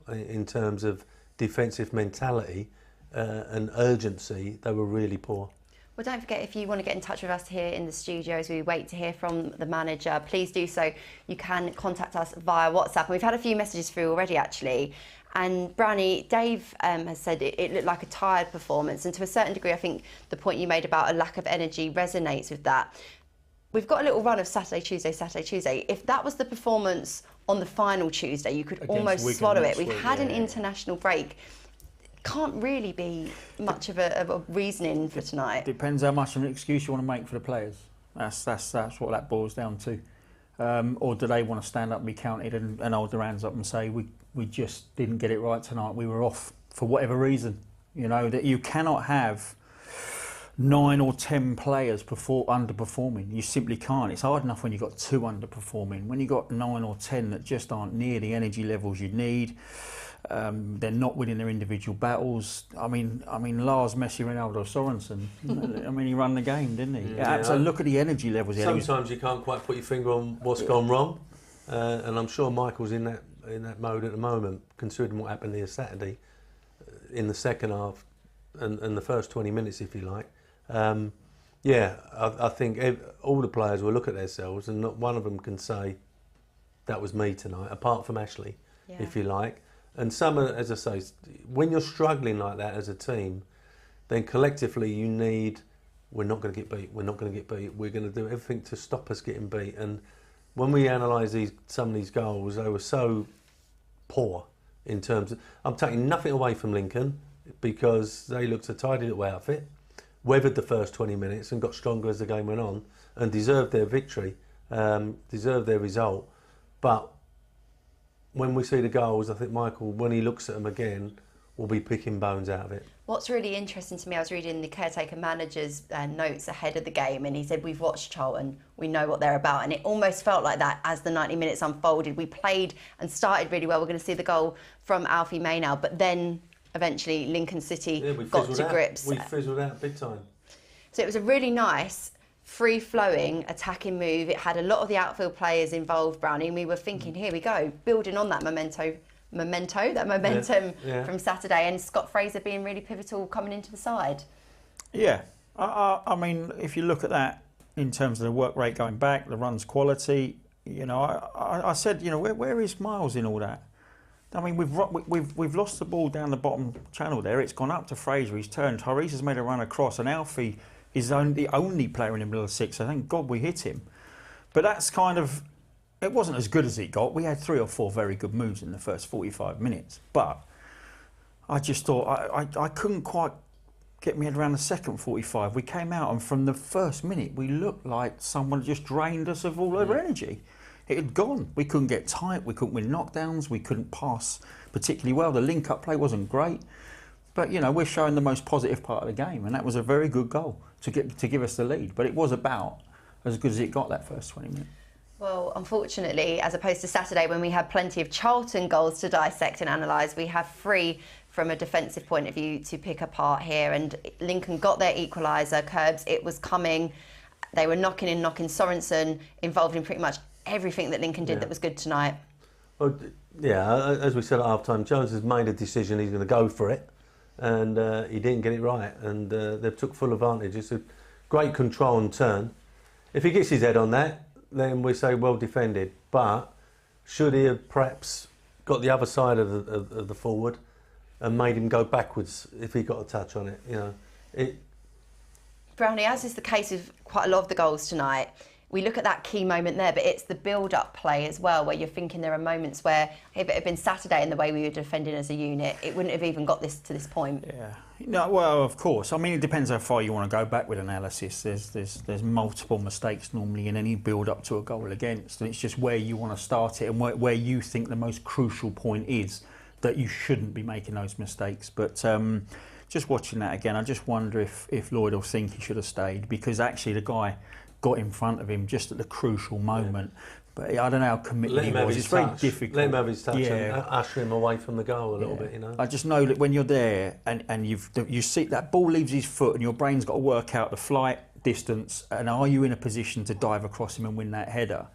in terms of defensive mentality and urgency. They were really poor. Well, don't forget, if you want to get in touch with us here in the studio as we wait to hear from the manager, please do so. You can contact us via WhatsApp. And we've had a few messages through already, actually. And Brownie, Dave has said it looked like a tired performance. And to a certain degree, I think the point you made about a lack of energy resonates with that. We've got a little run of Saturday, Tuesday. If that was the performance on the final Tuesday, you could against almost Wigan swallow it. We've had an international break. Can't really be much of a reasoning for tonight. Depends how much of an excuse you want to make for the players. That's what that boils down to. Or do they want to stand up and be counted and hold their hands up and say we just didn't get it right tonight. We were off for whatever reason. You know that you cannot have 9 or 10 players underperforming. You simply can't. It's hard enough when you've got 2 underperforming. When you've got 9 or 10 that just aren't near the energy levels you need, they're not winning their individual battles. I mean, Lars, Messi, Ronaldo, Sorensen. I mean, he ran the game, didn't he? Yeah. So look at the energy levels. Sometimes you can't quite put your finger on what's gone wrong, and I'm sure Michael's in that mode at the moment, considering what happened here Saturday, in the second half and the first 20 minutes, if you like. I think all the players will look at themselves and not one of them can say, that was me tonight, apart from Ashley, if you like. And some, as I say, when you're struggling like that as a team, then collectively you need, we're not going to get beat, we're not going to get beat, we're going to do everything to stop us getting beat. And when we analyse some of these goals, they were so poor in terms of, I'm taking nothing away from Lincoln because they looked a tidy little outfit, weathered the first 20 minutes and got stronger as the game went on and deserved their victory, deserved their result. But when we see the goals, I think Michael, when he looks at them again, will be picking bones out of it. What's really interesting to me, I was reading the caretaker manager's notes ahead of the game, and he said, we've watched Charlton, we know what they're about. And it almost felt like that as the 90 minutes unfolded. We played and started really well. We're going to see the goal from Alfie May now, but then eventually Lincoln City got to grips. We fizzled out big time. So it was a really nice, free-flowing, attacking move. It had a lot of the outfield players involved, Brownie, and we were thinking, here we go, building on that momentum from Saturday, and Scott Fraser being really pivotal coming into the side. Yeah, I mean, if you look at that in terms of the work rate going back, the runs quality, you know, I said, you know, where is Miles in all that? I mean, we've lost the ball down the bottom channel there. It's gone up to Fraser. He's turned. Tyrese has made a run across, and Alfie is the only player in the middle of six. So thank God we hit him. But that's kind of. It wasn't as good as it got. We had 3 or 4 very good moves in the first 45 minutes. But I just thought I couldn't quite get my head around the second 45. We came out and from the first minute we looked like someone just drained us of all our energy. It had gone. We couldn't get tight. We couldn't win knockdowns. We couldn't pass particularly well. The link-up play wasn't great. But, you know, we're showing the most positive part of the game. And that was a very good goal to give us the lead. But it was about as good as it got that first 20 minutes. Well, unfortunately, as opposed to Saturday when we had plenty of Charlton goals to dissect and analyse, we have 3 from a defensive point of view to pick apart here. And Lincoln got their equaliser. Curbs, it was coming. They were knocking. Sorensen involved in pretty much everything that Lincoln did that was good tonight. Well, yeah, as we said at half-time, Jones has made a decision, he's going to go for it. And he didn't get it right. And they took full advantage. It's a great control and turn. If he gets his head on that, then we say well defended. But should he have perhaps got the other side of the forward and made him go backwards if he got a touch on it? You know, Brownie, as is the case with quite a lot of the goals tonight, we look at that key moment there, but it's the build-up play as well, where you're thinking there are moments where if it had been Saturday and the way we were defending as a unit, it wouldn't have even got to this point. Yeah, no, well, of course. I mean, it depends how far you want to go back with analysis. There's multiple mistakes normally in any build-up to a goal against, and it's just where you want to start it and where you think the most crucial point is that you shouldn't be making those mistakes. But just watching that again, I just wonder if Lloyd will think he should have stayed, because actually the guy got in front of him just at the crucial moment. But I don't know how committed he was. It's very difficult. Let him have his touch and usher him away from the goal a little bit, you know. I just know that when you're there and you see that ball leaves his foot and your brain's got to work out the flight distance and are you in a position to dive across him and win that header?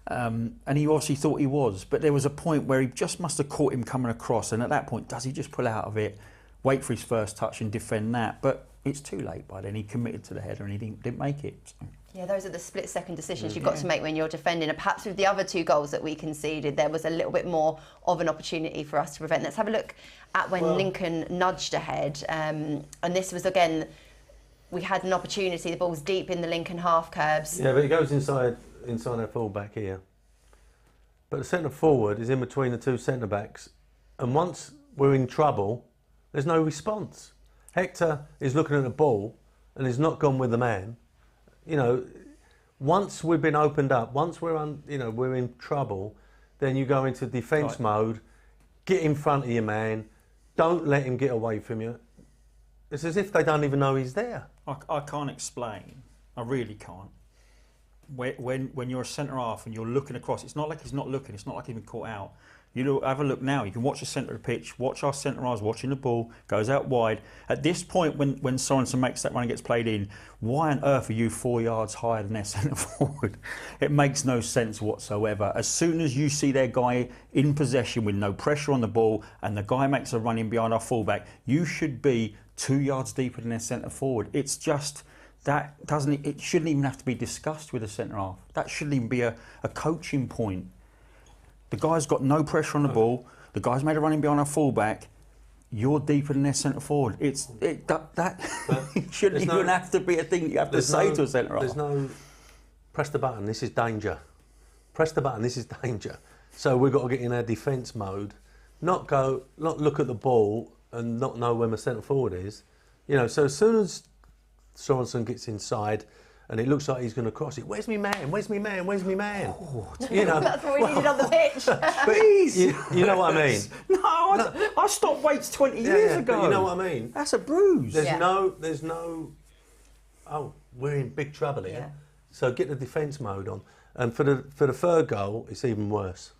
And he obviously thought he was, but there was a point where he just must have caught him coming across, and at that point, does he just pull out of it, wait for his first touch and defend that? But it's too late by then. He committed to the header and he didn't make it. So. Yeah, those are the split-second decisions you've got to make when you're defending. And perhaps with the other 2 goals that we conceded, there was a little bit more of an opportunity for us to prevent. Let's have a look at when Lincoln nudged ahead. And this was, again, we had an opportunity. The ball was deep in the Lincoln half. Curbs. Yeah, but it goes inside our full-back here. But the centre-forward is in between the 2 centre-backs. And once we're in trouble, there's no response. Hector is looking at the ball and has not gone with the man. You know, once we've been opened up, once we're in trouble, then you go into defence mode, get in front of your man, don't let him get away from you. It's as if they don't even know he's there. I can't explain. I really can't. When you're a centre half and you're looking across, it's not like he's not looking. It's not like he's been caught out. You have a look now. You can watch the centre of the pitch, watch our centre halves watching the ball, goes out wide. At this point, when Sorensen makes that run and gets played in, why on earth are you 4 yards higher than their centre forward? It makes no sense whatsoever. As soon as you see their guy in possession with no pressure on the ball and the guy makes a run in behind our fullback, you should be 2 yards deeper than their centre forward. It's just that it shouldn't even have to be discussed with a centre half. That shouldn't even be a coaching point. The guy's got no pressure on the ball. The guy's made a run in behind our fullback. you're deeper than their centre forward. It shouldn't even have to be a thing you have to say to a centre half. There's no press the button. This is danger. Press the button. This is danger. So we've got to get in our defence mode. Not look at the ball and not know where my centre forward is. You know. So as soon as Sorensen gets inside, and it looks like he's going to cross it. Where's me man? Where's me man? Where's me man? Oh, you know, that's what we needed on the pitch. Please. You know what I mean? No, I stopped weights 20 years ago. You know what I mean? That's a bruise. There's no. Oh, we're in big trouble here. Yeah. So get the defence mode on. And for the third goal, it's even worse.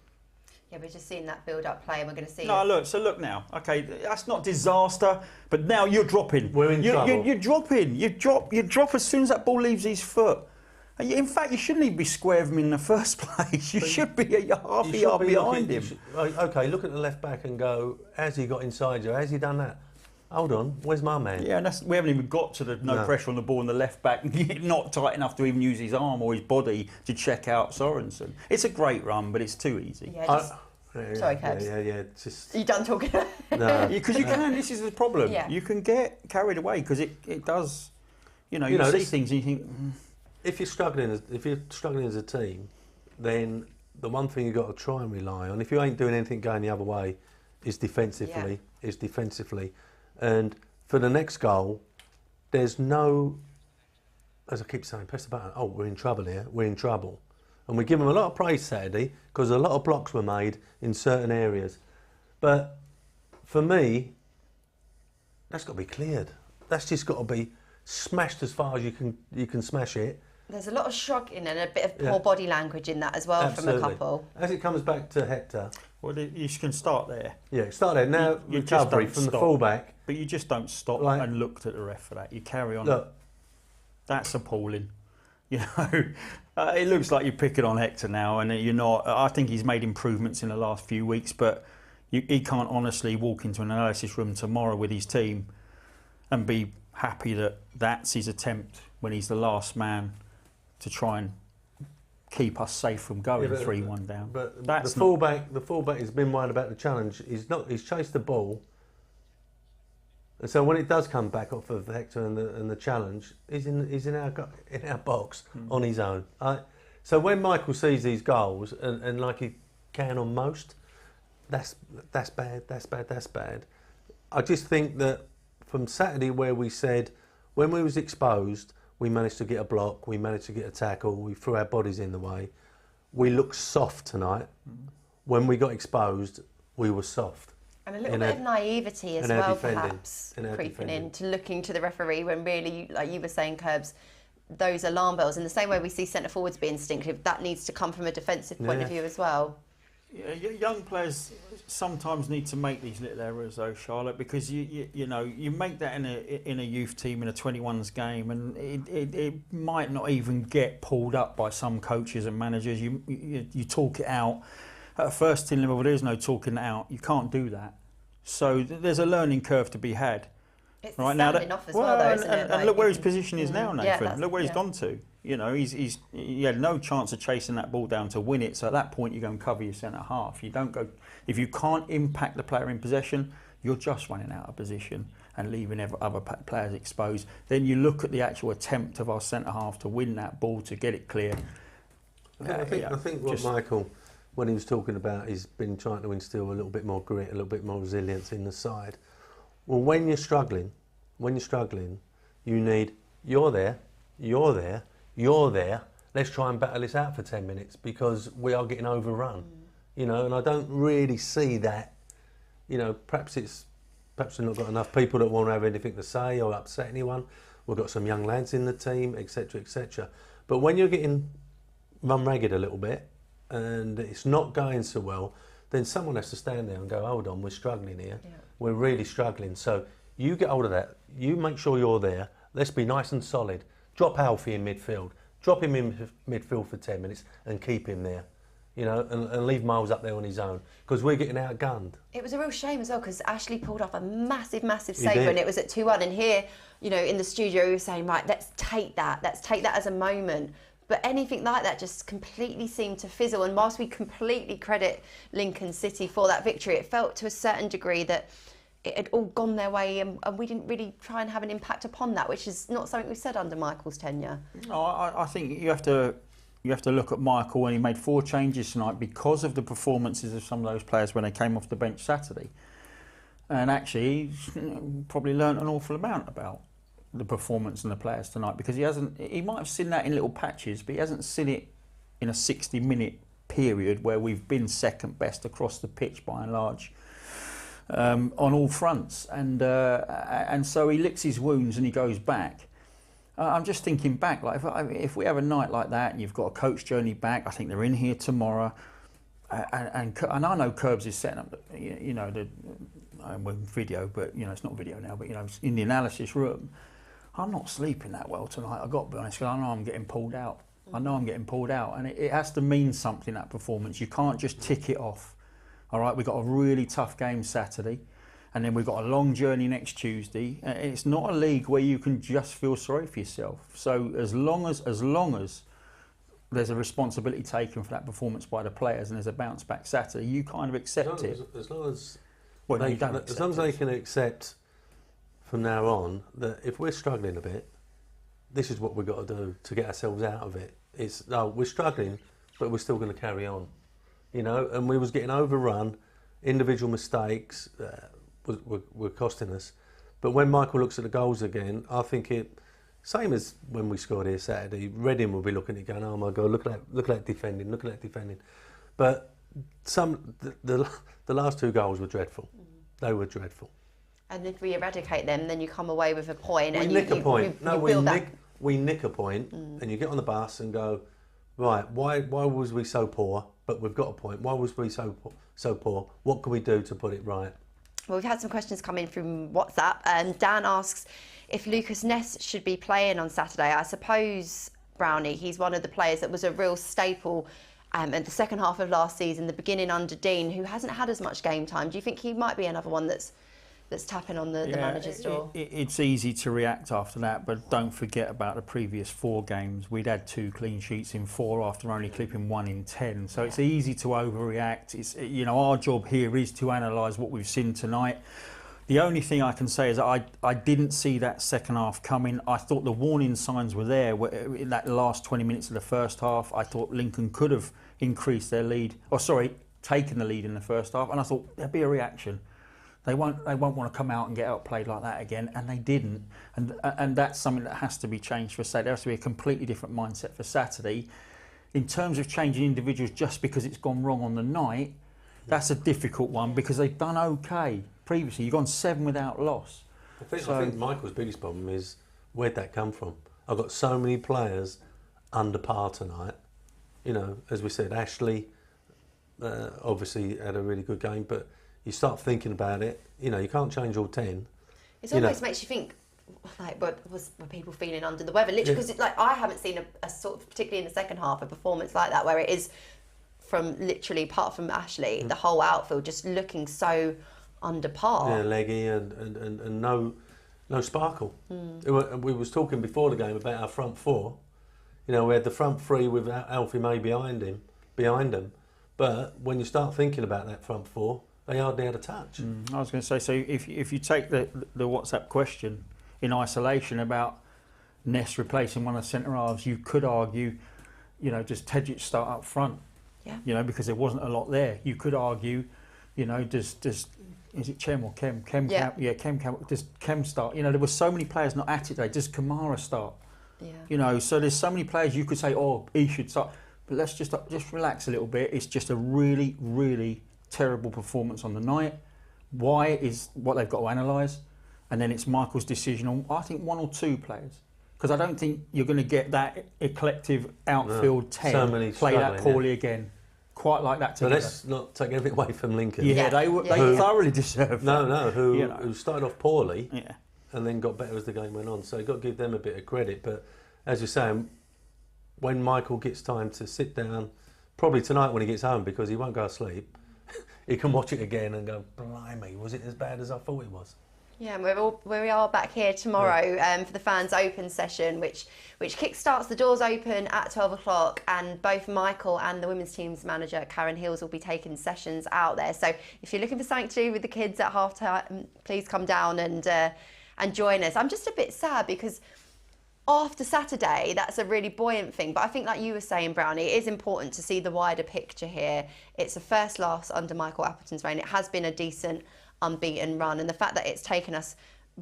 Yeah, we're just seeing that build-up play, and we're going to see. No, look now. Okay, that's not disaster, but now you're dropping. We're in trouble. You're dropping. You drop as soon as that ball leaves his foot. And in fact, you shouldn't even be square of him in the first place. You should be half a yard behind him. Okay, look at the left back and go, has he got inside you? Has he done that? Hold on, where's my man? Yeah, and we haven't even got to the no pressure on the ball on the left back. Not tight enough to even use his arm or his body to check out Sorensen. It's a great run, but it's too easy. Yeah, sorry, Curbs. Yeah. Just. Are you done talking? No, because you can. This is the problem. Yeah. You can get carried away because it does. You see things and you think. If you're struggling as a team, then the one thing you've got to try and rely on, if you ain't doing anything going the other way, is defensively. And for the next goal, there's no, as I keep saying, press the button. Oh, we're in trouble here. We're in trouble. And we give them a lot of praise Saturday because a lot of blocks were made in certain areas. But for me, that's got to be cleared. That's just got to be smashed as far as you can smash it. There's a lot of shrugging and a bit of poor body language in that as well. Absolutely. From a couple. As it comes back to Hector. Well, you can start there. Yeah, start there. Now, recovery from the fullback. But you just don't stop and look at the ref for that. You carry on. Look. That's appalling. You know, it looks like you're picking on Hector now, and you're not. I think he's made improvements in the last few weeks, but he can't honestly walk into an analysis room tomorrow with his team and be happy that that's his attempt when he's the last man to try and keep us safe from going 3-1 down. But the fullback has been worried about the challenge. He's chased the ball, and so when it does come back off of Hector and the challenge, he's in our box on his own. So when Michael sees these goals and like he can on most, that's bad. I just think that from Saturday where we said when we was exposed, we managed to get a block, we managed to get a tackle, we threw our bodies in the way. We looked soft tonight. When we got exposed, we were soft. And a little bit of naivety as well, perhaps, creeping in to looking to the referee when really, like you were saying, Curbs, those alarm bells, in the same way we see centre forwards be instinctive, that needs to come from a defensive point of view as well. Yeah, young players sometimes need to make these little errors, though, Charlotte, because you make that in a youth team in a 21s game, and it might not even get pulled up by some coaches and managers. You talk it out at a first team level. There is no talking it out. You can't do that. So there's a learning curve to be had. It's right now, off as well, though, isn't it? And look where his position is now, Nathan. Yeah, look where he's gone to. You know, he had no chance of chasing that ball down to win it. So at that point, you go and cover your centre half. You don't go. If you can't impact the player in possession, you're just running out of position and leaving other players exposed. Then you look at the actual attempt of our centre half to win that ball to get it clear. I think what Michael, when he was talking about, he's been trying to instill a little bit more grit, a little bit more resilience in the side. Well, when you're struggling, you need you're there. Let's try and battle this out for 10 minutes because we are getting overrun. You know, and I don't really see that. You know, perhaps we've not got enough people that want to have anything to say or upset anyone. We've got some young lads in the team, etc., etc. But when you're getting run ragged a little bit and it's not going so well, then someone has to stand there and go, hold on, we're struggling here. Yeah. We're really struggling. So you get hold of that. You make sure you're there. Let's be nice and solid. Drop Alfie in midfield. Drop him in midfield for 10 minutes and keep him there. You know, and leave Miles up there on his own because we're getting outgunned. It was a real shame as well because Ashley pulled off a massive save when it was at 2-1, and here, you know, in the studio we were saying, right, let's take that as a moment. But anything like that just completely seemed to fizzle. And whilst we completely credit Lincoln City for that victory, it felt to a certain degree that it had all gone their way, and we didn't really try and have an impact upon that, which is not something we've said under Michael's tenure. No, I think you have to look at Michael when he made 4 changes tonight because of the performances of some of those players when they came off the bench Saturday. And actually, he's probably learnt an awful amount about the performance and the players tonight, because he might have seen that in little patches, but he hasn't seen it in a 60-minute period where we've been second best across the pitch by and large. On all fronts, and so he licks his wounds and he goes back. I'm just thinking back, like if we have a night like that and you've got a coach journey back, I think they're in here tomorrow, and I know Curbs is setting up, video, but it's not video now, but it's in the analysis room. I'm not sleeping that well tonight, I've got to be honest, because I know I'm getting pulled out. And it has to mean something, that performance. You can't just tick it off. All right, we've got a really tough game Saturday, and then we've got a long journey next Tuesday. It's not a league where you can just feel sorry for yourself. So as long as there's a responsibility taken for that performance by the players, and there's a bounce back Saturday, you kind of accept it. As long as they can accept from now on that if we're struggling a bit, this is what we've got to do to get ourselves out of it. We're struggling, but we're still going to carry on. And we was getting overrun. Individual mistakes were costing us. But when Michael looks at the goals again, I think same as when we scored here Saturday, Reading will be looking at it going, oh my God, look at that defending. But the last 2 goals were dreadful. They were dreadful. And if we eradicate them, then you come away with a point. We nick a point. We nick a point, and you get on the bus and go, right, why was we so poor? But we've got a point. Why was we so poor? What can we do to put it right? Well, we've had some questions come in from WhatsApp. Dan asks if Lucas Ness should be playing on Saturday. I suppose, Brownie, he's one of the players that was a real staple at the second half of last season, the beginning under Dean, who hasn't had as much game time. Do you think he might be another one that's tapping on the manager's door? It's easy to react after that, but don't forget about the previous 4 games. We'd had 2 clean sheets in 4 after only clipping 1 in 10. So it's easy to overreact. It's our job here is to analyse what we've seen tonight. The only thing I can say is that I didn't see that second half coming. I thought the warning signs were there in that last 20 minutes of the first half. I thought Lincoln could have increased their lead, taken the lead in the first half, and I thought there'd be a reaction. They won't want to come out and get outplayed like that again, and they didn't. And that's something that has to be changed for Saturday. There has to be a completely different mindset for Saturday. In terms of changing individuals just because it's gone wrong on the night, that's a difficult one because they've done okay previously. You've gone 7 without loss. I think Michael's biggest problem is where'd that come from? I've got so many players under par tonight. As we said, Ashley obviously had a really good game, but you start thinking about it, you can't change all 10. It almost makes you think, were people feeling under the weather? Literally, because I haven't seen a sort of, particularly in the second half, a performance like that where it is from literally, apart from Ashley, the whole outfield just looking so under par. Yeah, leggy and no sparkle. We was talking before the game about our front 4. We had the front 3 with Alfie May behind them. But when you start thinking about that front 4, they hardly had a touch. I was going to say, so if you take the WhatsApp question in isolation about Ness replacing one of the centre halves, you could argue, does Tedjic start up front? Yeah. Because there wasn't a lot there. You could argue, does is it Chem or Kem? Kem does Kem start? There were so many players not at it today. Does Kamara start? Yeah. So there's so many players you could say, oh, he should start. But let's just relax a little bit. It's just a really, really terrible performance on the night. Why is what they've got to analyse, and then it's Michael's decision on, I think, 1 or 2 players, because I don't think you're going to get that collective outfield 10 play that poorly again, quite like that together. But let's not take everything away from Lincoln. They thoroughly deserve that. Who started off poorly and then got better as the game went on. So you've got to give them a bit of credit. But as you're saying, when Michael gets time to sit down, probably tonight when he gets home, because he won't go to sleep, he can watch it again and go, blimey, was it as bad as I thought it was? Yeah, and we are back here tomorrow for the fans open session, which kick-starts. The doors open at 12 o'clock, and both Michael and the women's team's manager, Karen Hills, will be taking sessions out there. So if you're looking for something to do with the kids at half-time, please come down and join us. I'm just a bit sad because after Saturday, that's a really buoyant thing. But I think, like you were saying, Brownie, it is important to see the wider picture here. It's a first loss under Michael Appleton's reign. It has been a decent unbeaten run, and the fact that it's taken us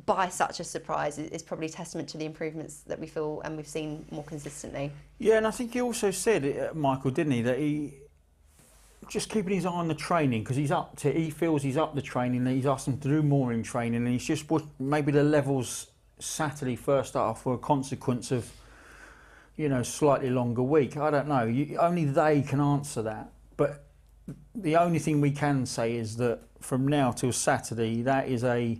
by such a surprise is probably testament to the improvements that we feel and we've seen more consistently. Yeah, and I think he also said, Michael, didn't he, that he just keeping his eye on the training, because he feels he's up the training, that he's asked them to do more in training, and he's just maybe the levels Saturday first half were a consequence of, you know, slightly longer week. I don't know. Only they can answer that. But the only thing we can say is that from now till Saturday, that is a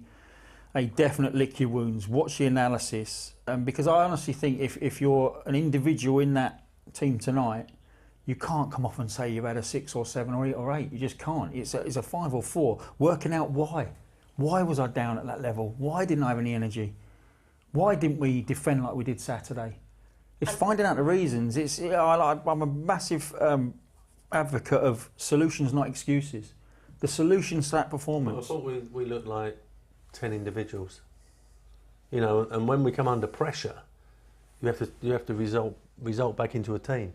definite lick your wounds. Watch the analysis, because I honestly think if you're an individual in that team tonight, you can't come off and say you've had a 6 or 7 or 8 or 8. You just can't. It's a 5 or 4. Working out why. Why was I down at that level? Why didn't I have any energy? Why didn't we defend like we did Saturday? It's finding out the reasons. I'm a massive advocate of solutions, not excuses. The solutions to that performance. Well, I thought we looked like 10 individuals, you know, and when we come under pressure, you have to result back into a team,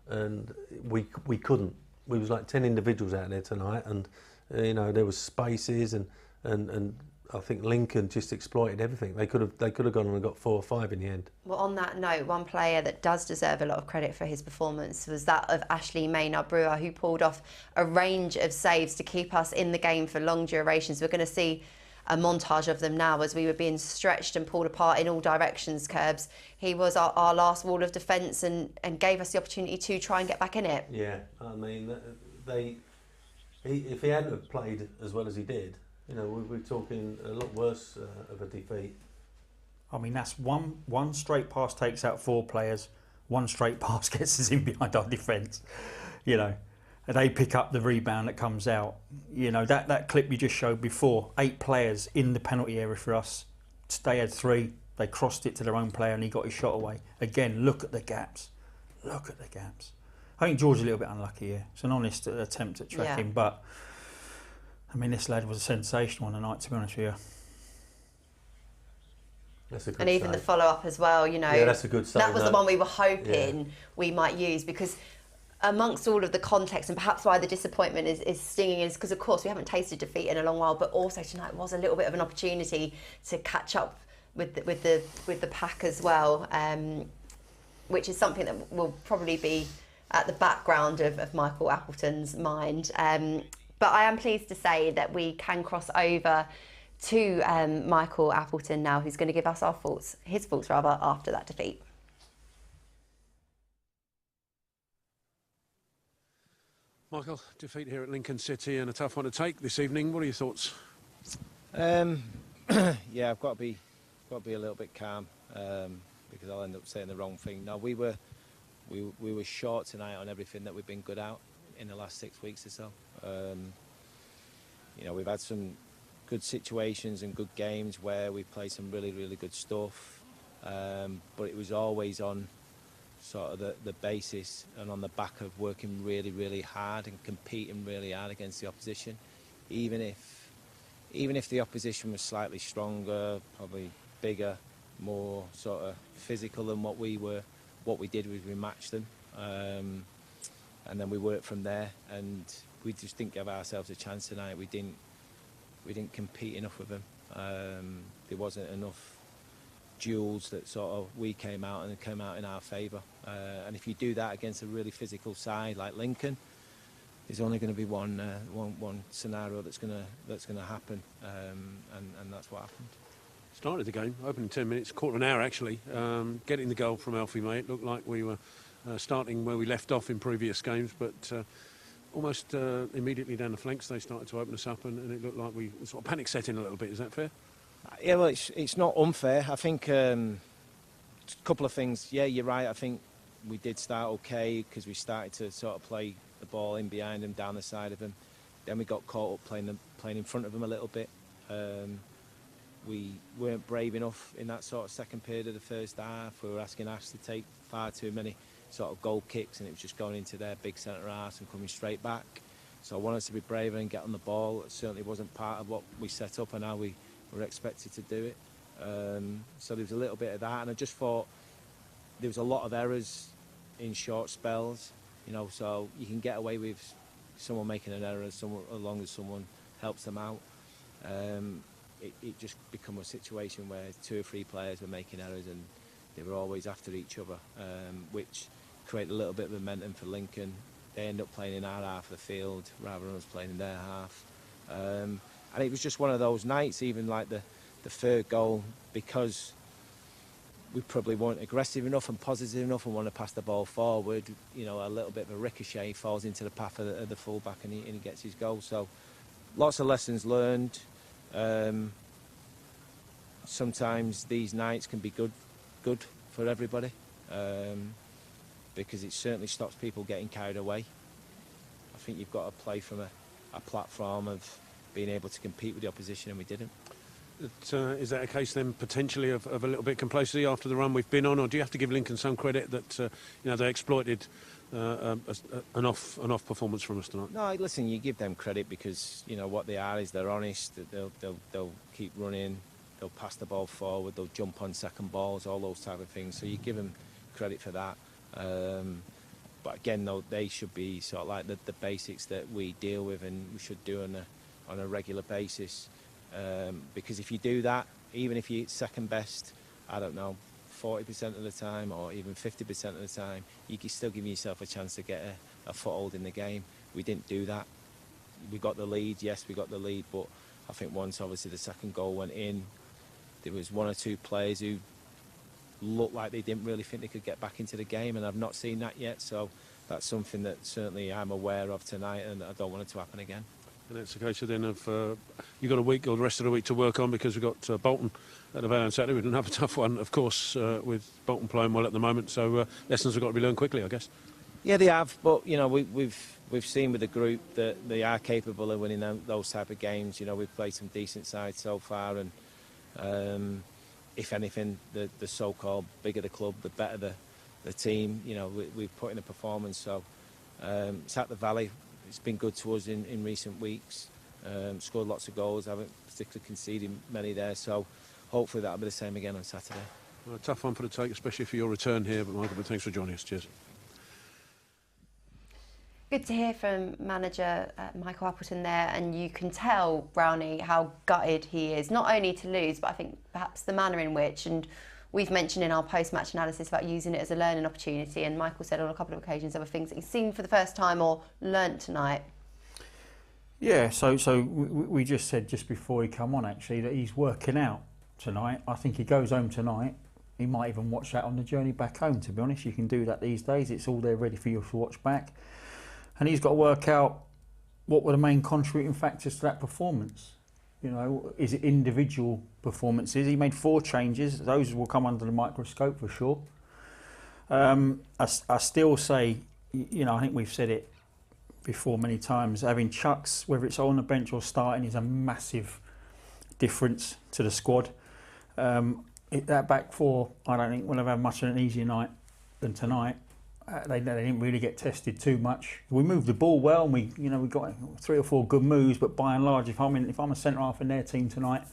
and we couldn't. We was like 10 individuals out there tonight, and you know, there was spaces and I think Lincoln just exploited everything. They could have gone and got 4 or 5 in the end. Well, on that note, one player that does deserve a lot of credit for his performance was that of Ashley Maynard-Brewer, who pulled off a range of saves to keep us in the game for long durations. We're going to see a montage of them now as we were being stretched and pulled apart in all directions, Curbs. He was our last wall of defence and gave us the opportunity to try and get back in it. Yeah, I mean, if he hadn't have played as well as he did, you know, we're talking a lot worse of a defeat. I mean, that's one straight pass takes out 4 players, one straight pass gets us in behind our defence. You know, and they pick up the rebound that comes out. You know, that clip you just showed before, 8 players in the penalty area for us. They had 3, they crossed it to their own player and he got his shot away. Again, look at the gaps. Look at the gaps. I think George's a little bit unlucky here. It's an honest attempt at tracking, but I mean, this lad was sensational on the night, to be honest with you. That's a good and even save. The follow-up as well, you know. Yeah, that's a good save. That was the one we were hoping we might use, because amongst all of the context, and perhaps why the disappointment is stinging, is because, of course, we haven't tasted defeat in a long while, but also tonight was a little bit of an opportunity to catch up with the pack as well, which is something that will probably be at the background of Michael Appleton's mind. But I am pleased to say that we can cross over to Michael Appleton now, who's going to give us his thoughts after that defeat. Michael, defeat here at Lincoln City and a tough one to take this evening. What are your thoughts? Yeah, I've got to be a little bit calm because I'll end up saying the wrong thing. No, we were short tonight on everything that we've been good at in the last 6 weeks or so. You know, we've had some good situations and good games where we played some really, really good stuff, but it was always on sort of the basis and on the back of working really, really hard and competing really hard against the opposition, even if the opposition was slightly stronger, probably bigger, more sort of physical than what we were. What we did was we matched them, and then we worked from there, and we just didn't give ourselves a chance tonight. We didn't compete enough with them. There wasn't enough duels that sort of we came out in our favour. And if you do that against a really physical side like Lincoln, there's only going to be one scenario that's going to happen, and that's what happened. Started the game, opening 10 minutes, quarter of an hour actually. Getting the goal from Alfie May, it looked like we were starting where we left off in previous games, but almost immediately down the flanks they started to open us up, and it looked like we sort of panic set in a little bit. Is that fair? Yeah, well, it's not unfair. I think a couple of things. Yeah, you're right. I think we did start okay because we started to sort of play the ball in behind them, down the side of them. Then we got caught up playing in front of them a little bit. we weren't brave enough in that sort of second period of the first half. We were asking Ash to take far too many sort of goal kicks, and it was just going into their big centre half and coming straight back. So I wanted us to be braver and get on the ball. It certainly wasn't part of what we set up and how we were expected to do it. So there was a little bit of that, and I just thought there was a lot of errors in short spells, you know, so you can get away with someone making an error as long as someone helps them out. It just become a situation where 2 or 3 players were making errors and they were always after each other, which created a little bit of momentum for Lincoln. They end up playing in our half of the field rather than us playing in their half. And it was just one of those nights, even like the third goal, because we probably weren't aggressive enough and positive enough and want to pass the ball forward. You know, a little bit of a ricochet falls into the path of the full-back and he gets his goal. So lots of lessons learned. Sometimes these nights can be good for everybody, because it certainly stops people getting carried away. I think you've got to play from a platform of being able to compete with the opposition, and we didn't. Is that a case then potentially of a little bit of complacency after the run we've been on, or do you have to give Lincoln some credit that you know, they exploited an off performance from us tonight? No, listen, you give them credit because you know what they are is they're honest. They'll keep running, they'll pass the ball forward, they'll jump on second balls, all those type of things. So you give them credit for that. But again, though, they should be sort of like the basics that we deal with and we should do on a regular basis. Because if you do that, even if you're second best, I don't know, 40% of the time or even 50% of the time, you can still give yourself a chance to get a foothold in the game. We didn't do that. We got the lead, yes, we got the lead, but I think once obviously the second goal went in, there was 1 or 2 players who looked like they didn't really think they could get back into the game, and I've not seen that yet, so that's something that certainly I'm aware of tonight, and I don't want it to happen again. And it's a case of then of you've got a week or the rest of the week to work on, because we've got Bolton at the Valley on Saturday. We didn't have a tough one, of course, with Bolton playing well at the moment. So lessons have got to be learned quickly, I guess. Yeah, they have. But you know, we've seen with the group that they are capable of winning those type of games. You know, we've played some decent sides so far, and if anything, the so-called bigger the club, the better the team. You know, we've put in a performance. So it's at the Valley. It's been good to us in recent weeks. Scored lots of goals. Haven't particularly conceded many there. So hopefully that'll be the same again on Saturday. Well, a tough one for the take, especially for your return here. But Michael, thanks for joining us. Cheers. Good to hear from manager Michael Appleton there, and you can tell, Brownie, how gutted he is, not only to lose, but I think perhaps the manner in which, and we've mentioned in our post-match analysis about using it as a learning opportunity, and Michael said on a couple of occasions there were things that he's seen for the first time or learnt tonight. Yeah, so we just said just before he come on actually that he's working out tonight. I think he goes home tonight. He might even watch that on the journey back home, to be honest. You can do that these days. It's all there ready for you to watch back. And he's got to work out what were the main contributing factors to that performance. You know, is it individual performances? He made 4 changes. Those will come under the microscope for sure. I still say, you know, I think we've said it before many times, having Chucks, whether it's on the bench or starting, is a massive difference to the squad. That back 4, I don't think will have had much of an easier night than tonight. They didn't really get tested too much. We moved the ball well, and we got 3 or 4 good moves. But by and large, if I'm a centre half in their team tonight,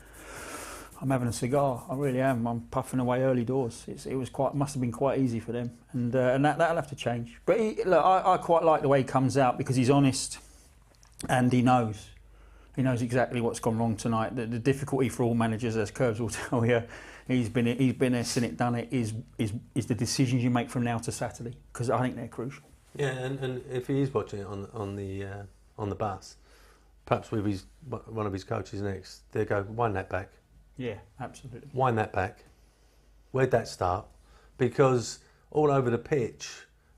I'm having a cigar. I really am. I'm puffing away early doors. Must have been quite easy for them, and that'll have to change. But look, I quite like the way he comes out because he's honest, and he knows exactly what's gone wrong tonight. The difficulty for all managers, as Curbs will tell you, he's been there, seen it, done it. Is the decisions you make from now to Saturday, because I think they're crucial. Yeah, and if he is watching it on the bus, perhaps with one of his coaches next, they go, wind that back. Yeah, absolutely. Wind that back. Where'd that start? Because all over the pitch,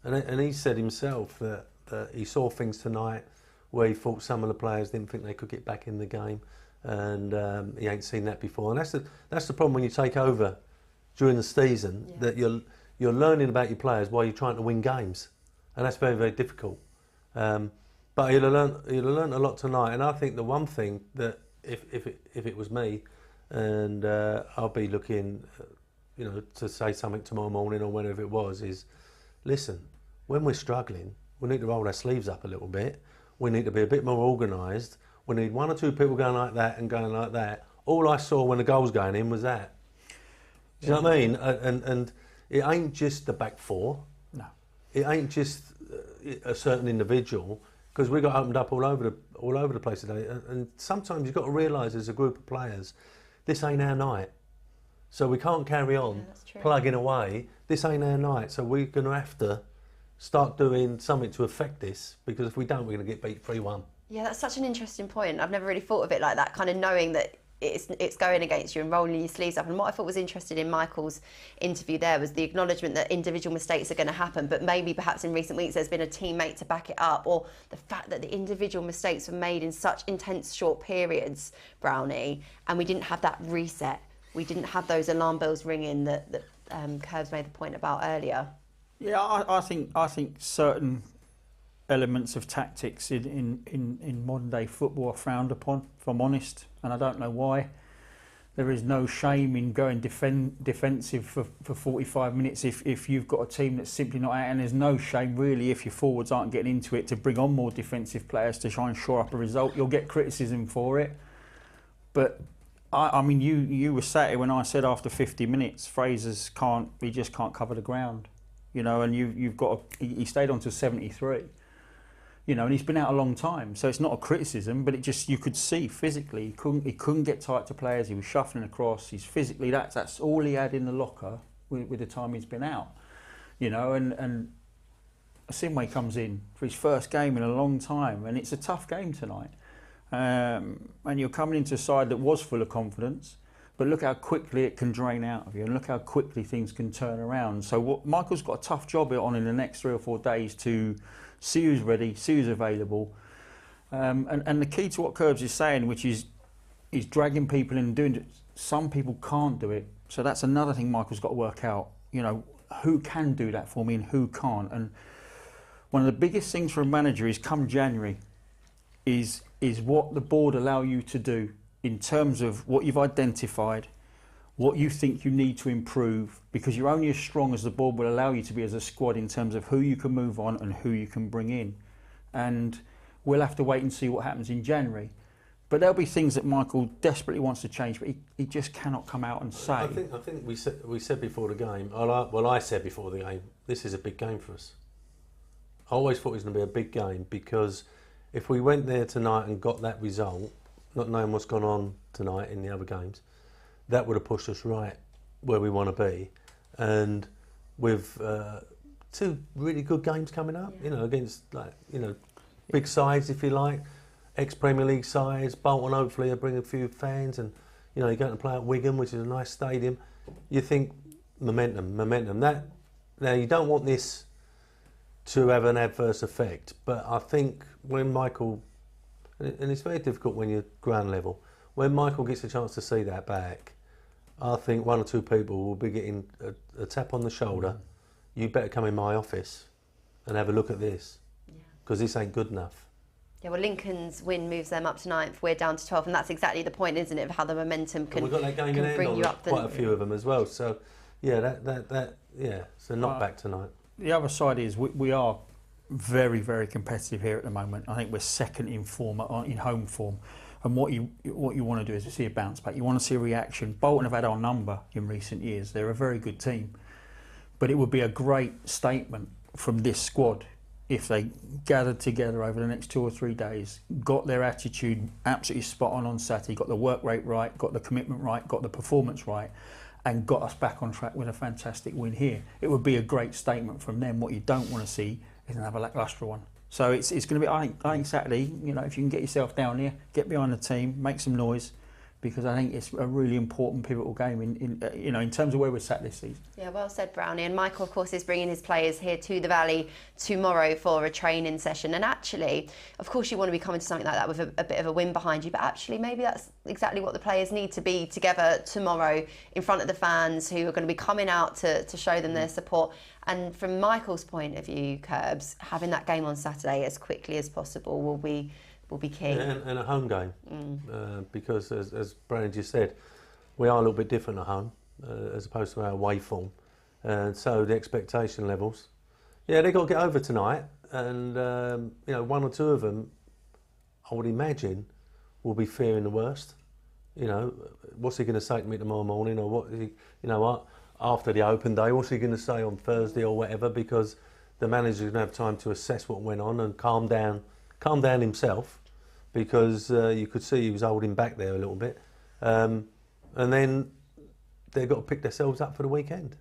and he said himself that he saw things tonight where he thought some of the players didn't think they could get back in the game, and he ain't seen that before. And that's the problem when you take over during the season, that you're learning about your players while you're trying to win games, and that's very, very difficult. But he'll have learned a lot tonight, and I think the one thing that if it was me, and I'll be looking, to say something tomorrow morning or whenever it was, is, listen, when we're struggling, we need to roll our sleeves up a little bit. We need to be a bit more organised. We need 1 or 2 people going like that and going like that. All I saw when the goal was going in was that. Do you know what I mean? And it ain't just the back four. No. It ain't just a certain individual, because we got opened up all over the place today. And sometimes you've got to realise, as a group of players, this ain't our night. So we can't carry on plugging away. This ain't our night. So we're going to have to start doing something to affect this, because if we don't, we're going to get beat 3-1. Yeah, that's such an interesting point. I've never really thought of it like that, kind of knowing that it's going against you and rolling your sleeves up. And what I thought was interesting in Michael's interview there was the acknowledgement that individual mistakes are going to happen, but maybe perhaps in recent weeks there's been a teammate to back it up, or the fact that the individual mistakes were made in such intense short periods, Brownie, and we didn't have that reset. We didn't have those alarm bells ringing that Curbs made the point about earlier. Yeah, I think certain elements of tactics in modern day football are frowned upon, if I'm honest, and I don't know why. There is no shame in going defensive for 45 minutes if you've got a team that's simply not out, and there's no shame really if your forwards aren't getting into it to bring on more defensive players to try and shore up a result. You'll get criticism for it, but I mean, you were sat here when I said after 50 minutes, he just can't cover the ground. And you've got he stayed on to 73, and he's been out a long time. So it's not a criticism, but it just, you could see physically he couldn't get tight to players. He was shuffling across. He's physically, that's all he had in the locker with the time he's been out, and Sinway comes in for his first game in a long time, and it's a tough game tonight. And you're coming into a side that was full of confidence. But look how quickly it can drain out of you, and look how quickly things can turn around. So Michael's got a tough job on in the next 3 or 4 days to see who's ready, see who's available. And the key to what Curbs is saying, which is dragging people in and doing it, some people can't do it. So that's another thing Michael's got to work out. Who can do that for me and who can't. And one of the biggest things for a manager is, come January, is what the board allow you to do, in terms of what you've identified, what you think you need to improve, because you're only as strong as the board will allow you to be as a squad in terms of who you can move on and who you can bring in. And we'll have to wait and see what happens in January. But there'll be things that Michael desperately wants to change, but he just cannot come out and say. I think we said before the game, I said before the game, this is a big game for us. I always thought it was going to be a big game, because if we went there tonight and got that result, not knowing what's gone on tonight in the other games, that would have pushed us right where we want to be. And with 2 really good games coming up, against big sides, if you like, ex-Premier League sides. Bolton hopefully will bring a few fans, and you're going to play at Wigan, which is a nice stadium. You think momentum. Now you don't want this to have an adverse effect, but I think when Michael, and it's very difficult when you're ground level, when Michael gets a chance to see that back, I think 1 or 2 people will be getting a tap on the shoulder. You better come in my office and have a look at this, because this ain't good enough. Yeah, well, Lincoln's win moves them up to 9th. We're down to 12th, and that's exactly the point, isn't it, of how the momentum can, we've got that game can bring on you up. Quite a few of them as well. So, so not back tonight. The other side is we are very, very competitive here at the moment. I think we're second in form, in home form. And what you want to do is see a bounce back. You want to see a reaction. Bolton have had our number in recent years. They're a very good team. But it would be a great statement from this squad if they gathered together over the next 2 or 3 days, got their attitude absolutely spot on Saturday, got the work rate right, got the commitment right, got the performance right, and got us back on track with a fantastic win here. It would be a great statement from them. What you don't want to see is another lacklustre one. So it's going to be, I think Saturday, if you can get yourself down here, get behind the team, make some noise, because I think it's a really important pivotal game in terms of where we're sat this season. Yeah, well said, Brownie. And Michael, of course, is bringing his players here to the Valley tomorrow for a training session. And actually, of course, you want to be coming to something like that with a bit of a win behind you, but actually maybe that's exactly what the players need to be together tomorrow in front of the fans who are going to be coming out to show them their support. And from Michael's point of view, Curbs, having that game on Saturday as quickly as possible will be key. And a home game, because as Brandon just said, we are a little bit different at home as opposed to our away form. So the expectation levels, yeah, they've got to get over tonight. And, you know, one or two of them, I would imagine, will be fearing the worst. You know, what's he going to say to me tomorrow morning, or what? You know what? After the open day, what's he going to say on Thursday or whatever? Because the manager's going to have time to assess what went on and calm down himself, because you could see he was holding back there a little bit, and then they've got to pick themselves up for the weekend.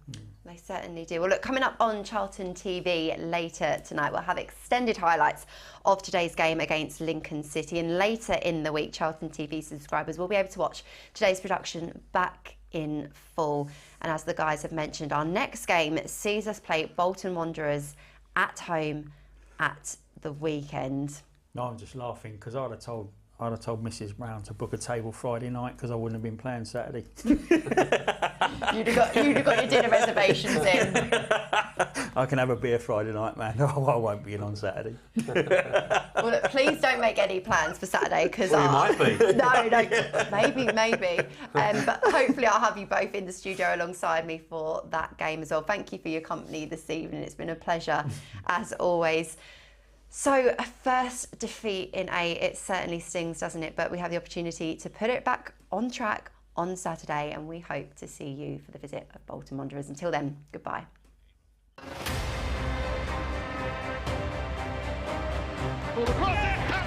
They certainly do. Well, look, coming up on Charlton TV later tonight, we'll have extended highlights of today's game against Lincoln City. And later in the week, Charlton TV subscribers will be able to watch today's production back in full. And as the guys have mentioned, our next game sees us play Bolton Wanderers at home at the weekend. No, I'm just laughing because I'd have told Mrs. Brown to book a table Friday night because I wouldn't have been playing Saturday. You'd have got your dinner reservations in. I can have a beer Friday night, man. Oh, I won't be in on Saturday. Well, look, please don't make any plans for Saturday because you might be. No, maybe. But hopefully I'll have you both in the studio alongside me for that game as well. Thank you for your company this evening. It's been a pleasure as always. So a first defeat in A, it certainly stings, doesn't it? But we have the opportunity to put it back on track on Saturday, and we hope to see you for the visit of Bolton Wanderers. Until then, goodbye. Ball across it.